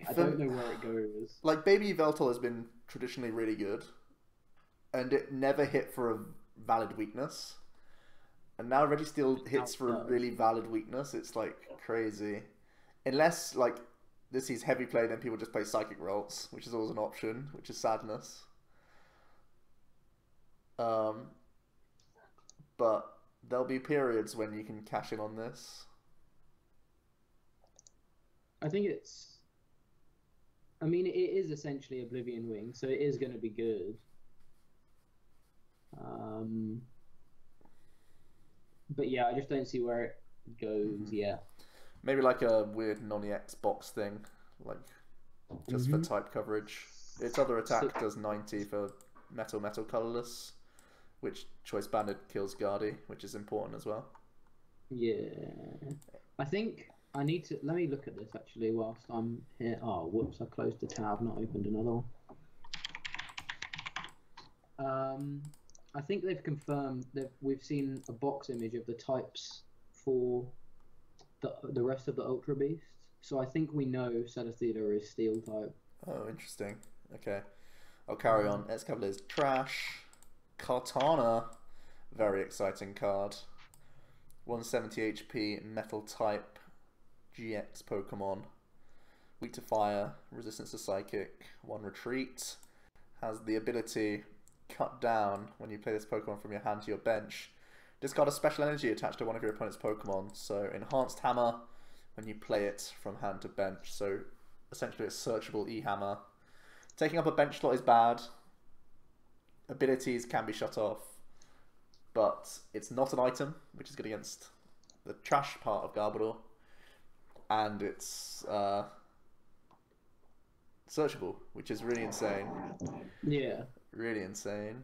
I don't know where it goes. Like, Baby Yveltal has been traditionally really good, and it never hit for a valid weakness. And now Registeel hits for a really valid weakness. It's, like, crazy. Unless, like, this is heavy play, then people just play Psychic Rolls, which is always an option, which is sadness. But there'll be periods when you can cash in on this. I think it's... I mean, it is essentially Oblivion Wing, so it is going to be good. But yeah, I just don't see where it goes yet. Maybe like a weird non-EX box thing, like just for type coverage. Its other attack does 90 for Metal Colorless, which choice banded kills Guardi, which is important as well. Yeah. I think I need to... Let me look at this, actually, whilst I'm here. Oh, whoops, I closed the tab, not opened another one. I think they've confirmed that we've seen a box image of the types for the rest of the Ultra Beasts. So I think we know Celesteela is Steel type. Oh, interesting. Okay. I'll carry on. Excalibur is trash. Kartana, very exciting card. 170 HP, Metal type, GX Pokemon. Weak to Fire, Resistance to Psychic, 1 Retreat. Has the ability Cut Down when you play this Pokemon from your hand to your bench. Discard a special energy attached to one of your opponent's Pokemon. So Enhanced Hammer when you play it from hand to bench. So essentially a searchable E-Hammer. Taking up a bench slot is bad. Abilities can be shut off. But it's not an item, which is good against the trash part of Gardevoir. And it's searchable, which is really insane. Yeah. Really insane.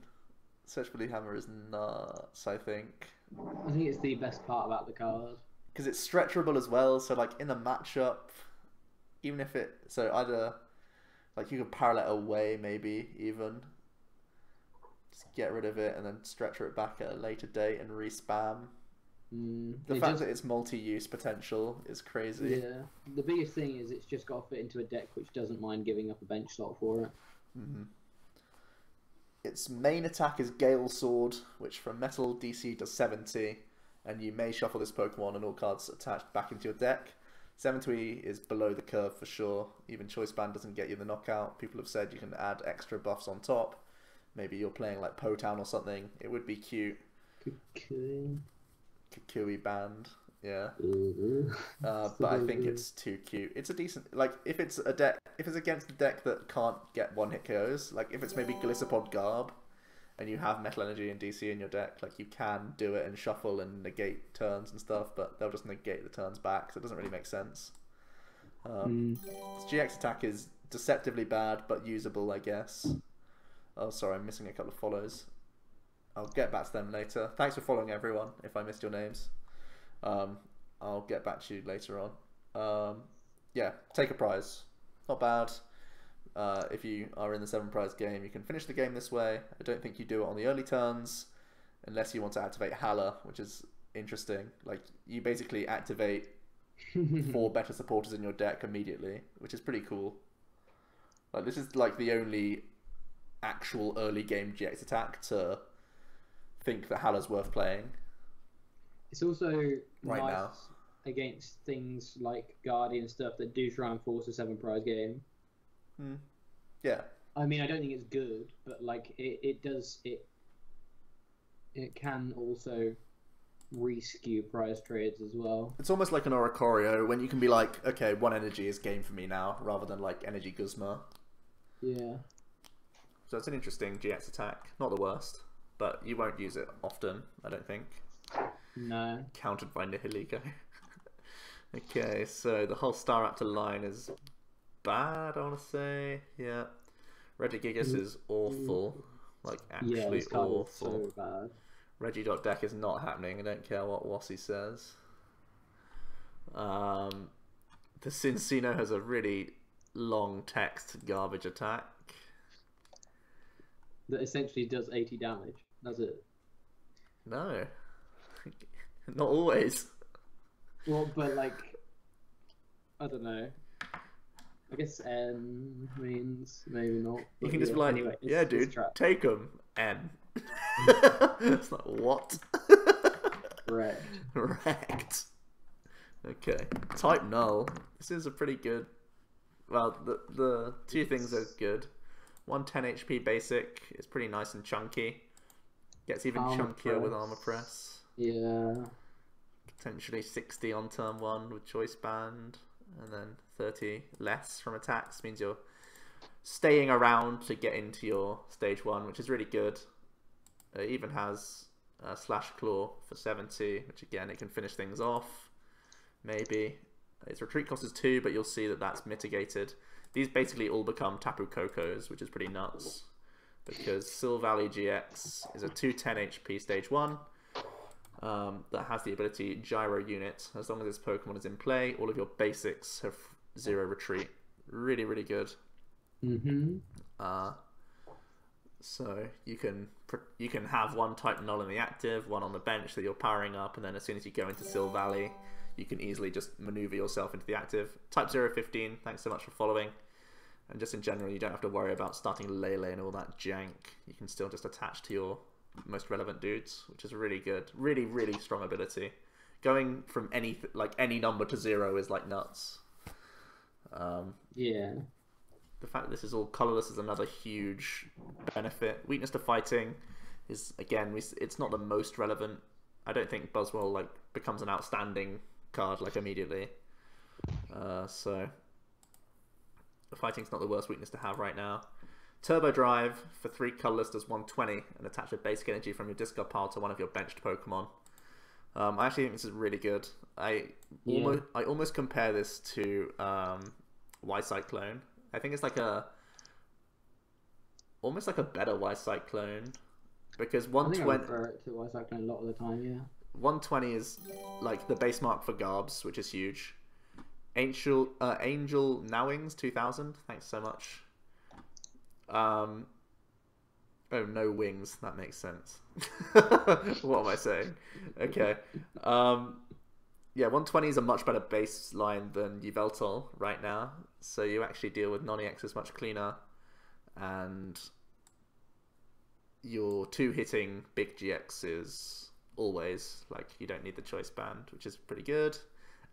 Searchable E-Hammer is nuts, I think. I think it's the best part about the card. Because it's stretcherable as well, so like in the matchup, even if it... So either, like you could parallel away maybe, even. Just get rid of it and then stretcher it back at a later date and re-spam. The fact that it's multi-use potential is crazy. Yeah. The biggest thing is it's just got to fit into a deck which doesn't mind giving up a bench slot for it. Its main attack is Gale Sword, which from Metal DC does 70, and you may shuffle this Pokemon and all cards attached back into your deck. 70 is below the curve for sure. Even Choice Band doesn't get you the knockout. People have said you can add extra buffs on top. Maybe you're playing like Potown or something. It would be cute. Kukui Band, yeah. But I think it's too cute. It's a decent, like if it's against a deck that can't get one hit KOs, like if it's maybe Gliscopod Garb and you have Metal Energy and DC in your deck, like you can do it and shuffle and negate turns and stuff, but they'll just negate the turns back, so it doesn't really make sense. Its GX attack is deceptively bad but usable, I guess. Oh, sorry, I'm missing a couple of follows. I'll get back to them later. Thanks for following, everyone, if I missed your names. I'll get back to you later on. Yeah, take a prize. Not bad. If you are in the 7 prize game, you can finish the game this way. I don't think you do it on the early turns, unless you want to activate Hala, which is interesting. Like, you basically activate 4 better supporters in your deck immediately, which is pretty cool. Like, this is like the only actual early game GX attack to think that Hala's worth playing. It's also right nice now against things like Guardian stuff that do try and force a 7 prize game. Yeah. I mean, I don't think it's good, but like it can also re-skew prize trades as well. It's almost like an Oricorio when you can be like, okay, 1 energy is game for me now, rather than like Energy Guzma. Yeah. So it's an interesting GX attack. Not the worst, but you won't use it often, I don't think. No. Countered by Nihilego. Okay, so the whole Staraptor line is bad, I want to say. Yeah. Regigigas is awful. Like, actually this card awful. is so bad. Regi.deck is not happening. I don't care what Wassy says. The Cincino has a really long text garbage attack. That essentially does 80 damage. That's it. No. Not always. Well, but like, I don't know. I guess N means maybe not. You can just be like, anyway, yeah, dude, take them. N. It's like, what? Wrecked. Okay. Type Null. This is a pretty good... Well, the 2 things are good. 110 HP basic is pretty nice and chunky. Gets even chunkier with Armor Press. Yeah. Potentially 60 on turn 1 with Choice Band. And then 30 less from attacks. Means you're staying around to get into your stage 1, which is really good. It even has Slash Claw for 70, which again, it can finish things off. Maybe. Its retreat cost is 2, but you'll see that that's mitigated. These basically all become Tapu Kokos, which is pretty nuts. because Silvally GX is a 210 HP stage 1 that has the ability Gyro Unit. As long as this Pokemon is in play, all of your basics have 0 retreat. Really, really good. So you can have one type null in the active, one on the bench that you're powering up, and then as soon as you go into Silvally, you can easily just maneuver yourself into the active. Type 015, thanks so much for following. And just in general, you don't have to worry about starting Lele and all that jank. You can still just attach to your most relevant dudes, which is really good. Really, really strong ability. Going from any number to 0 is like nuts. Yeah. The fact that this is all colorless is another huge benefit. Weakness to fighting is, again, it's not the most relevant. I don't think Buzzwole becomes an outstanding card immediately. So fighting's not the worst weakness to have right now. Turbo Drive for 3 colorless does 120 and attach a basic energy from your discard pile to one of your benched Pokemon. I actually think this is really good. I almost compare this to Y-Cyclone. I think it's almost like a better Y-Cyclone, because 120. I refer it to Y-Cyclone a lot of the time. Yeah. 120 is the base mark for Garbs, which is huge. Angel Nowings 2000. Thanks so much. Oh, no wings. That makes sense. What am I saying? Okay. Yeah, 120 is a much better baseline than Yveltal right now, so you actually deal with non-EXs much cleaner, and your 2-hitting big GXs always, you don't need the choice band, which is pretty good,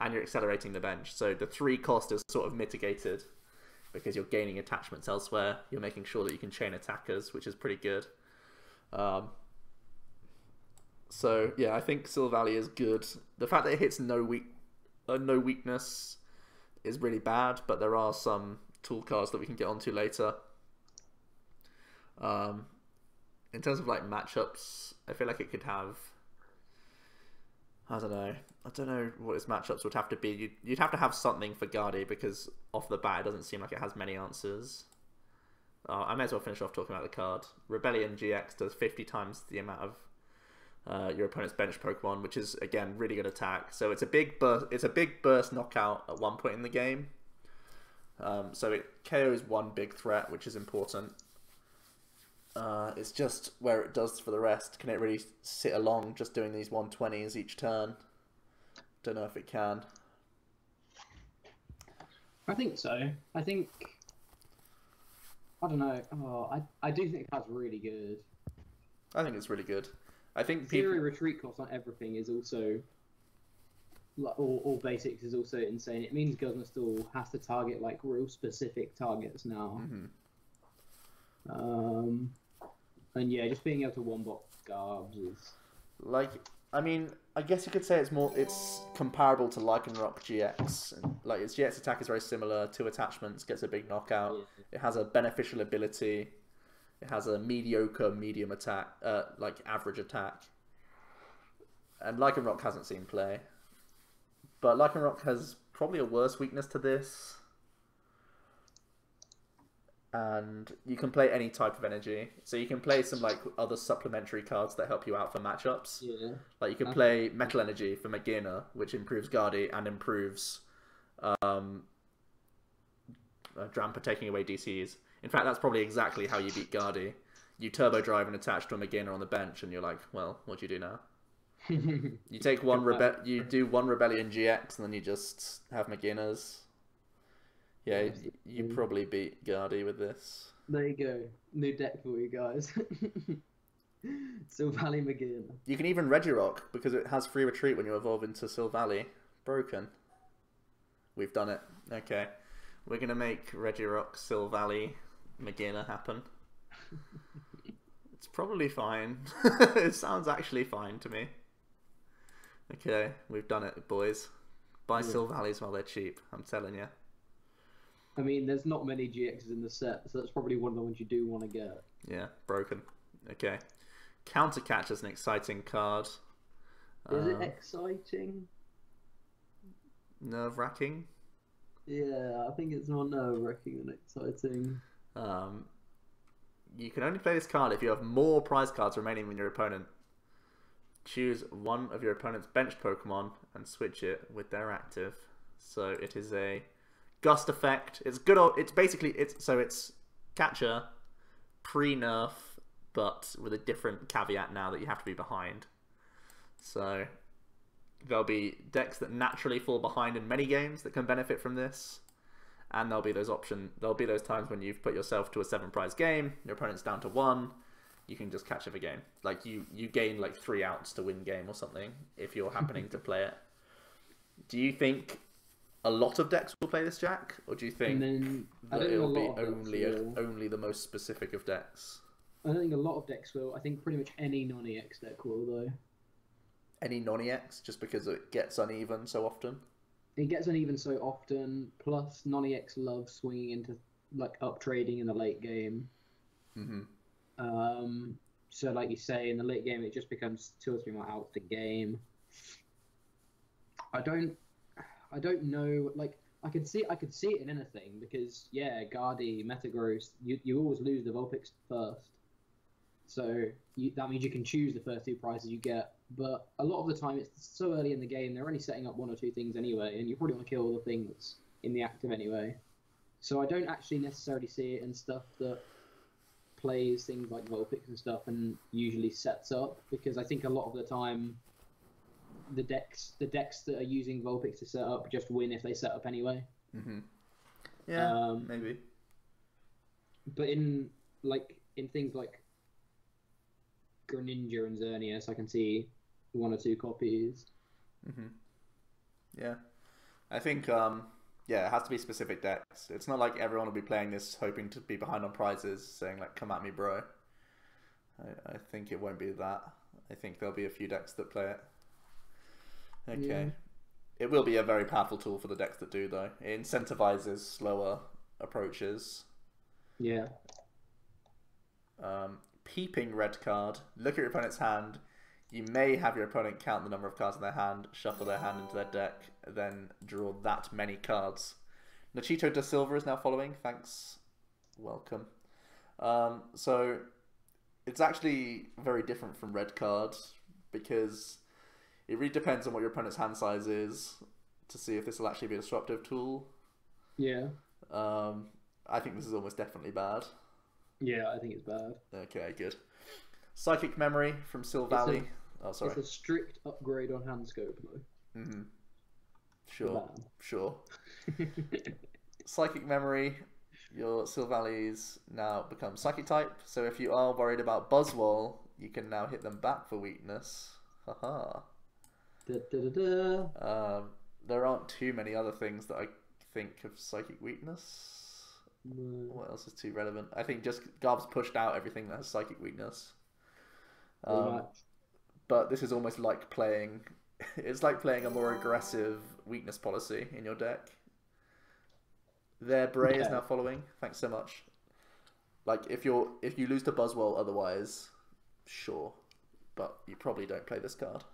and you're accelerating the bench, so the 3 cost is sort of mitigated, because you're gaining attachments elsewhere, you're making sure that you can chain attackers, which is pretty good. So yeah, I think Silvally is good. The fact that it hits no weakness is really bad, but there are some tool cards that we can get onto later. In terms of matchups, I feel like it could have, I don't know what its matchups would have to be. You'd have to have something for Gardy, because off the bat it doesn't seem like it has many answers. I may as well finish off talking about the card. Rebellion GX does 50 times the amount of your opponent's bench Pokemon, which is, again, really good attack. So it's a big burst knockout at one point in the game. So it KOs one big threat, which is important. It's just where it does for the rest. Can it really sit along just doing these 120s each turn? Don't know if it can. I think so. I don't know. Oh, I do think that's really good. I think it's really good. I think Zero retreat cost on everything is also, all basics is also insane. It means Guzzlestill has to target real specific targets now. And yeah, just being able to one-bot Garbs is I mean, I guess you could say it's comparable to Lycanroc GX. Its GX attack is very similar. 2 attachments, gets a big knockout. Yeah. It has a beneficial ability. It has a mediocre medium attack, average attack. And Lycanroc hasn't seen play. But Lycanroc has probably a worse weakness to this. And you can play any type of energy. So you can play some other supplementary cards that help you out for matchups. Yeah. You can play Metal Energy for Magearna, which improves Gardy and improves Drampa taking away DCs. In fact, that's probably exactly how you beat Gardy. You turbo drive and attach to a Magearna on the bench, and you're like, well, what do you do now? You take you do one Rebellion GX, and then you just have Magearnas. Yeah, you probably beat Gardy with this. There you go. New deck for you guys. Silvally Magearna. You can even Regirock, because it has free retreat when you evolve into Silvally. Broken. We've done it. Okay. We're going to make Regirock Silvally Magearna happen. It's probably fine. It sounds actually fine to me. Okay, we've done it, boys. Buy Silvallies while they're cheap, I'm telling you. I mean, there's not many GXs in the set, so that's probably one of the ones you do want to get. Yeah, broken. Okay. Counter Catch is an exciting card. Is it exciting? Nerve-wracking? Yeah, I think it's more nerve-wracking than exciting. you can only play this card if you have more prize cards remaining than your opponent. Choose one of your opponent's benched Pokemon and switch it with their active. So it is a gust effect. It's good. It's basically it's catcher pre-nerf, but with a different caveat now that you have to be behind. So there'll be decks that naturally fall behind in many games that can benefit from this, and there'll be those times when you've put yourself to a 7-prize game, your opponent's down to 1. You can just catch every game. Like you gain like 3 outs to win game or something if you're happening to play it. Do you think a lot of decks will play this, Jack, or do you think that it'll be only the most specific of decks? I don't think a lot of decks will. I think pretty much any non-EX deck will, though. Any non-EX, just because it gets uneven so often? It gets uneven so often, plus non-EX loves swinging into like up trading in the late game. Mm-hmm. So like you say, in the late game, it just becomes 2 or 3 more outs a game. I don't know. Like I could see it in anything because Gardy, Metagross, you always lose the Vulpix first, so that means you can choose the first 2 prizes you get. But a lot of the time, it's so early in the game, they're only setting up 1 or 2 things anyway, and you probably want to kill all the things in the active anyway. So I don't actually necessarily see it in stuff that plays things like Vulpix and stuff and usually sets up, because I think a lot of the time the decks that are using Vulpix to set up just win if they set up anyway. Mm-hmm. Yeah, maybe. But in things like Greninja and Xerneas, I can see 1 or 2 copies. Mm-hmm. Yeah, I think it has to be specific decks. It's not like everyone will be playing this hoping to be behind on prizes, saying like, come at me, bro. I think it won't be that. I think there'll be a few decks that play it. Okay. Yeah. It will be a very powerful tool for the decks that do, though. It incentivizes slower approaches. Yeah. Peeping red card. Look at your opponent's hand. You may have your opponent count the number of cards in their hand, shuffle their hand into their deck, then draw that many cards. Nachito da Silva is now following. Thanks. Welcome. So it's actually very different from red card because it really depends on what your opponent's hand size is to see if this will actually be a disruptive tool. Yeah. I think this is almost definitely bad. Yeah, I think it's bad. Okay, good. Psychic Memory from Sil Valley. It's a strict upgrade on hand scope, though. Mm-hmm. Sure. Psychic Memory. Your Sil Valleys now become Psychic type. So if you are worried about Buzzwole, you can now hit them back for weakness. Haha. There aren't too many other things that I think of Psychic weakness. No. What else is too relevant? I think just Garb's pushed out everything that has Psychic weakness. But this is almost like playing. It's like playing a more aggressive weakness policy in your deck. Bray is now following. Thanks so much. Like if you lose to Buzzwole otherwise, sure, but you probably don't play this card.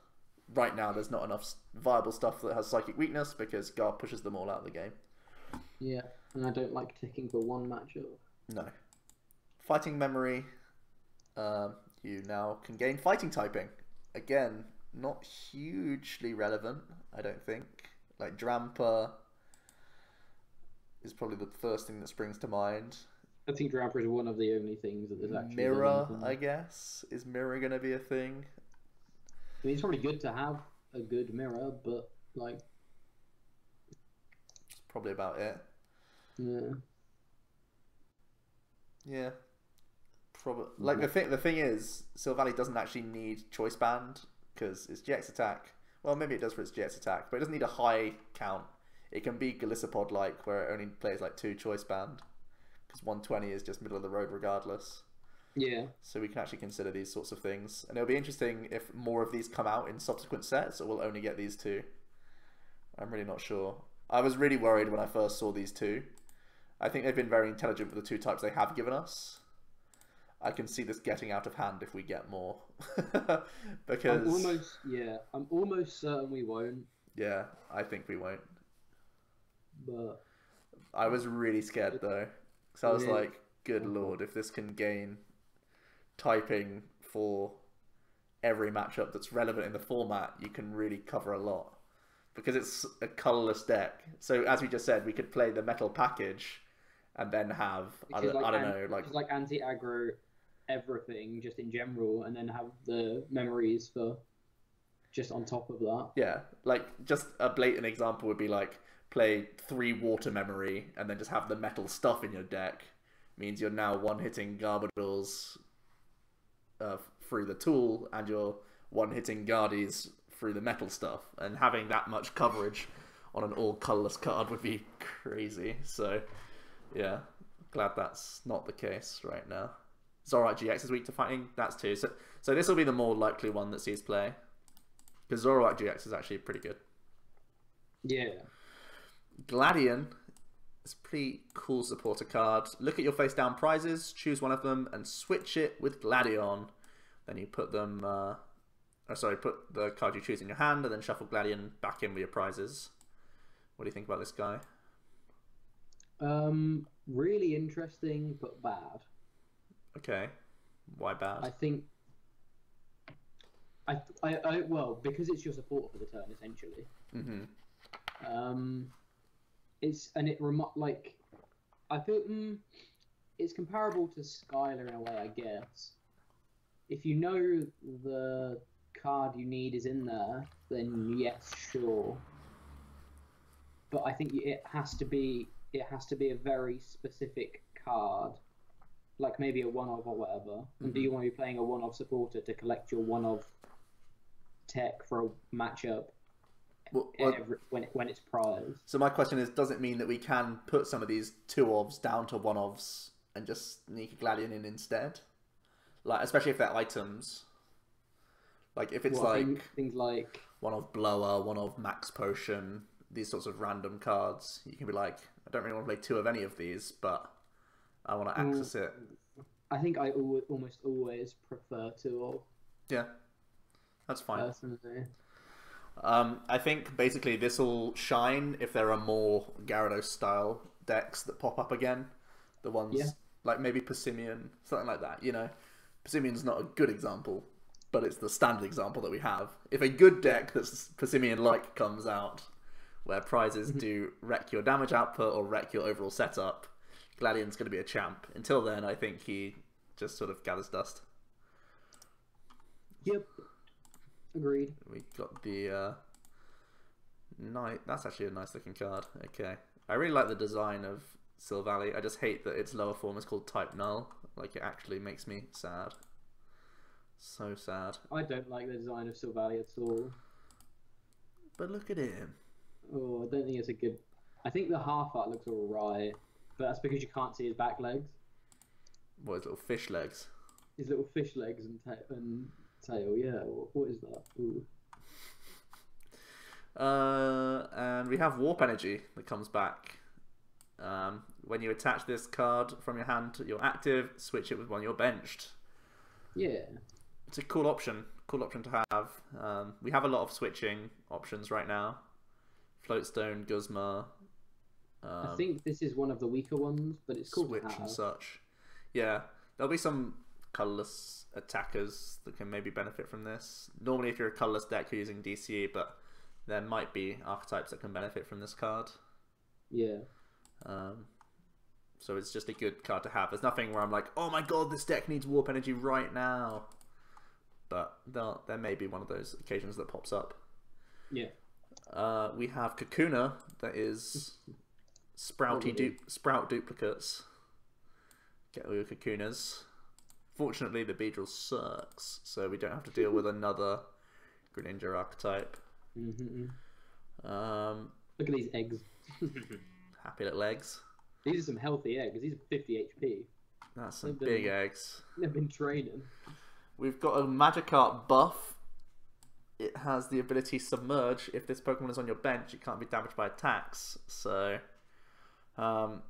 Right now, there's not enough viable stuff that has Psychic weakness because Garb pushes them all out of the game. Yeah, and I don't like ticking for 1 matchup. No. Fighting Memory. You now can gain fighting typing. Again, not hugely relevant, I don't think. Like Drampa is probably the first thing that springs to mind. I think Drampa is one of the only things that there's actually... Mirror, I guess. Is Mirror going to be a thing? I mean, it's probably good to have a good mirror, but like... That's probably about it. Yeah. Yeah. Like the thing is, Silvally doesn't actually need Choice Band because its GX attack. Well, maybe it does for its GX attack, but it doesn't need a high count. It can be Golisopod like, where it only plays like 2 Choice Band, because 120 is just middle of the road regardless. Yeah. So we can actually consider these sorts of things, and it'll be interesting if more of these come out in subsequent sets, or we'll only get these 2. I'm really not sure. I was really worried when I first saw these 2. I think they've been very intelligent with the 2 types they have given us. I can see this getting out of hand if we get more. Because I'm almost certain we won't. Yeah, I think we won't. But I was really scared though, because I was like, good lord, if this can gain typing for every matchup that's relevant in the format, you can really cover a lot. Because it's a colorless deck. So as we just said, we could play the metal package and then have, I don't know, like... It's like anti-aggro everything, just in general, and then have the memories for just on top of that. Yeah, like, just a blatant example would be like, play 3 water memory and then just have the metal stuff in your deck. Means you're now one-hitting Gardevoirs through the tool, and you're one-hitting Guardies through the metal stuff, and having that much coverage on an all colorless card would be crazy. So yeah, glad that's not the case right now. Zoroark GX is weak to fighting, that's 2. So this will be the more likely one that sees play, because Zoroark GX is actually pretty good. Yeah. Gladion is a pretty cool supporter card. Look at your face down prizes, choose one of them, and switch it with Gladion. Then you put them put the card you choose in your hand, and then shuffle Gladion back in with your prizes. What do you think about this guy? Really interesting, but bad. Okay, why bad? I think, well, because it's your support for the turn, essentially. I feel it's comparable to Skylar in a way, I guess. If you know the card you need is in there, then yes, sure. But I think it has to be a very specific card, like maybe a one-of or whatever. And do you want to be playing a one-of supporter to collect your one-of tech for a matchup when it's prized? So my question is, does it mean that we can put some of these 2-ofs down to 1-ofs and just sneak a Gladion in instead? Like, especially if they're items. Like, if it's things like 1-of Blower, 1-of Max Potion, these sorts of random cards, you can be like, I don't really want to play 2 of any of these, but I want to access it. I think I almost always prefer 2-of. Yeah, that's fine. Personally. I think basically this will shine if there are more Gyarados style decks that pop up again. The ones like maybe Persimmon, something like that, you know. Persimmon's not a good example, but it's the standard example that we have. If a good deck that's Persimmon-like comes out, where prizes do wreck your damage output or wreck your overall setup, Gladion's going to be a champ. Until then, I think he just sort of gathers dust. Yep. Agreed. We got the Knight. That's actually a nice looking card. Okay. I really like the design of Silvally. I just hate that its lower form is called Type Null. Like, it actually makes me sad. So sad. I don't like the design of Silvally at all. But look at him. Oh, I don't think it's a good... I think the half art looks alright, but that's because you can't see his back legs. What, his little fish legs? His little fish legs and tail, yeah. What is that? Ooh. And we have Warp Energy that comes back. When you attach this card from your hand to your active, switch it with one you're benched. Yeah. It's a cool option. Cool option to have. We have a lot of switching options right now. Floatstone, Guzma. I think this is one of the weaker ones, but it's cool Switch to have. and such. Yeah, there'll be some colorless attackers that can maybe benefit from this. Normally, if you're a colorless deck, you're using DCE, but there might be archetypes that can benefit from this card. Yeah. So it's just a good card to have. There's nothing where I'm like, oh my god, this deck needs Warp Energy right now. But there may be one of those occasions that pops up. Yeah. We have Kakuna that is sprout duplicates. Get all your Kakunas. Fortunately, the Beedrill sucks, so we don't have to deal with another Greninja archetype. Look at these eggs. Happy little eggs. These are some healthy eggs. These are 50 HP. That's some big eggs. They've been training. We've got a Magikarp buff. It has the ability Submerge. If this Pokemon is on your bench, it can't be damaged by attacks. So, in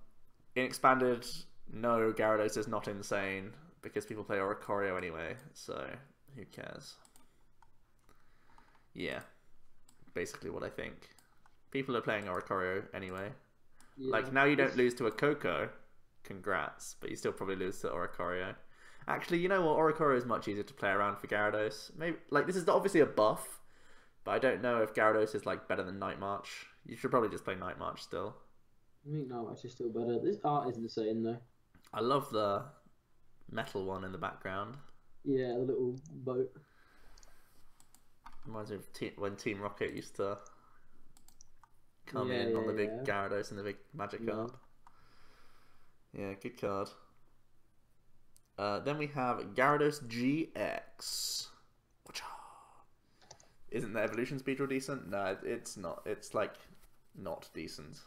Expanded, no, Gyarados is not insane because people play Oricorio anyway. So, who cares? Yeah, basically what I think. People are playing Oricorio anyway. Yeah. Like, now you don't lose to a Koko. Congrats. But you still probably lose to Oricorio. Actually, you know what? Oricoro is much easier to play around for Gyarados. Maybe like this is obviously a buff, but I don't know if Gyarados is like better than Night March. You should probably just play Night March still. I think Night March is still better. This art is insane though. I love the metal one in the background. Yeah, the little boat. Reminds me of when Team Rocket used to come in on the big Gyarados and the big Magikarp. Yeah, good card. Then we have Gyarados GX. Isn't the evolution speed real decent? No, it's not. It's like not decent.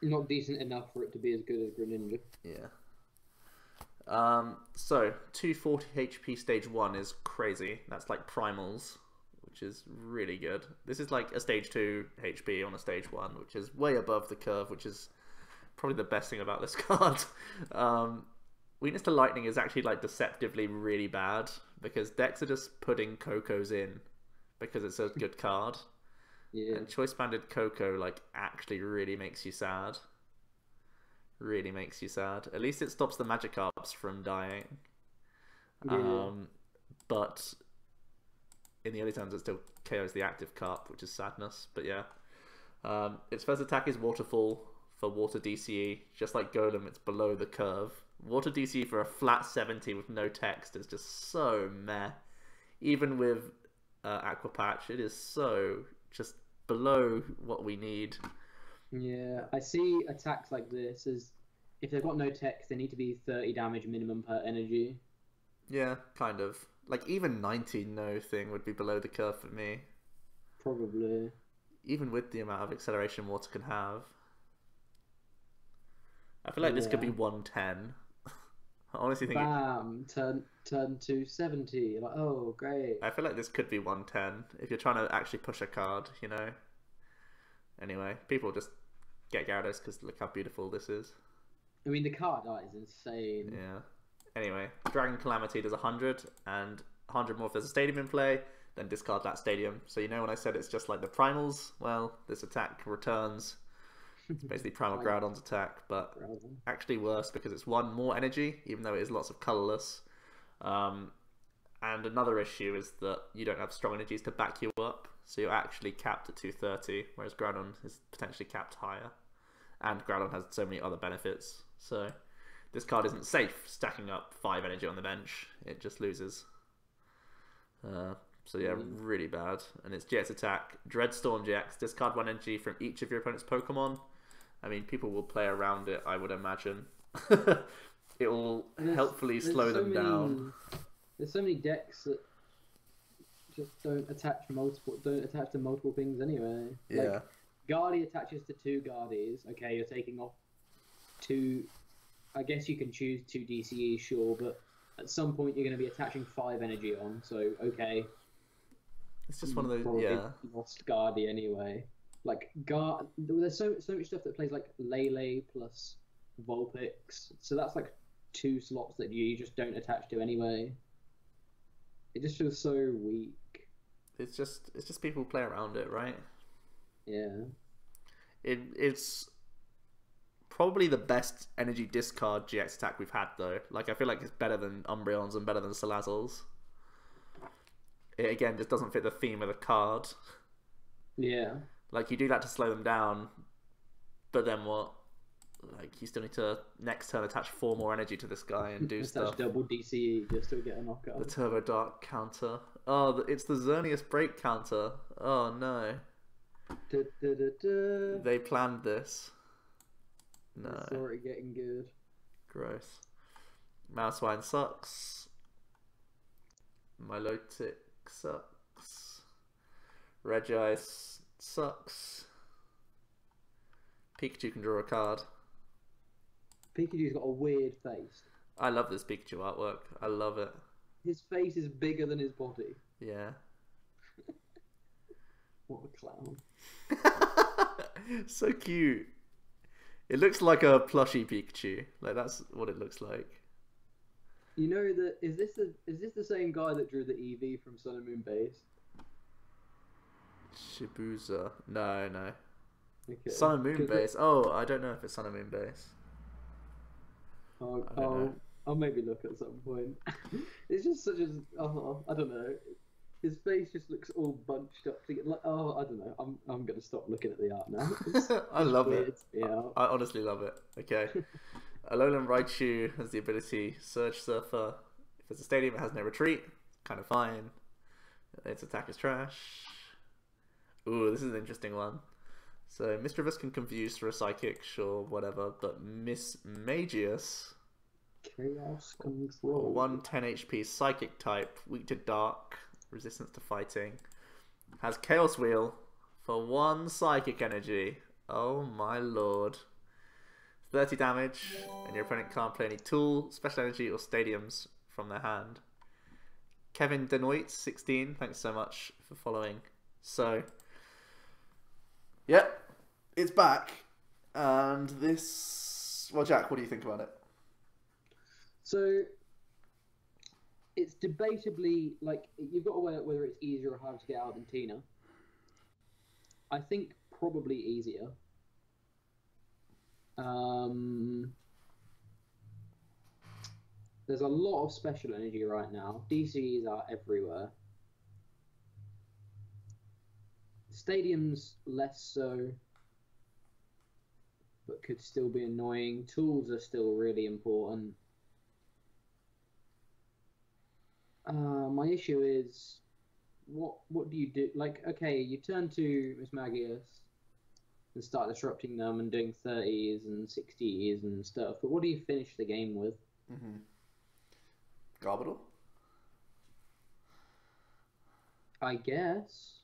Not decent enough for it to be as good as Greninja. Yeah. So 240 HP stage 1 is crazy. That's like primals, which is really good. This is like a stage 2 HP on a stage 1, which is way above the curve, which is probably the best thing about this card. Weakness to lightning is actually like deceptively really bad because decks are just putting Cocos in because it's a good card. Yeah. And choice banded Coco like actually really makes you sad. Really makes you sad. At least it stops the Magikarps from dying. Yeah. But in the early times it still KOs the active Carp, which is sadness. But yeah. Its first attack is Waterfall for Water DCE. Just like Golem, it's below the curve. Water DCE for a flat 70 with no text is just so meh. Even with Aqua Patch, it is so just below what we need. Yeah, I see attacks like this as if they've got no text, they need to be 30 damage minimum per energy. Yeah, kind of. Like even 90 no thing would be below the curve for me. Probably. Even with the amount of acceleration water can have. I feel like this could be 110. I honestly think Bam! Turn to 70. Like, oh, great. I feel like this could be 110 if you're trying to actually push a card, you know? Anyway, people just get Gyarados because look how beautiful this is. I mean, the card art is insane. Yeah. Anyway, Dragon Calamity does 100, and 100 more if there's a stadium in play, then discard that stadium. So you know when I said it's just like the primals? Well, this attack returns. It's basically Primal Groudon's attack, but actually worse because it's one more energy, even though it is lots of colourless. And another issue is that you don't have strong energies to back you up, so you're actually capped at 230, whereas Groudon is potentially capped higher. And Groudon has so many other benefits, so this card isn't safe stacking up 5 energy on the bench, it just loses. So yeah, really bad. And it's GX attack, Dreadstorm GX, discard 1 energy from each of your opponent's Pokemon. I mean, people will play around it, I would imagine. It will helpfully slow them down. There's so many decks that just don't attach to multiple things anyway. Yeah. Like, Guardy attaches to 2 Guardies. Okay, you're taking off 2. I guess you can choose 2 DCE, sure, but at some point you're going to be attaching 5 energy on. So okay. It's just one of those. Lost Guardy anyway. Like there's so much stuff that plays like Lele plus Vulpix, so that's like 2 slots that you just don't attach to anyway. It just feels so weak. It's just people play around it, right? Yeah. It's probably the best energy discard GX attack we've had though. Like I feel like it's better than Umbreons and better than Salazzles. It again just doesn't fit the theme of the card. Yeah. Like, you do that to slow them down, but then what? Like, you still need to, next turn, attach 4 more energy to this guy and do stuff. Double DCE just to get a knockout. The Turbo Dark counter. Oh, it's the Xerneas break counter. Oh, no. They planned this. No. It's already getting good. Gross. Mousewine sucks. Milotic sucks. Regice sucks. Pikachu can draw a card. Pikachu's got a weird face. I love this Pikachu artwork. I love it. His face is bigger than his body. Yeah. What a clown. So cute. It looks like a plushy Pikachu. Like, that's what it looks like. You know that is this the same guy that drew the Eevee from Sun and Moon Base? Shibuya. No. Okay. Sun and Moon Base. Oh, I don't know if it's Sun and Moon Base. Oh, I'll maybe look at some point. It's just such a, oh, I don't know. His face just looks all bunched up together. Like, oh, I don't know. I'm gonna stop looking at the art now. It's I just love it. weirds me out. I honestly love it. Okay. Alolan Raichu has the ability Surge Surfer. If it's a stadium, it has no retreat. Kind of fine. Its attack is trash. Ooh, this is an interesting one. So Mischievous can confuse for a psychic, sure, whatever. But Miss Magius, Chaos Control. 110 HP psychic type, weak to dark, resistance to fighting. Has Chaos Wheel for 1 psychic energy. Oh my lord. 30 damage, and your opponent can't play any tool, special energy, or stadiums from their hand. Kevin Denoit, 16, thanks so much for following. So, yep, it's back. And this... Well, Jack, what do you think about it? So, it's debatably, like, you've got to weigh whether it's easier or harder to get out than Tina. I think probably easier. There's a lot of special energy right now. DCs are everywhere. Stadiums less so, but could still be annoying. Tools are still really important. My issue is, what do you do? Like, okay, you turn to Miss Magius and start disrupting them and doing 30s and 60s and stuff, but what do you finish the game with? Gardevoir? I guess.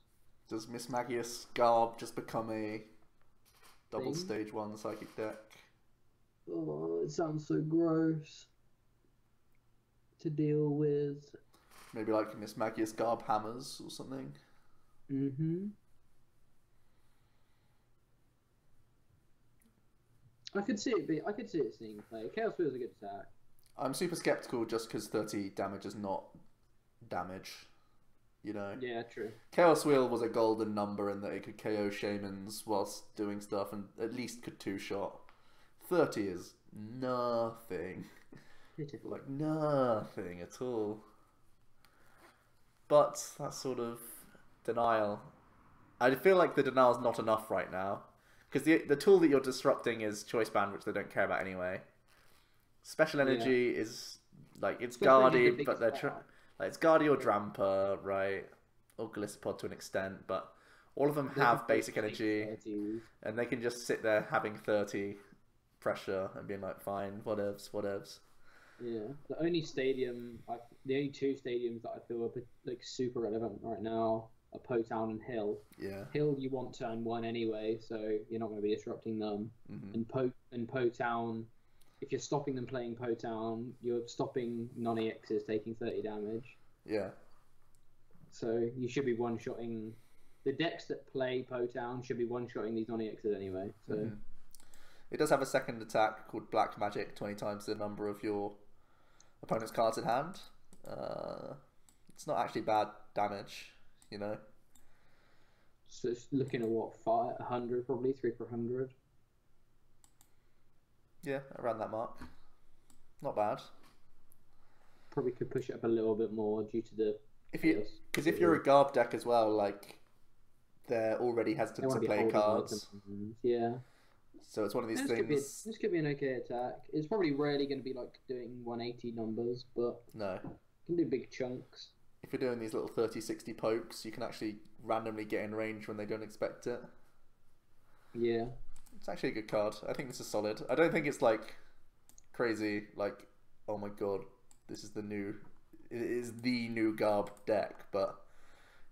Does Miss Magius Garb just become a double Thing? stage 1 psychic deck? Oh, it sounds so gross to deal with. Maybe like Miss Magius Garb Hammers or something? I could see it seeing play. Chaos Wheel is a good attack. I'm super skeptical just because 30 damage is not damage, you know? Yeah, true. Chaos Wheel was a golden number in that it could KO Shamans whilst doing stuff and at least could 2-shot. 30 is nothing. Pitiful. Like, nothing at all. But that sort of denial. I feel like the denial is not enough right now. Because the tool that you're disrupting is Choice Band, which they don't care about anyway. Special Energy is, like, it's Guardy, but they're... like, it's Guardy or Dramper, right? Or Gliscod to an extent, but all of them have basic energy. 30s. And they can just sit there having 30 pressure and being like, fine, whatevs, whatevs. Yeah, the only two stadiums that I feel are like super relevant right now are Po-Town and Hill. Yeah. Hill you want turn 1 anyway, so you're not going to be disrupting them. And Po-Town, if you're stopping them playing Po-Town, you're stopping non-EXs taking 30 damage. Yeah. So you should be one-shotting the decks that play Po-Town should be one-shotting these non-EXs anyway. So it does have a second attack called Black Magic, 20 times the number of your opponent's cards in hand. It's not actually bad damage, you know. So it's looking at what, 100 probably, 3 per 100. Yeah, around that mark. Not bad. Probably could push it up a little bit more due to the. Because if you're a Garb deck as well, like they're already hesitant to play cards. Yeah. So it's one of these things. This could be an okay attack. It's probably rarely going to be like doing 180 numbers, but no, it can do big chunks. If you're doing these little 30-60 pokes, you can actually randomly get in range when they don't expect it. Yeah. It's actually a good card. I think this is solid. I don't think it's like crazy, like, oh my god, this is the new... It is the new Garb deck, but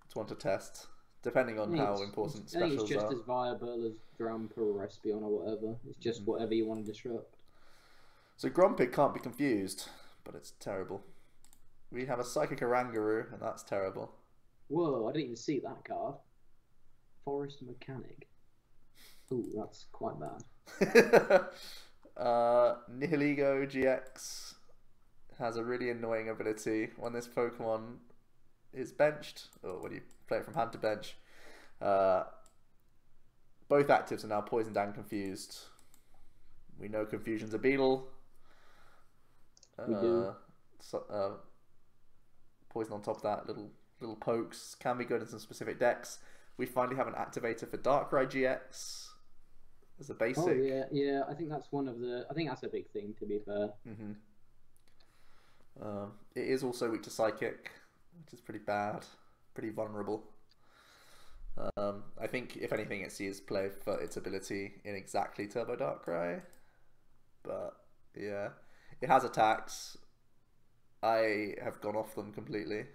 it's one to test. Depending on how important specials are. I think it's just as viable as Dramper or Espeon or whatever. It's just whatever you want to disrupt. So Grumpig can't be confused, but it's terrible. We have a Psychic Oranguru, and that's terrible. Whoa, I didn't even see that card. Forest Mechanic. Ooh, that's quite bad. Nihiligo GX has a really annoying ability. When this Pokemon is benched, or when you play it from hand to bench, both actives are now poisoned and confused. We know Confusion's a Beetle. We do. Poison on top of that, little pokes can be good in some specific decks. We finally have an activator for Darkrai GX as a basic. Oh yeah. I think that's one of the. I think that's a big thing, to be fair. It is also weak to Psychic, which is pretty bad, pretty vulnerable. I think if anything, it sees play for its ability in exactly Turbo Darkrai, but yeah, it has attacks. I have gone off them completely.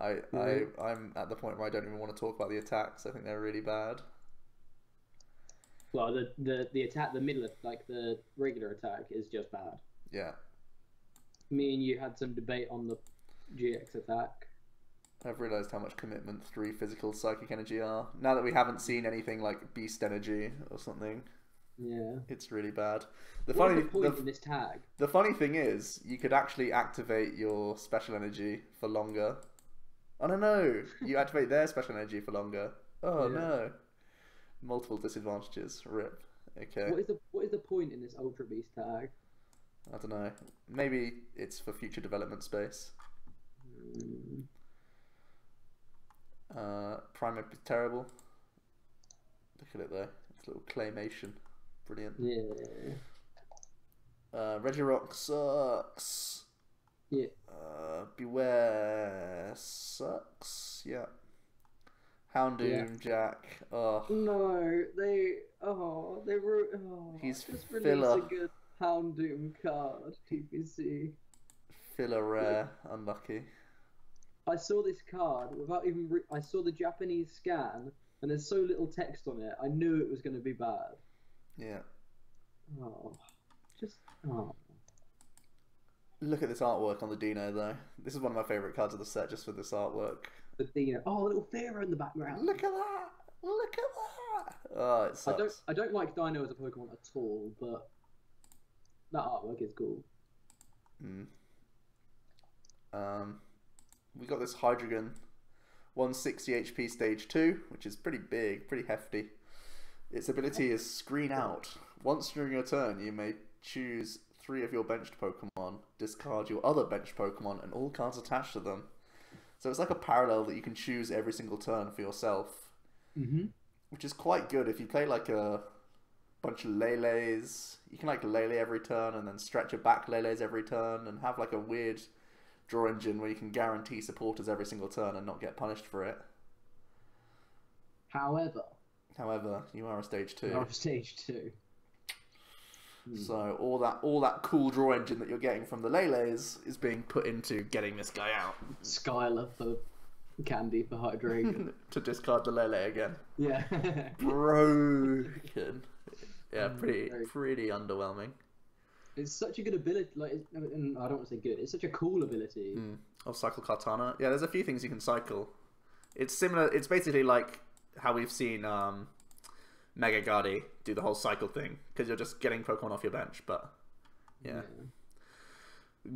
I'm at the point where I don't even want to talk about the attacks. I think they're really bad. Well, the attack, the middle, like the regular attack, is just bad. Yeah. Me and you had some debate on the GX attack. I've realised how much commitment 3 physical psychic energy are. Now that we haven't seen anything like beast energy or something. Yeah. It's really bad. What's the point in this tag? The funny thing is, you could actually activate your special energy for longer. Oh no, you activate their special energy for longer. Oh Yeah. no. Multiple disadvantages. Rip. Okay. What is the point in this Ultra Beast tag? I don't know. Maybe it's for future development space. Primeape is terrible. Look at it there. It's a little claymation. Brilliant. Yeah. Regirock sucks. Yeah. Beware sucks. Yeah. Houndoom, Jack. Oh. No, they were. Oh, He's just filler. released a good Houndoom card. TPC. Filler rare. Unlucky. I saw this card without even. I saw the Japanese scan, and there's so little text on it. I knew it was going to be bad. Yeah. Oh, just oh. Look at this artwork on the Dino though. This is one of my favourite cards of the set just for this artwork. The Dino. Oh, a little Fearer in the background. Look at that! Look at that! Oh, it sucks. I don't like Dino as a Pokemon at all, but that artwork is cool. We got this Hydreigon 160 HP stage 2, which is pretty big, pretty hefty. Its ability is Screen Out. Once during your turn, you may choose 3 of your benched Pokemon, discard your other benched Pokemon, and all cards attached to them. So it's like a parallel that you can choose every single turn for yourself. Which is quite good if you play like a bunch of Lele's. You can like Lele every turn and then stretch your back Lele's every turn and have like a weird draw engine where you can guarantee supporters every single turn and not get punished for it. However, you are a stage 2. You are a stage 2. So all that cool draw engine that you're getting from the Lele's is being put into getting this guy out. Skylar for Candy for Hydreigon. To discard the Lele again. Yeah. Broken. Yeah, pretty underwhelming. It's such a good ability. Like, I don't want to say good. It's such a cool ability. Of Cycle Kartana. Yeah, there's a few things you can cycle. It's similar. It's basically like how we've seen Mega Gardy do the whole cycle thing, because you're just getting Pokemon off your bench. But yeah.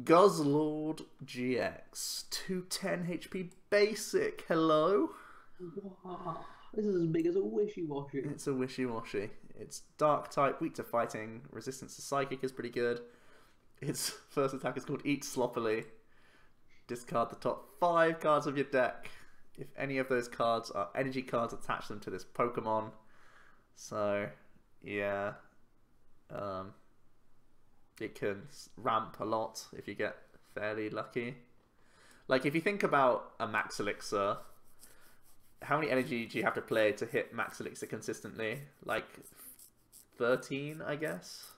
Guzzlord GX 210 HP basic. Hello. Wow. This is as big as a Wishy-Washy. It's a Wishy-Washy. It's Dark type, weak to fighting, resistance to Psychic is pretty good. Its first attack is called Eat Sloppily. Discard the top 5 cards of your deck. If any of those cards are energy cards, attach them to this Pokemon. So, yeah. It can ramp a lot if you get fairly lucky. Like, if you think about a Max Elixir, how many energy do you have to play to hit Max Elixir consistently? Like 13, I guess?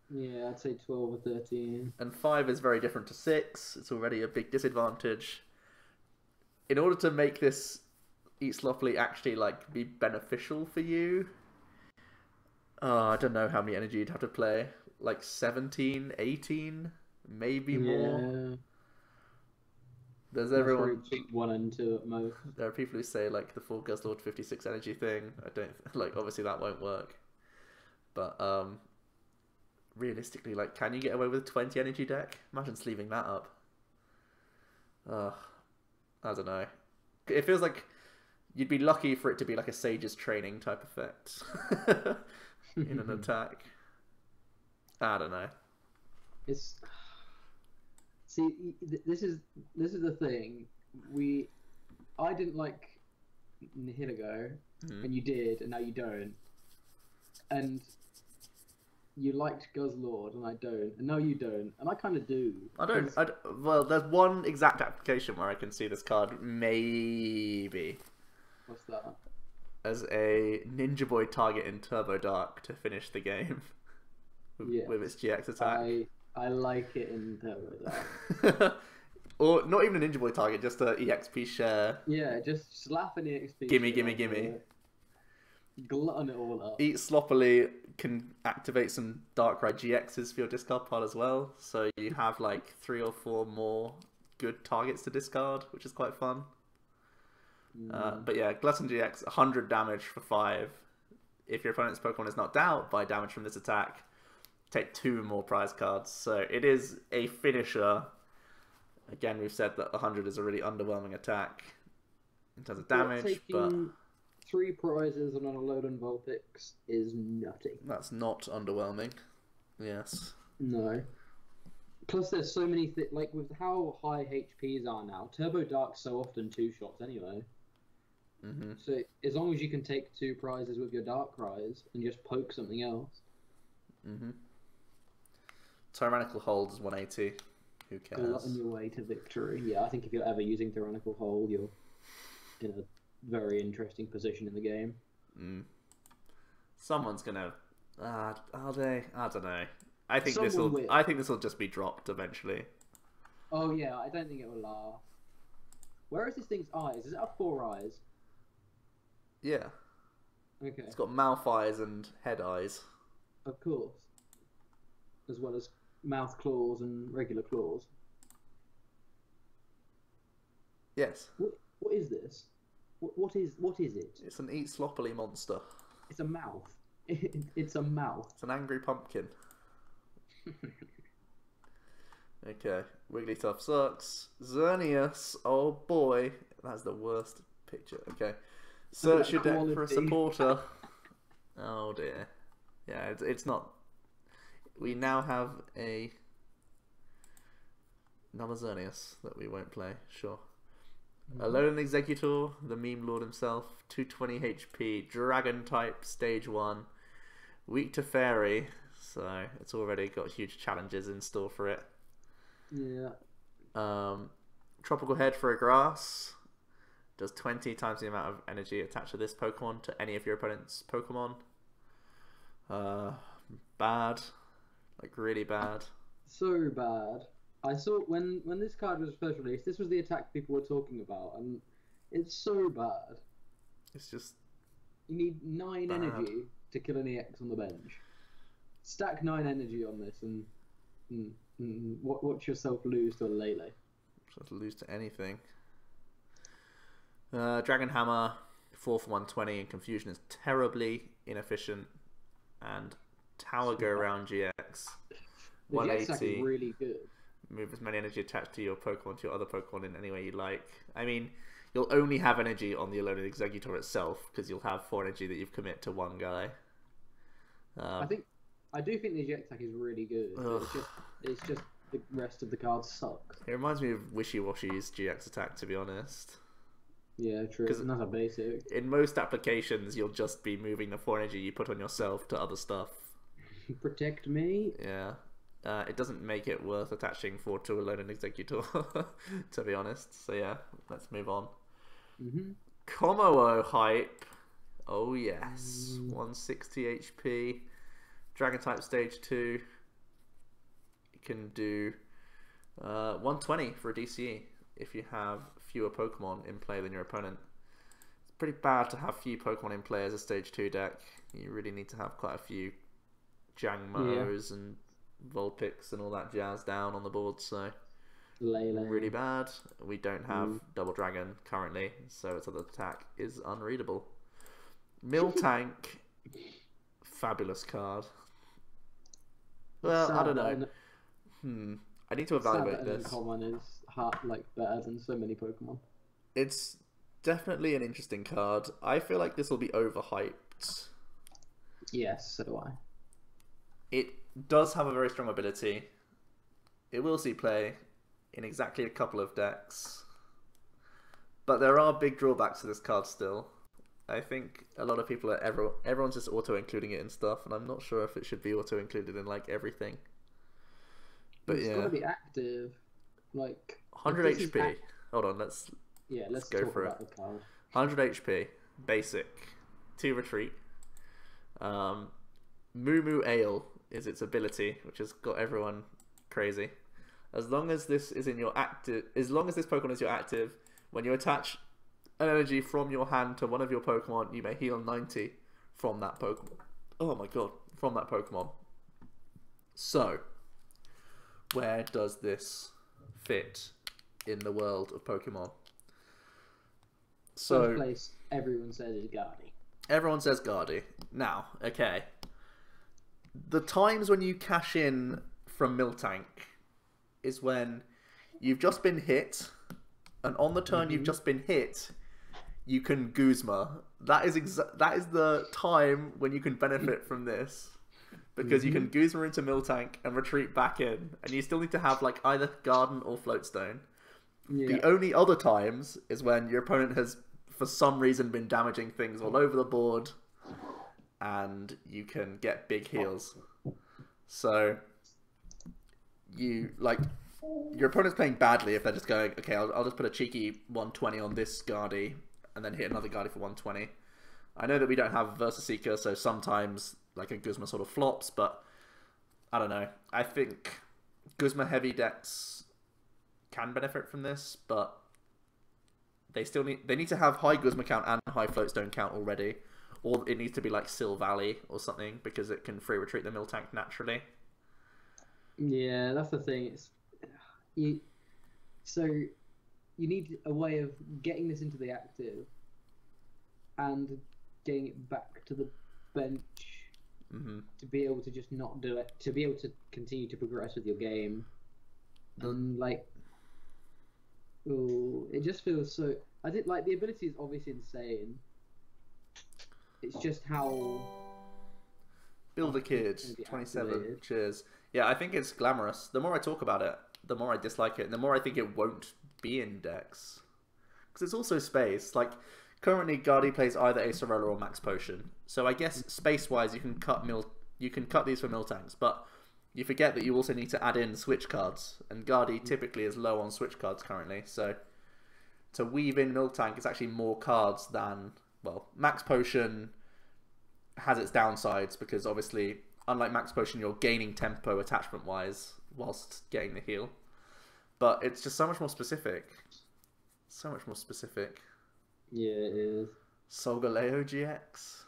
Yeah, I'd say 12 or 13. And 5 is very different to 6. It's already a big disadvantage. In order to make this Eat Sloppily actually like be beneficial for you, I don't know how many energy you'd have to play. Like 17, 18, maybe more. There's everyone. 1 and 2 at most. There are people who say like the full Guzzlord 56 energy thing. I don't like. Obviously, that won't work. But realistically, like, can you get away with a 20 energy deck? Imagine sleeving that up. I don't know. It feels like you'd be lucky for it to be like a Sage's Training type effect in an attack. I don't know. See, this is the thing. I didn't like Nihilego, and you did, and now you don't. And you liked Guzzlord, and I don't, and now you don't, and I kind of do. Well, there's one exact application where I can see this card maybe. What's that? As a Ninja Boy target in Turbo Dark to finish the game with its GX attack. I like it in Turbo Dark. Or not even a Ninja Boy target, just a EXP share. Yeah, just slap an EXP. Gimme. Glutton it all up. Eat Sloppily can activate some Darkrai GXs for your discard pile as well. So you have like 3 or 4 more good targets to discard, which is quite fun. But yeah, Glutton GX, 100 damage for 5. If your opponent's Pokemon is knocked out by damage from this attack, take 2 more prize cards. So it is a finisher. Again, we've said that 100 is a really underwhelming attack in terms of damage, but 3 prizes on a Alolan Vulpix is nutty. That's not underwhelming. Yes. No. Plus, there's so many like with how high HPs are now. Turbo Dark's so often 2-shots anyway. So as long as you can take 2 prizes with your Darkrai's and just poke something else. Tyrannical Hold is 180. Who cares? On your way to victory. Yeah, I think if you're ever using Tyrannical Hold, you're in a very interesting position in the game. Someone's gonna. Are they? I don't know. I think this will just be dropped eventually. Oh yeah, I don't think it will last. Where is this thing's eyes? Is it have 4 eyes? Yeah. Okay. It's got mouth eyes and head eyes. Of course. As well as mouth claws and regular claws. Yes. What is this? What is it? It's an Eat Sloppily monster. It's a mouth. It's a mouth. It's an angry pumpkin. Okay. Wigglytuff sucks. Xerneas. Oh boy. That's the worst picture. Okay. Search your deck for a supporter. Oh dear. Yeah, it's not. We now have another Xerneas that we won't play. Sure. Alolan Executor, the meme lord himself, 220 HP, Dragon type, stage 1, weak to Fairy, so it's already got huge challenges in store for it. Yeah. Tropical Head for a Grass, does 20 times the amount of energy attached to this Pokemon to any of your opponent's Pokemon. Bad, like really bad. So bad. I saw when this card was first released, this was the attack people were talking about, and it's so bad. It's just you need 9 bad. energy to kill an EX on the bench. Stack 9 energy on this, and watch yourself lose to a Lele. Just lose to anything. Dragon Hammer, 4 for 120, and Confusion is terribly inefficient. And Tower Go Around GX, the 180. GX attack is really good. Move as many energy attached to your Pokemon to your other Pokemon in any way you like. I mean, you'll only have energy on the Alolan Executor itself because you'll have 4 energy that you've commit to one guy. I do think the GX attack is really good. It's just the rest of the cards suck. It reminds me of Wishy Washy's GX attack, to be honest. Yeah, true. It's not a basic. In most applications, you'll just be moving the 4 energy you put on yourself to other stuff. Protect me. Yeah. It doesn't make it worth attaching 4 to Alolan Executor, to be honest. So yeah, let's move on. Komo hype. Oh yes. 160 HP. Dragon type stage 2. You can do 120 for a DCE if you have fewer Pokemon in play than your opponent. It's pretty bad to have few Pokemon in play as a stage 2 deck. You really need to have quite a few Jangmos and Vulpix and all that jazz down on the board, so Lele. really bad. We don't have Double Dragon currently, so its other attack is unreadable. Miltank, fabulous card. Well, I don't know. I need to evaluate this. Common is better than so many Pokemon. It's definitely an interesting card. I feel like this will be overhyped. Yes, so do I. It does have a very strong ability. It will see play in exactly a couple of decks. But there are big drawbacks to this card still. I think a lot of people are everyone's just auto-including it in stuff, and I'm not sure if it should be auto-included in like everything. But it's got to be active. Like 100 HP. Hold on, let's go talk for about it. the card. 100 HP, basic, 2 retreat. Moo Moo Ale is its ability, which has got everyone crazy. As long as this is in your active, as long as this Pokemon is your active, when you attach an energy from your hand to one of your Pokemon, you may heal 90 from that Pokemon. Oh my god, from that Pokemon. So, where does this fit in the world of Pokemon? So, first place, everyone says is Gardy. Everyone says Gardy. Now, okay. The times when you cash in from Miltank is when you've just been hit, and on the turn you've just been hit, you can Guzma. That is the time when you can benefit from this. Because you can Guzma into Miltank and retreat back in, and you still need to have like either Garden or Floatstone. Yeah. The only other times is when your opponent has, for some reason, been damaging things all over the board, and you can get big heals. So, your opponent's playing badly if they're just going, okay, I'll just put a cheeky 120 on this Guardy, and then hit another Guardy for 120. I know that we don't have Versa Seeker, so sometimes like a Guzma sort of flops, but I don't know. I think Guzma heavy decks can benefit from this, but they need to have high Guzma count and high Floatstone count already, or it needs to be like Sil Valley or something, because it can free retreat the Miltank naturally. Yeah, that's the thing. So you need a way of getting this into the active and getting it back to the bench to be able to just not do it, to be able to continue to progress with your game. And it just feels so. I did like the ability is obviously insane. It's just how. Build a Kid 27. Cheers. Yeah, I think it's glamorous. The more I talk about it, the more I dislike it, and the more I think it won't be in decks. Because it's also space. Like, currently Guardy plays either Acerola or Max Potion. So I guess space-wise you can cut these for Miltanks, but you forget that you also need to add in switch cards, and Guardy typically is low on switch cards currently. So to weave in Miltank is actually more cards than, well, Max Potion has its downsides because obviously, unlike Max Potion, you're gaining tempo attachment-wise whilst getting the heal. But it's just so much more specific. So much more specific. Yeah, it is. Solgaleo GX.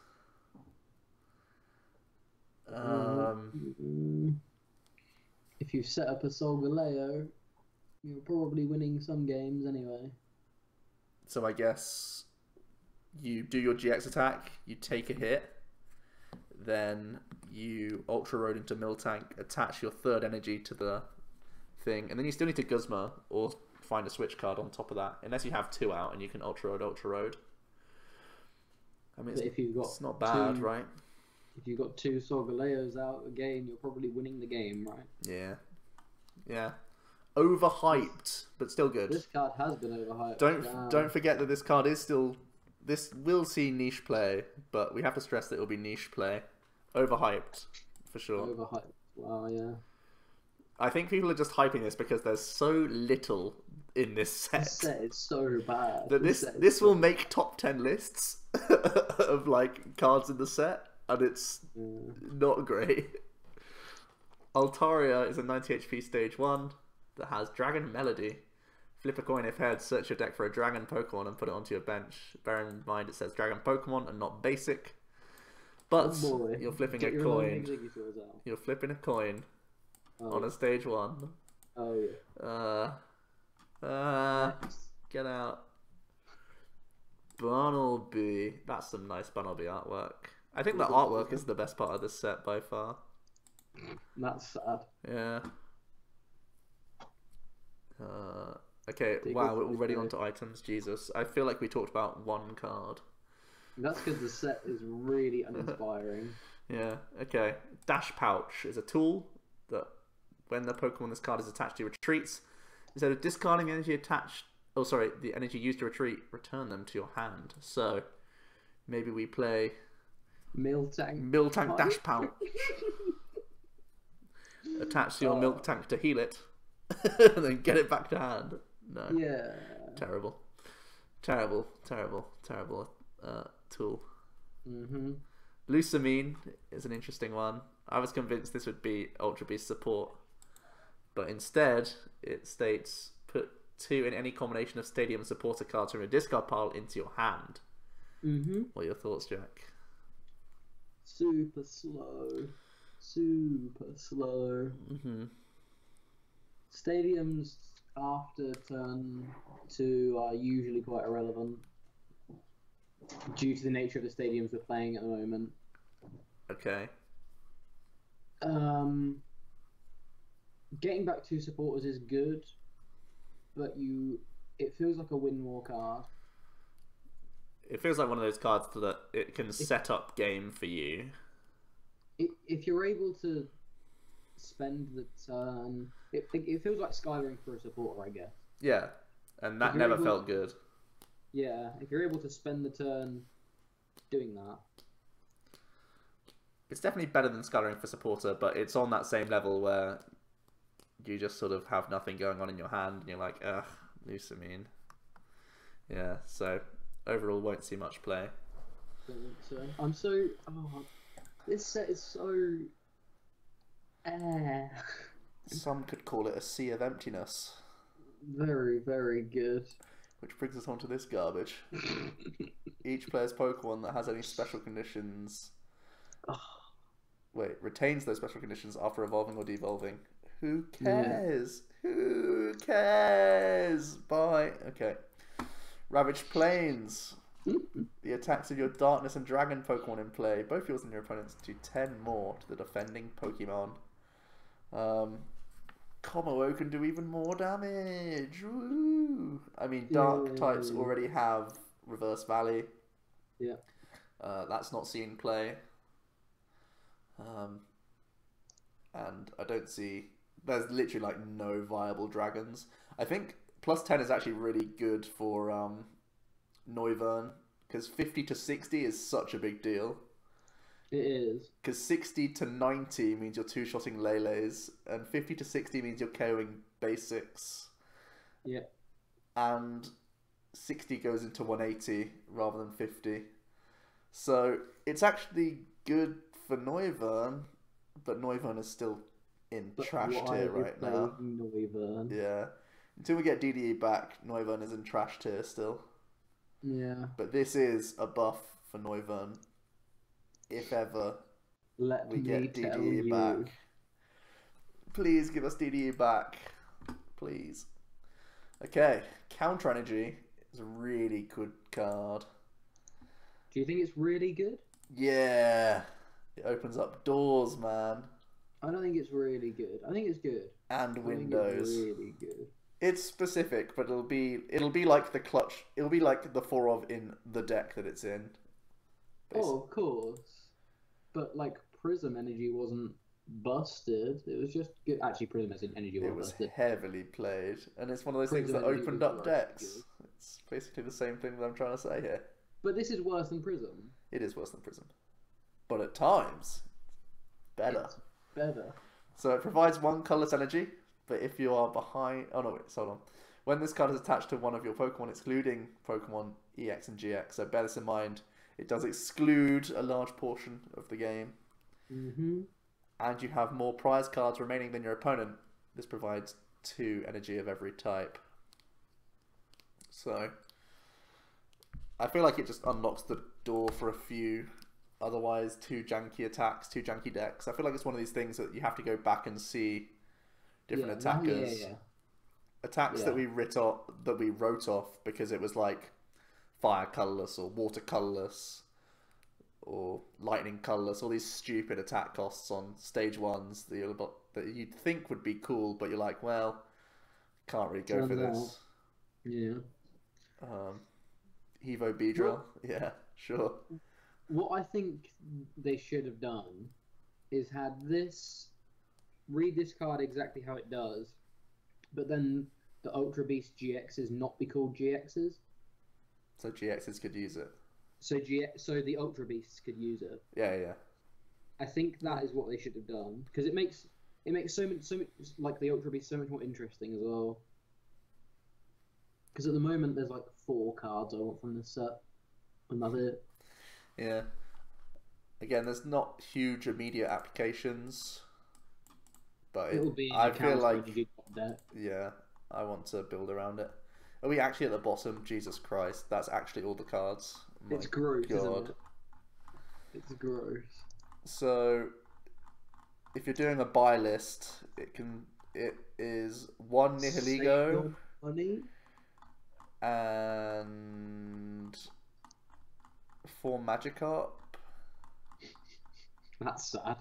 If you set up a Solgaleo, you're probably winning some games anyway. So I guess you do your GX attack, you take a hit, then you Ultra Road into Miltank, attach your third energy to the thing, and then you still need to Guzma or find a switch card on top of that, unless you have 2 out and you can Ultra Road. I mean, it's not bad, right? If you've got 2 Solgaleos out again, you're probably winning the game, right? Yeah. Yeah. Overhyped, but still good. This card has been overhyped. Don't forget that this card is still... This will see niche play, but we have to stress that it will be niche play. Overhyped, for sure. Overhyped. Wow, yeah. I think people are just hyping this because there's so little in this set. This set is so bad. That this will make top 10 lists of like cards in the set, and it's not great. Altaria is a 90 HP stage 1 that has Dragon Melody. Flip a coin if heads, search your deck for a dragon Pokemon and put it onto your bench. Bear in mind it says dragon Pokemon and not basic. But you're flipping a coin. You're flipping a coin on a stage 1. Oh yeah. Get out. Barnaby. That's some nice Barnaby artwork. I think the artwork is the best part of this set by far. That's sad. Yeah. Okay, wow, we're already on to items. Jesus. I feel like we talked about 1 card. That's because the set is really uninspiring. Yeah, okay. Dash Pouch is a tool that when the Pokemon this card is attached to retreats, instead of discarding energy attached, oh sorry, the energy used to retreat, return them to your hand. So maybe we play Miltank Dash Pout. Attach your milk tank to heal it, and then get it back to hand. No. Yeah. Terrible tool. Lusamine is an interesting one. I was convinced this would be Ultra Beast support, but instead it states put 2 in any combination of Stadium supporter cards from your discard pile into your hand. What are your thoughts, Jack? Super slow. Stadiums after turn 2 are usually quite irrelevant due to the nature of the stadiums we're playing at the moment. Okay. Getting back 2 supporters is good, but it feels like a win more card. It feels like one of those cards that it can set up game for you. If you're able to spend the turn, it feels like Skylaring for a supporter, I guess. Yeah, and that never felt good. Yeah, if you're able to spend the turn doing that. It's definitely better than Skylaring for supporter, but it's on that same level where you just sort of have nothing going on in your hand and you're like, ugh, Lusamine. Yeah, so overall won't see much play. I'm so... Oh, this set is so... Some could call it a sea of emptiness. Very, very good. Which brings us on to this garbage. Each player's Pokemon that has any special conditions... Wait, retains those special conditions after evolving or devolving. Who cares? Yeah. Who cares? Bye. Okay. Ravaged Plains. The attacks of your Darkness and Dragon Pokemon in play. Both yours and your opponents do 10 more to the defending Pokemon. Kommo-o can do even more damage. Woo! I mean, Dark types already have Reverse Valley. Yeah. That's not seen play. And I don't see... There's literally like no viable dragons. I think plus 10 is actually really good for Noivern, because 50 to 60 is such a big deal. It is. Because 60 to 90 means you're two-shotting Lele's, and 50 to 60 means you're KOing basics. Yeah. And 60 goes into 180 rather than 50. So it's actually good for Noivern, but Noivern is still in trash tier right now. Noivern? Yeah. Until we get DDE back, Noivern is in trash tier still. Yeah. But this is a buff for Noivern. If ever we get DDE back. Please give us DDE back. Please. Okay. Counter Energy is a really good card. Do you think it's really good? Yeah. It opens up doors, man. I don't think it's really good. I think it's good. And windows. It's really good. It's specific, but it'll be like the clutch. It'll be like the 4 of in the deck that it's in. Basically. Oh, of course. But like Prism Energy wasn't busted. It was just good. Actually, Prism Energy was busted. Heavily played, and it's one of those things that opened up decks. It's basically the same thing that I'm trying to say here. But this is worse than Prism. It is worse than Prism, but at times, better. It's better. So it provides 1 colorless energy, but if you are behind... Oh no, wait, hold on. When this card is attached to one of your Pokemon, excluding Pokemon EX and GX, so bear this in mind, it does exclude a large portion of the game. And you have more prize cards remaining than your opponent. This provides 2 energy of every type. So, I feel like it just unlocks the door for a few otherwise 2 janky attacks, 2 janky decks. I feel like it's one of these things that you have to go back and see different attackers. Attacks that we wrote off because it was like fire colorless or water colorless or lightning colorless, all these stupid attack costs on stage 1s that you'd think would be cool, but you're like, well, can't really go for this. Yeah. Evo Beedrill. Yeah, sure. What I think they should have done is had this read this card exactly how it does, but then the Ultra Beast GXs not be called GXs. So GXs could use it. So the Ultra Beasts could use it. Yeah, yeah. I think that is what they should have done because it makes so much like the Ultra Beast so much more interesting as well. Because at the moment there's like 4 cards I want from this set, and that's it. Yeah. Again, there's not huge immediate applications, but I feel like yeah, I want to build around it. Are we actually at the bottom? Jesus Christ, that's actually all the cards. It's gross, isn't it? It's gross. So, if you're doing a buy list, it is 1 Nihiligo and 4 Magikarp. That's sad.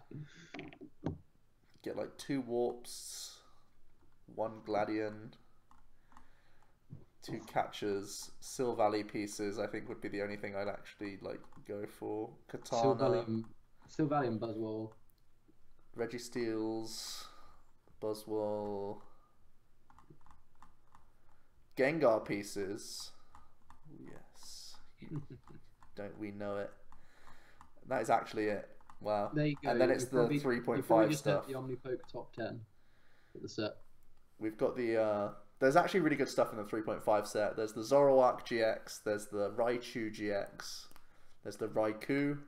Get like 2 Warps, 1 Gladion, 2 catchers, Silvally pieces. I think would be the only thing I'd actually like go for. Katana, Silvally and Buzzwole, Registeels, Buzzwole, Gengar pieces. Yes, don't we know it? That is actually it. Wow. There you go. And then it's the 3.5 stuff. The OmniPoke top 10 for the set. We've got the there's actually really good stuff in the 3.5 set. There's the Zoroark GX, there's the Raichu GX, there's the Raikou,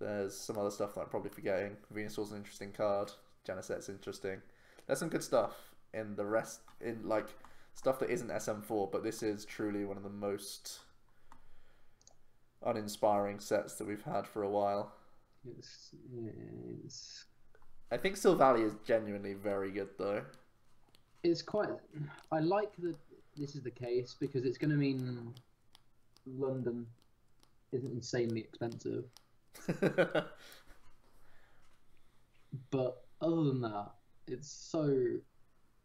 there's some other stuff that I'm probably forgetting. Venusaur's an interesting card, Geneset's interesting. There's some good stuff in the rest, in like stuff that isn't SM4, but this is truly one of the most uninspiring sets that we've had for a while. I think Silvally is genuinely very good though. It's quite. I like that this is the case because it's going to mean London isn't insanely expensive. But other than that, it's so.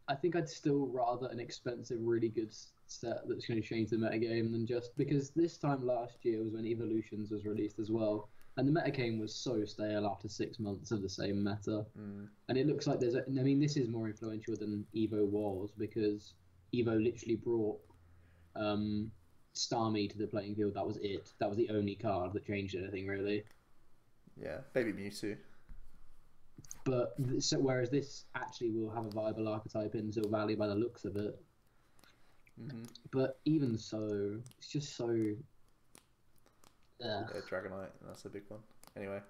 I think I'd still rather an expensive, really good set that's going to change the metagame than just because this time last year was when Evolutions was released as well. And the metagame was so stale after 6 months of the same meta. And it looks like I mean, this is more influential than Evo was because Evo literally brought Starmie to the playing field. That was it. That was the only card that changed anything, really. Yeah, Baby Mewtwo. But whereas this actually will have a viable archetype in Silvally by the looks of it. But even so, it's just so... Yeah, Dragonite, that's a big one. Anyway,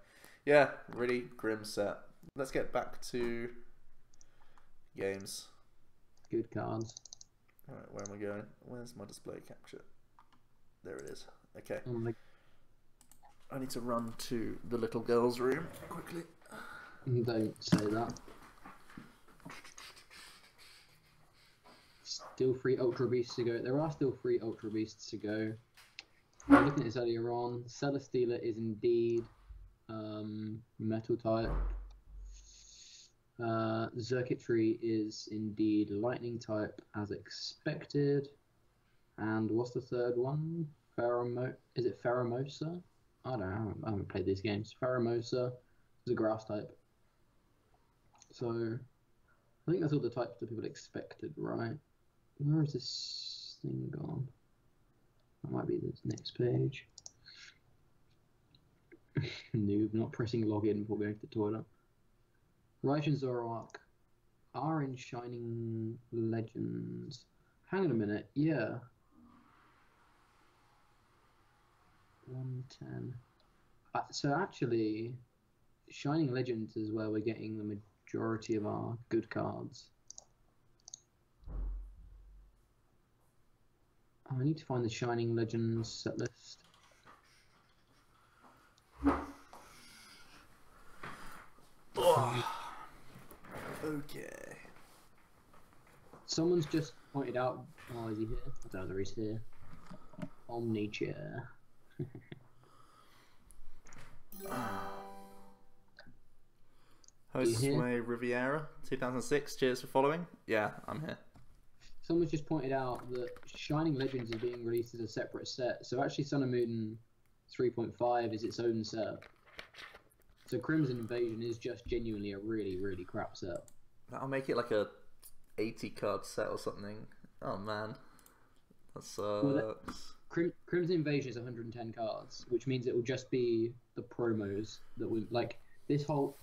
yeah, really grim set. Let's get back to games. Good cards. Alright, where am I going? Where's my display capture? There it is. Okay. I need to run to the little girl's room quickly. Don't say that. Still 3 Ultra Beasts to go. There are still 3 Ultra Beasts to go. I was looking at this earlier on. Celesteela is indeed metal type. Xurkitree is indeed lightning type as expected. And what's the third one? Is it Pheromosa? I don't know. I haven't played these games. Pheromosa is a grass type. So I think that's all the types that people expected, right? Where is this thing gone? That might be the next page. Noob, not pressing login before going to the toilet. Raichu and Zoroark are in Shining Legends. Hang on a minute, yeah. 110. So actually, Shining Legends is where we're getting the majority of our good cards. I need to find the Shining Legends set list. Okay. Someone's just pointed out. Oh, is he here? I don't know whether he's here. Omni chair. Josue Riviera, 2006. Cheers for following. Yeah, I'm here. Someone's just pointed out that Shining Legends is being released as a separate set. So actually Sun and Moon 3.5 is its own set. So Crimson Invasion is just genuinely a really, really crap set. I'll make it like a 80 card set or something. Oh man, that Well, sucks. Crimson Invasion is 110 cards, which means it will just be the promos that we like. The whole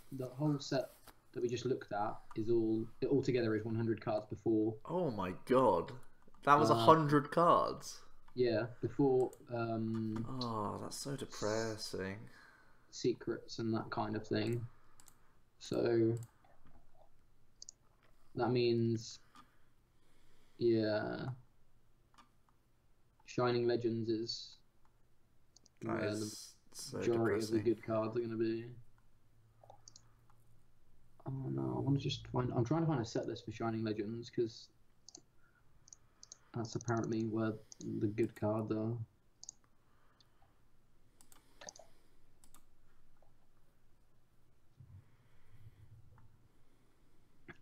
set that we just looked at is all together is 100 cards before. Oh my god, that was Uh, 100 cards. yeah, before Oh, that's so depressing. secrets and that kind of thing. So that means, yeah, Shining Legends is That where the is so majority of the depressing. good cards are going to be. Oh no, I want to just find. I'm trying to find a set list for Shining Legends because that's apparently where the good cards are.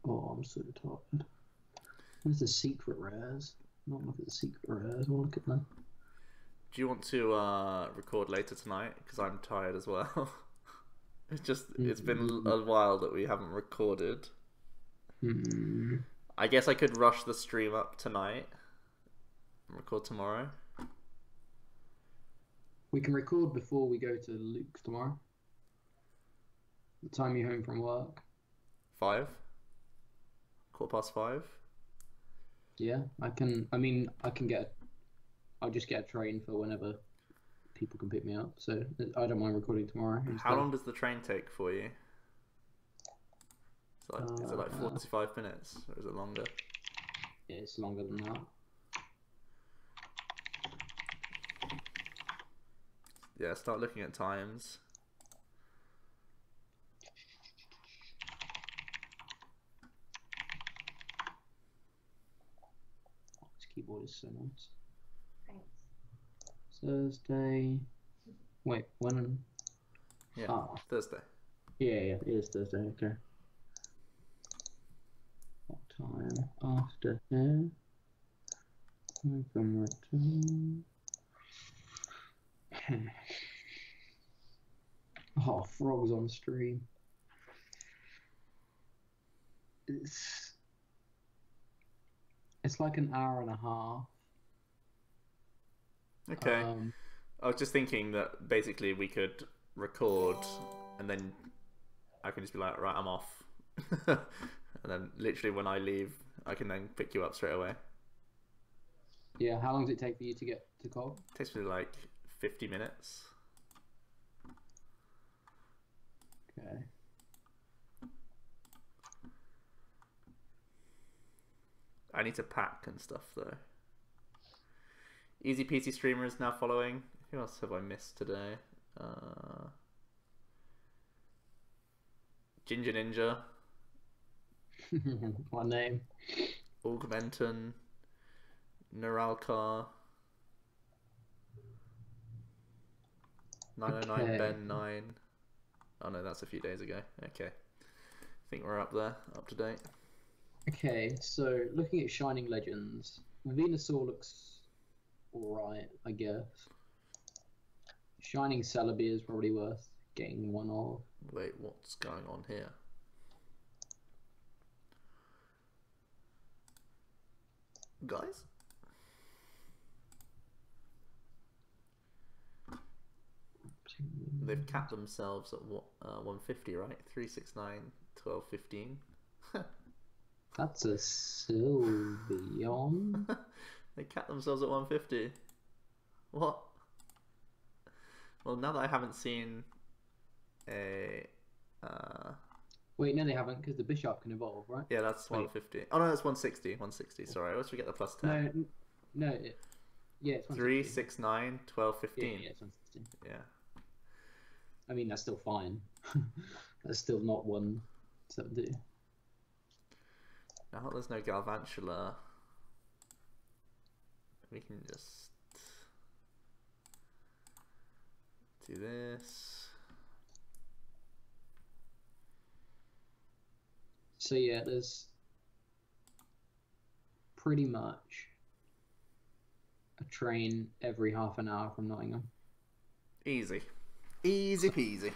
Oh, I'm so tired. Where's the secret rares? Not look at the secret rares. I want to look at them. Do you want to record later tonight? Because I'm tired as well. It's been a while that we haven't recorded. I guess I could rush the stream up tonight and record tomorrow. We can record before we go to Luke's tomorrow. The time you home from work. 5? 5:15? Yeah, I can. I mean, I can get. I'll just get a train for whenever people can pick me up. So I don't mind recording tomorrow. How long does the train take for you? Is it like 45 minutes, or is it longer? Yeah, it's longer than that. Yeah, start looking at times. This keyboard is so nice. Thursday. Wait, when? Yeah, Thursday. Yeah, it is Thursday. Okay. What time after here? From return. Oh, frogs on stream. It's like an hour and a half. Okay. I was just thinking that basically we could record and then I can just be like, right, I'm off. And then literally when I leave, I can then pick you up straight away. Yeah, how long does it take for you to get to Cog? It takes me like 50 minutes. Okay. I need to pack and stuff though. Easy Peasy Streamer is now following. Who else have I missed today? Ginger Ninja. What name? Augmenton. Neuralcar. 909 Okay. Ben 9. Oh no, that's a few days ago. Okay. I think we're up there, up to date. Okay, so looking at Shining Legends, Venusaur looks alright, I guess. Shining Celebi is probably worth getting one of. Wait, what's going on here? Guys? They've capped themselves at what, 150, right? 369, 12, 15. That's a Sylveon. They capped themselves at 150. What? Well, now that I haven't seen a... Wait, no, they haven't, because the Bishop can evolve, right? Yeah, that's 150. Oh no, that's 160. 160, sorry. I always forget the plus 10. No, yeah, it's 160. 3, 6, 9, 12, 15. Yeah, it's 160. Yeah. I mean, that's still fine. That's still not 170. Now that there's no Galvantula, we can just do this. So yeah, there's pretty much a train every half an hour from Nottingham. Easy. Easy peasy.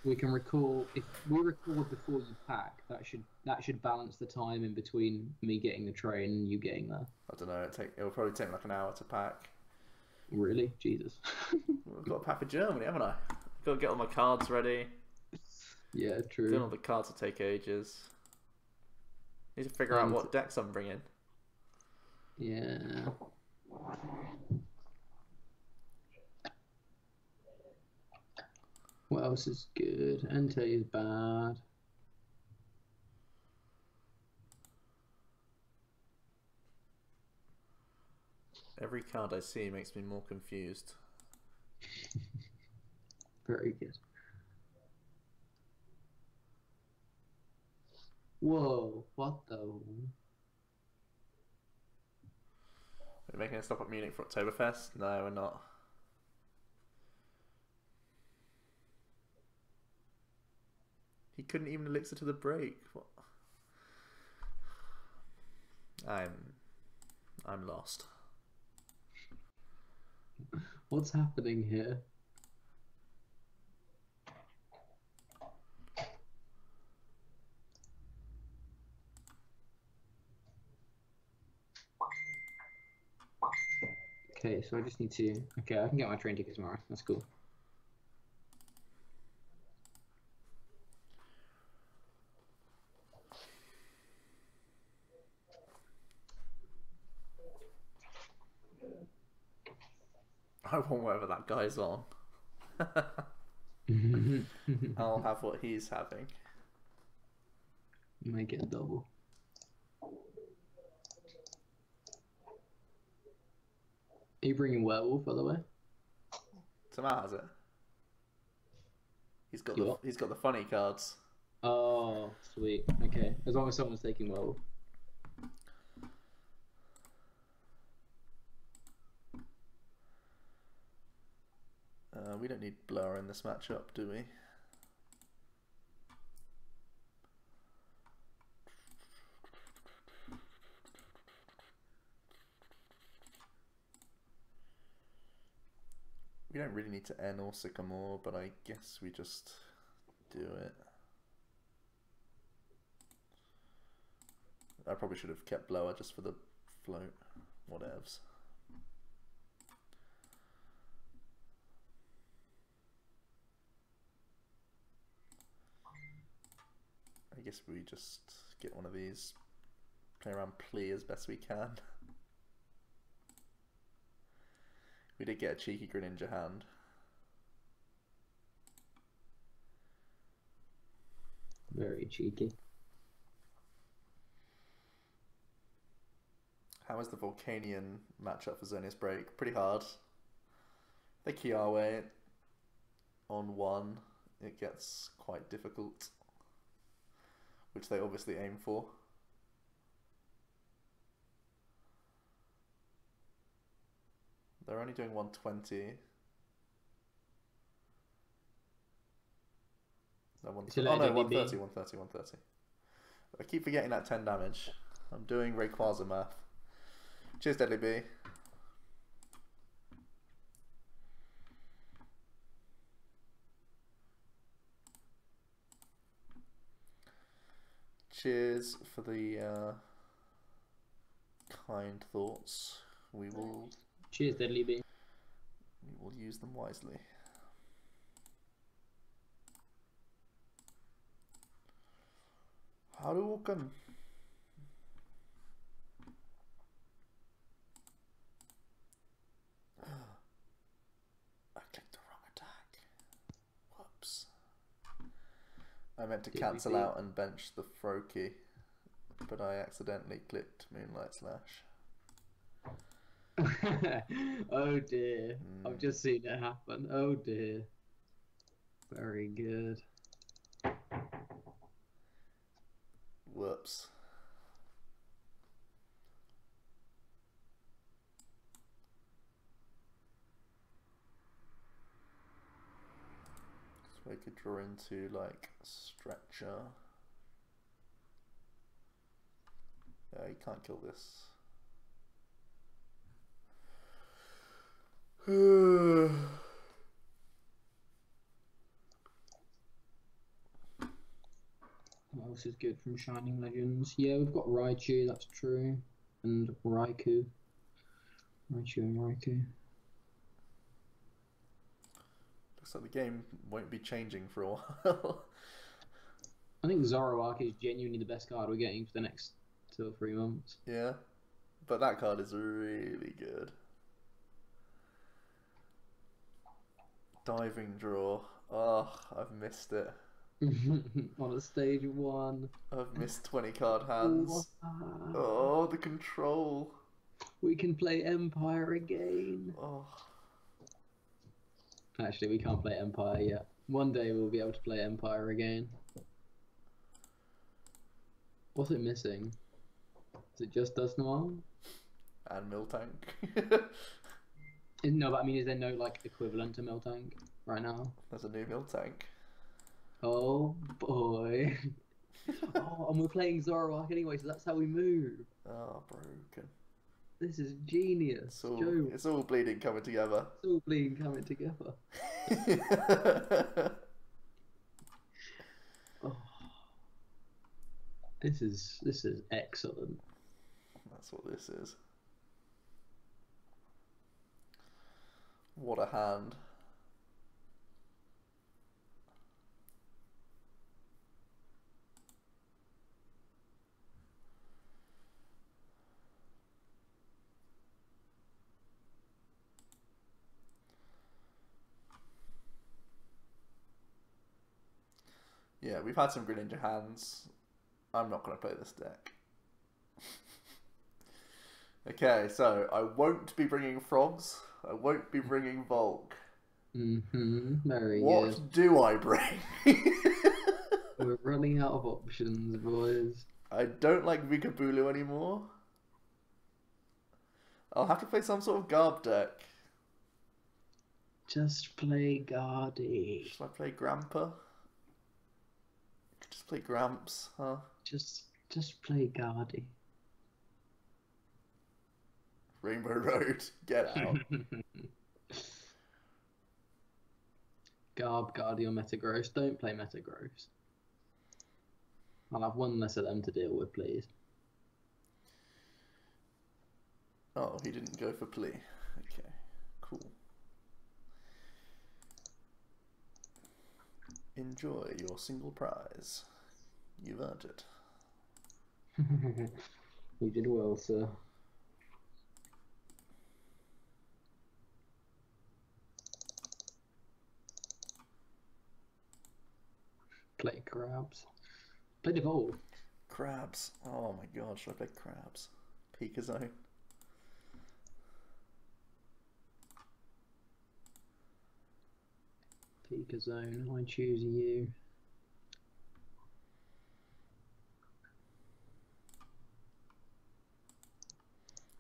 We can recall if we record before you pack. That should balance the time in between me getting the train and you getting there. I don't know. It'll probably take like an hour to pack. Really, Jesus. I've got to pack for Germany, haven't I? I've got to get all my cards ready. Yeah, true. Doing all the cards will take ages. Need to figure out what decks I'm bringing. Yeah. What else is good? Entei is bad. Every card I see makes me more confused. Very good. Whoa, what the? We're making a stop at Munich for Oktoberfest? No, we're not. He couldn't even elixir to the break. What? I'm lost. What's happening here? Okay, so I just need to... Okay, I can get my train ticket tomorrow. That's cool. I want whatever that guy's on. I'll have what he's having. You might get a double. Are you bringing Werewolf, by the way? Tamar has it. He's got the funny cards. Oh, sweet. Okay, as long as someone's taking Werewolf. We don't need Blur in this matchup, do we? We don't really need to N or Sycamore, but I guess we just do it. I probably should have kept Blower just for the float. Whatevs. I guess we just get one of these, play around plea as best we can. We did get a cheeky Greninja hand. Very cheeky. How is the Volcanion matchup for Xerneas Break? Pretty hard. They Kiawe on one, it gets quite difficult, which they obviously aim for. They're only doing 120. No, 130, 130. I keep forgetting that 10 damage. I'm doing Rayquaza math. Cheers, Deadly B. Cheers for the kind thoughts. We will. Cheers, Deadly B. We will use them wisely. Hadouken! I clicked the wrong attack. Whoops. I meant to cancel out and bench the Froakie, but I accidentally clicked Moonlight Slash. Oh dear. I've just seen it happen. Oh dear. Very good. Whoops. So I could draw into like Stretcher. You can't kill this. else is good from Shining Legends? Yeah, we've got Raichu, that's true. And Raikou. Raichu and Raikou. Looks like the game won't be changing for a while. I think Zoroark is genuinely the best card we're getting for the next 2 or 3 months. Yeah, but that card is really good. Diving Draw. Oh, I've missed it. On a stage 1. I've missed 20 card hands. Wow. Oh, the control. We can play Empire again. Oh. Actually, we can't play Empire yet. One day we'll be able to play Empire again. What's it missing? Is it just Dusknoir? And Miltank. No, but I mean, is there no like equivalent to Miltank right now? There's a new Miltank. Oh boy. Oh, and we're playing Zoroark anyway, so that's how we move. Oh, broken. This is genius. It's all bleeding coming together. It's all bleeding coming together. Oh. This is excellent. That's what this is. What a hand. Yeah, we've had some Greninja hands. I'm not going to play this deck. Okay, so I won't be bringing frogs. I won't be bringing Volk. Very what good. do I bring? We're running out of options, boys. I don't like Bulu anymore. I'll have to play some sort of Garb deck. Just play Guardy. Should I play Grandpa? Just play Gramps, huh? Just play Guardy. Rainbow Road, get out. Garb, Guardy, or Metagross. Don't play Metagross. I'll have one less of them to deal with, please. Oh, he didn't go for plea. Okay, cool. Enjoy your single prize. You've earned it. You did well, sir. Play crabs. Play Devolve. Crabs. Oh my god, should I play crabs? Pika-Zone. Pika-Zone. I choose you.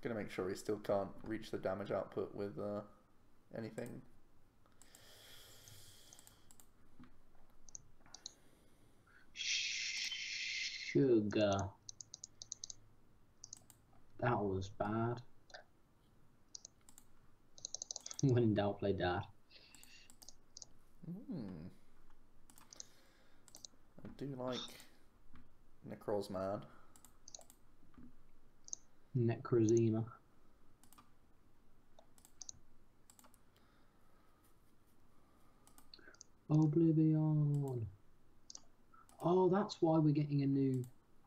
Gonna make sure he still can't reach the damage output with anything. Sugar. That was bad. When in doubt, play Dad. I do like Necros Man. Necrozema. Oblivion. Oh, that's why we're getting a new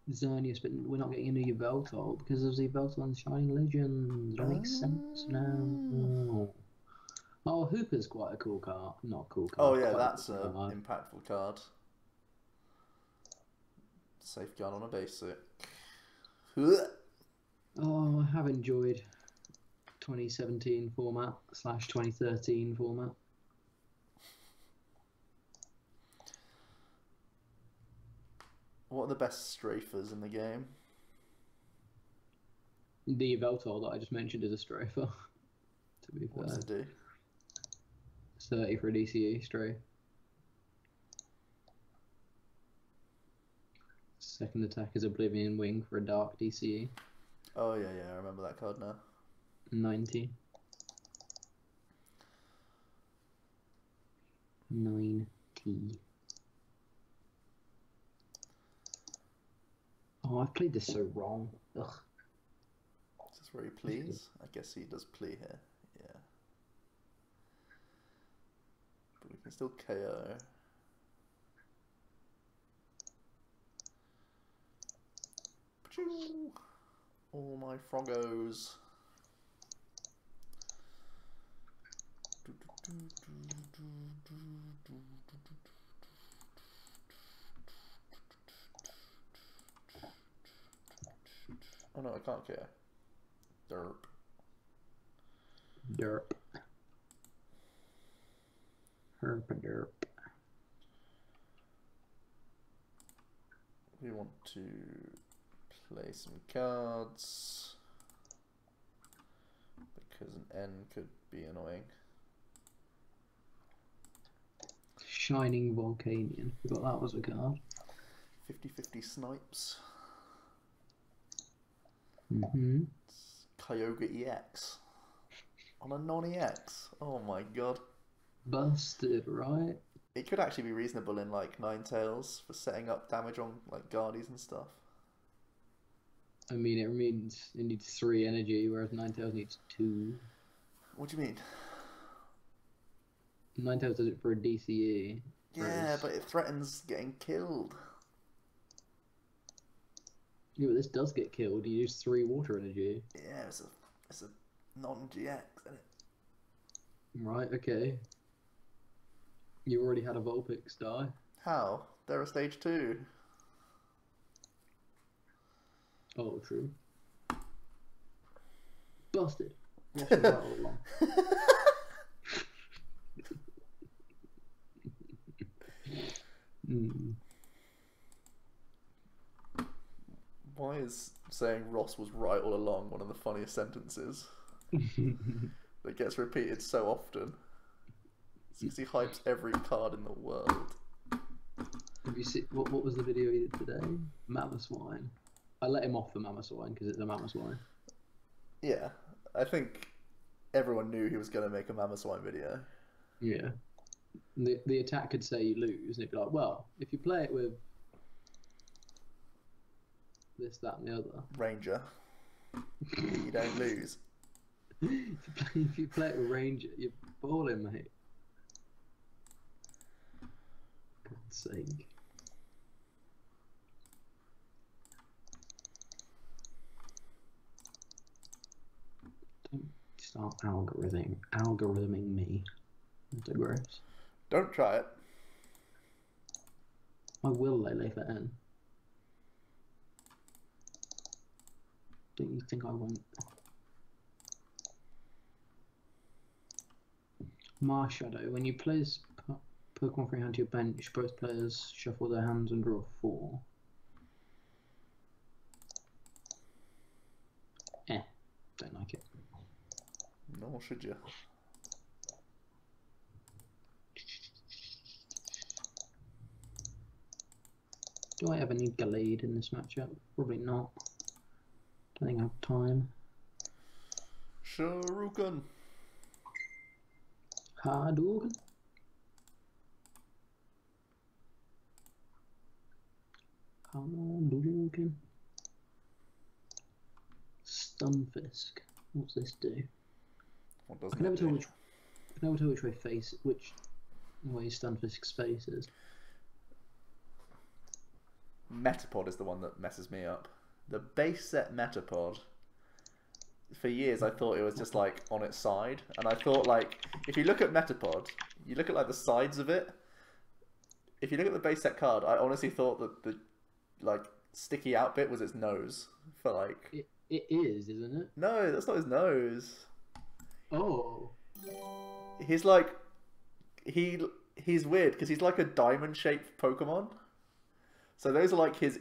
Xerneas, but we're not getting a new Yveltal, because of the Yveltal and Shining Legends. That makes sense now. Oh, Hooper's quite a cool card. Not a cool card. Oh yeah, that's an impactful card. Safeguard on a basic. Oh, I have enjoyed 2017 format / 2013 format. What are the best strafers in the game? The Yveltal that I just mentioned is a strafer. To be fair. What does it do? 30 for a DCE strafe. Second attack is Oblivion Wing for a Dark DCE. Oh yeah, I remember that card now. 90. 90. Oh, I've played this so wrong. Ugh. Is this where he please? I guess he does plea here. Yeah. But we can still KO. Pachoo! All my froggos. Oh no, I can't care. Derp. Derp. Herp a derp. We want to play some cards because an N could be annoying. Shining Volcanion. Forgot that was a card. 50-50 snipes. Mm-hmm. Kyogre EX. On a non-EX. Oh my god. Busted, right? It could actually be reasonable in like Ninetales for setting up damage on like Guardies and stuff. I mean, it needs 3 energy, whereas Ninetales needs 2. What do you mean? Ninetales does it for a DCE. Yeah, but it threatens getting killed. Yeah, but this does get killed. You use 3 water energy. Yeah, it's a non-GX, isn't it? Right, okay. You already had a Vulpix die. How? They're a stage 2. Oh, true. Busted. Yes, you're right all along. Why is saying Ross was right all along one of the funniest sentences that gets repeated so often? It's because he hypes every card in the world. Have you seen what was the video he did today? Mamoswine. I let him off for Mamoswine because it's a Mamoswine. Yeah, I think everyone knew he was going to make a Mamoswine video. Yeah. The attack could say you lose, and it'd be like, well, if you play it with this, that, and the other. Ranger. You don't lose. If you play it with Ranger, you're balling, mate. God's sake. Don't start algorithming me. Metagross. Don't try it. I will lay for N. Don't you think I won't? Marshadow. When you place Pokemon from your hand to your bench, both players shuffle their hands and draw 4. Don't like it. Nor should you. Do I ever need Gallade in this matchup? Probably not. Don't think I have time. Shuriken. Hadouken. Hadouken. Stunfisk. What's this do? What doesn't I can never it tell do? which way Stunfisk's face is. Metapod is the one that messes me up. The base set Metapod, for years I thought it was just like on its side, and I thought like if you look at Metapod, you look at like the sides of it. If you look at the base set card, I honestly thought that the like sticky out bit was its nose for like. It is, isn't it? No, that's not his nose. Oh. He's like he's weird because he's like a diamond shaped Pokemon. So those are like his,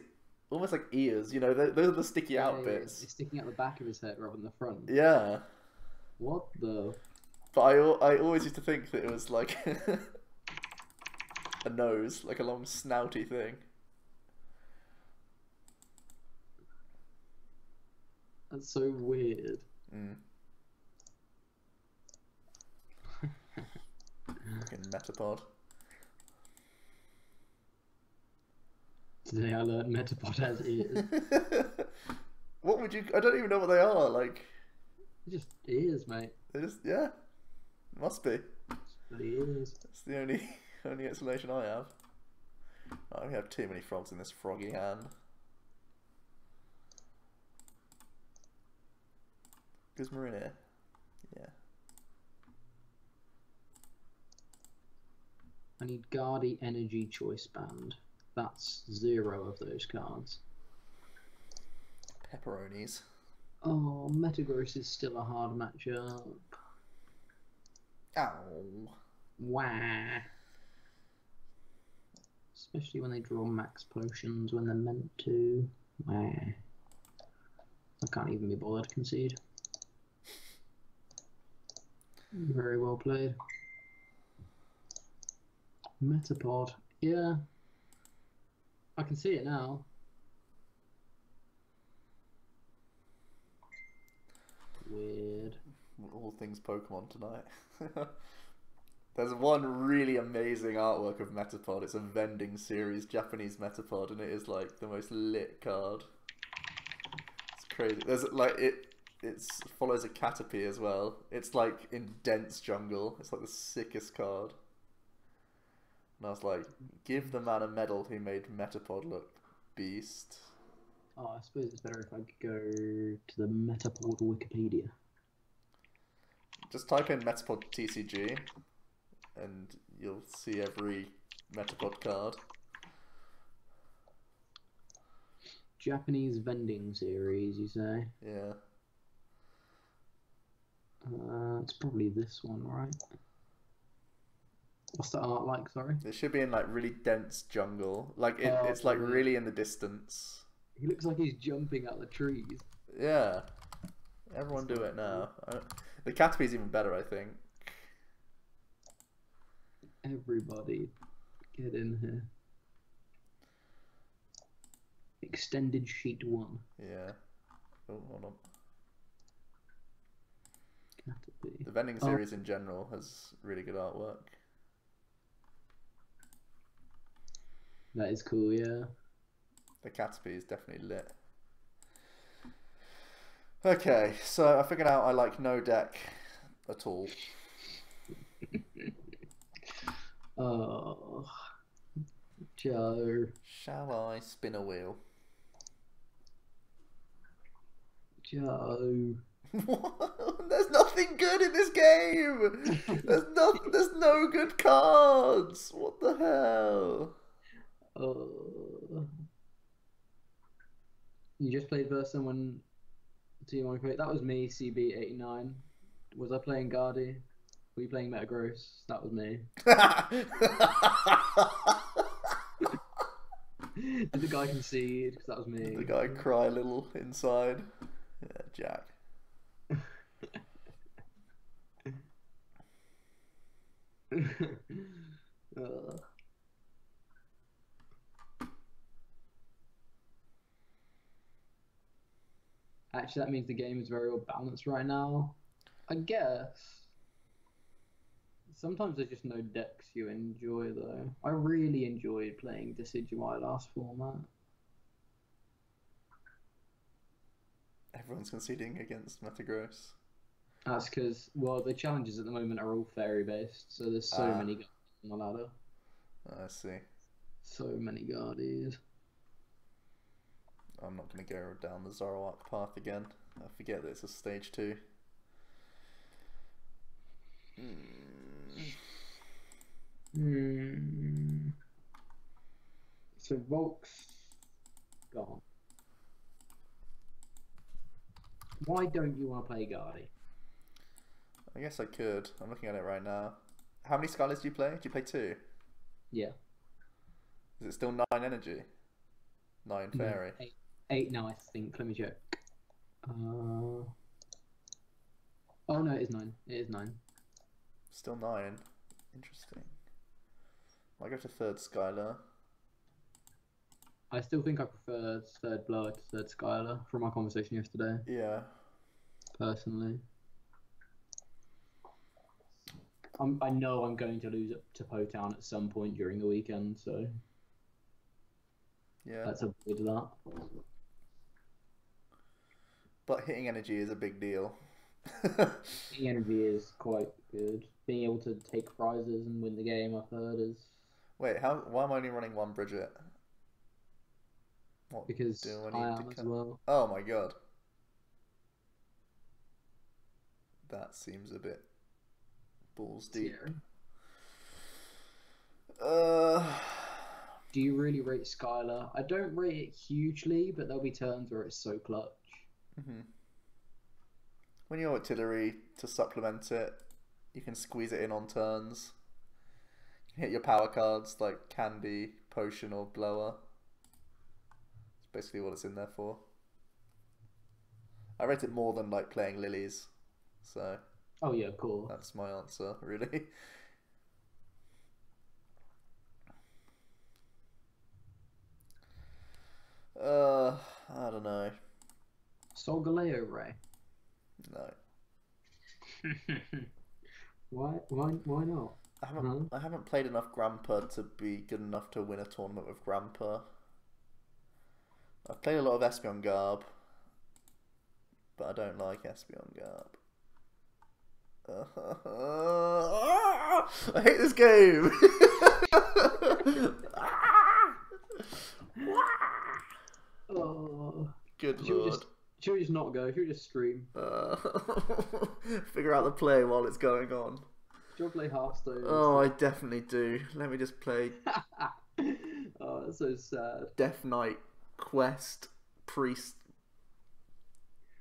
almost like ears, you know, those are the sticky out bits. It's sticking out the back of his head rather than the front. Yeah. What the? But I always used to think that it was like a nose, like a long snouty thing. That's so weird. Mm. Fucking Metapod. Today I learned Metapod has ears. What would you? I don't even know what they are. Like, It just ears, mate. they just yeah, must be. But ears. That's the only explanation I have. Oh, we have too many frogs in this froggy hand. Guzmarina. Yeah. I need Guardy Energy Choice Band. That's 0 of those cards. Pepperonis. Oh, Metagross is still a hard matchup. Ow. Wah. Especially when they draw max potions when they're meant to. Wah. I can't even be bothered to concede. Very well played. Metapod. Yeah. I can see it now. Weird. All things Pokemon tonight. There's one really amazing artwork of Metapod. It's a vending series Japanese Metapod, and it is like the most lit card. It's crazy. There's like it follows a Caterpie as well. It's like in dense jungle. It's like the sickest card. And I was like, give the man a medal who made Metapod look beast. Oh, I suppose it's better if I go to the Metapod Wikipedia. Just type in Metapod TCG and you'll see every Metapod card. Japanese vending series, you say? Yeah. It's probably this one, right? What's the art like, sorry? It should be in like really dense jungle. Like it's like really in the distance. He looks like he's jumping out the trees. Yeah. Everyone do it now. The Caterpie's even better, I think. Everybody, get in here. Extended sheet 1. Yeah. Oh, hold on. Caterpie. The vending series in general has really good artwork. That is cool, yeah. The Caterpie is definitely lit. Okay, so I figured out I like no deck at all. Oh, Joe. Shall I spin a wheel? Joe. What? There's nothing good in this game. There's no good cards. What the hell? Oh. You just played versus someone. Team OmniPoke. That was me, CB89. Was I playing Gardy? Were you playing Metagross? That was me. Did the guy concede? Because that was me. Did the guy cry a little inside? Yeah, Jack. Actually, that means the game is very well balanced right now. I guess. Sometimes there's just no decks you enjoy, though. I really enjoyed playing Decidueye last format. Everyone's conceding against Metagross. That's because, well, the challenges at the moment are all fairy-based, so there's so many guardies on the ladder. I see. So many guardies. I'm not going to go down the Zoroark path again. I forget that it's a stage 2. So Volk's gone. Why don't you want to play Guardy? I guess I could. I'm looking at it right now. How many Skylers do you play? Do you play 2? Yeah. Is it still 9 energy? 9 fairy? No, 8 now, I think. Let me check. Oh no, it is 9. It is 9. Still 9. Interesting. Might go to 3rd Skylar. I still think I prefer 3rd Blood to 3rd Skylar from our conversation yesterday. Yeah. Personally. I know I'm going to lose it to Potown at some point during the weekend, so... Yeah. Let's avoid that. But hitting energy is a big deal. The energy is quite good. Being able to take prizes and win the game, I've heard, is Wait, why am I only running one Bridget? What because do I I need to am as cut? well. Oh my god. That seems a bit balls deep. Scary. Uh, Do you really rate Skylar? I don't rate it hugely, but there'll be turns where it's so clutch. mhm. When you're artillery to supplement it, you can squeeze it in on turns. You can hit your power cards like Candy, Potion, or Blower. That's basically what it's in there for. I rate it more than like playing lilies, so Oh yeah, of course. that's my answer, really. I don't know. Solgaleo Ray. No, Why not? I haven't played enough Grandpa to be good enough to win a tournament with Grandpa. I've played a lot of Espeon Garb, but I don't like Espeon Garb. I hate this game. Oh, Good should we lord. should we just not go? Should we just stream? Figure out the play while it's going on. Should we play Hearthstone? Oh, I definitely do. Let me just play Oh, that's so sad. Death Knight, Quest, Priest,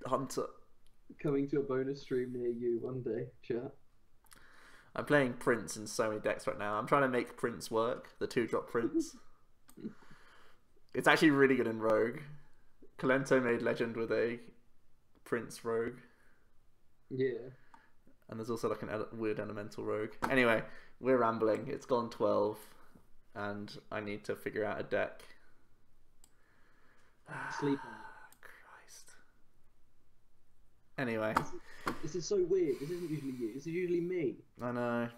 Hunter. Coming to a bonus stream near you one day, chat. I'm playing Prince in so many decks right now. I'm trying to make Prince work, the 2-drop Prince. It's actually really good in Rogue. Kalento made Legend with a Prince Rogue. Yeah. And there's also like an weird elemental rogue. Anyway, we're rambling. It's gone 12. And I need to figure out a deck. Sleep on Christ. Anyway. This is so weird. This isn't usually you. This is usually me. I know.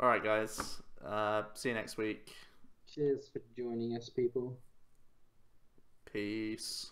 Alright guys. See you next week. Cheers for joining us, people. Peace.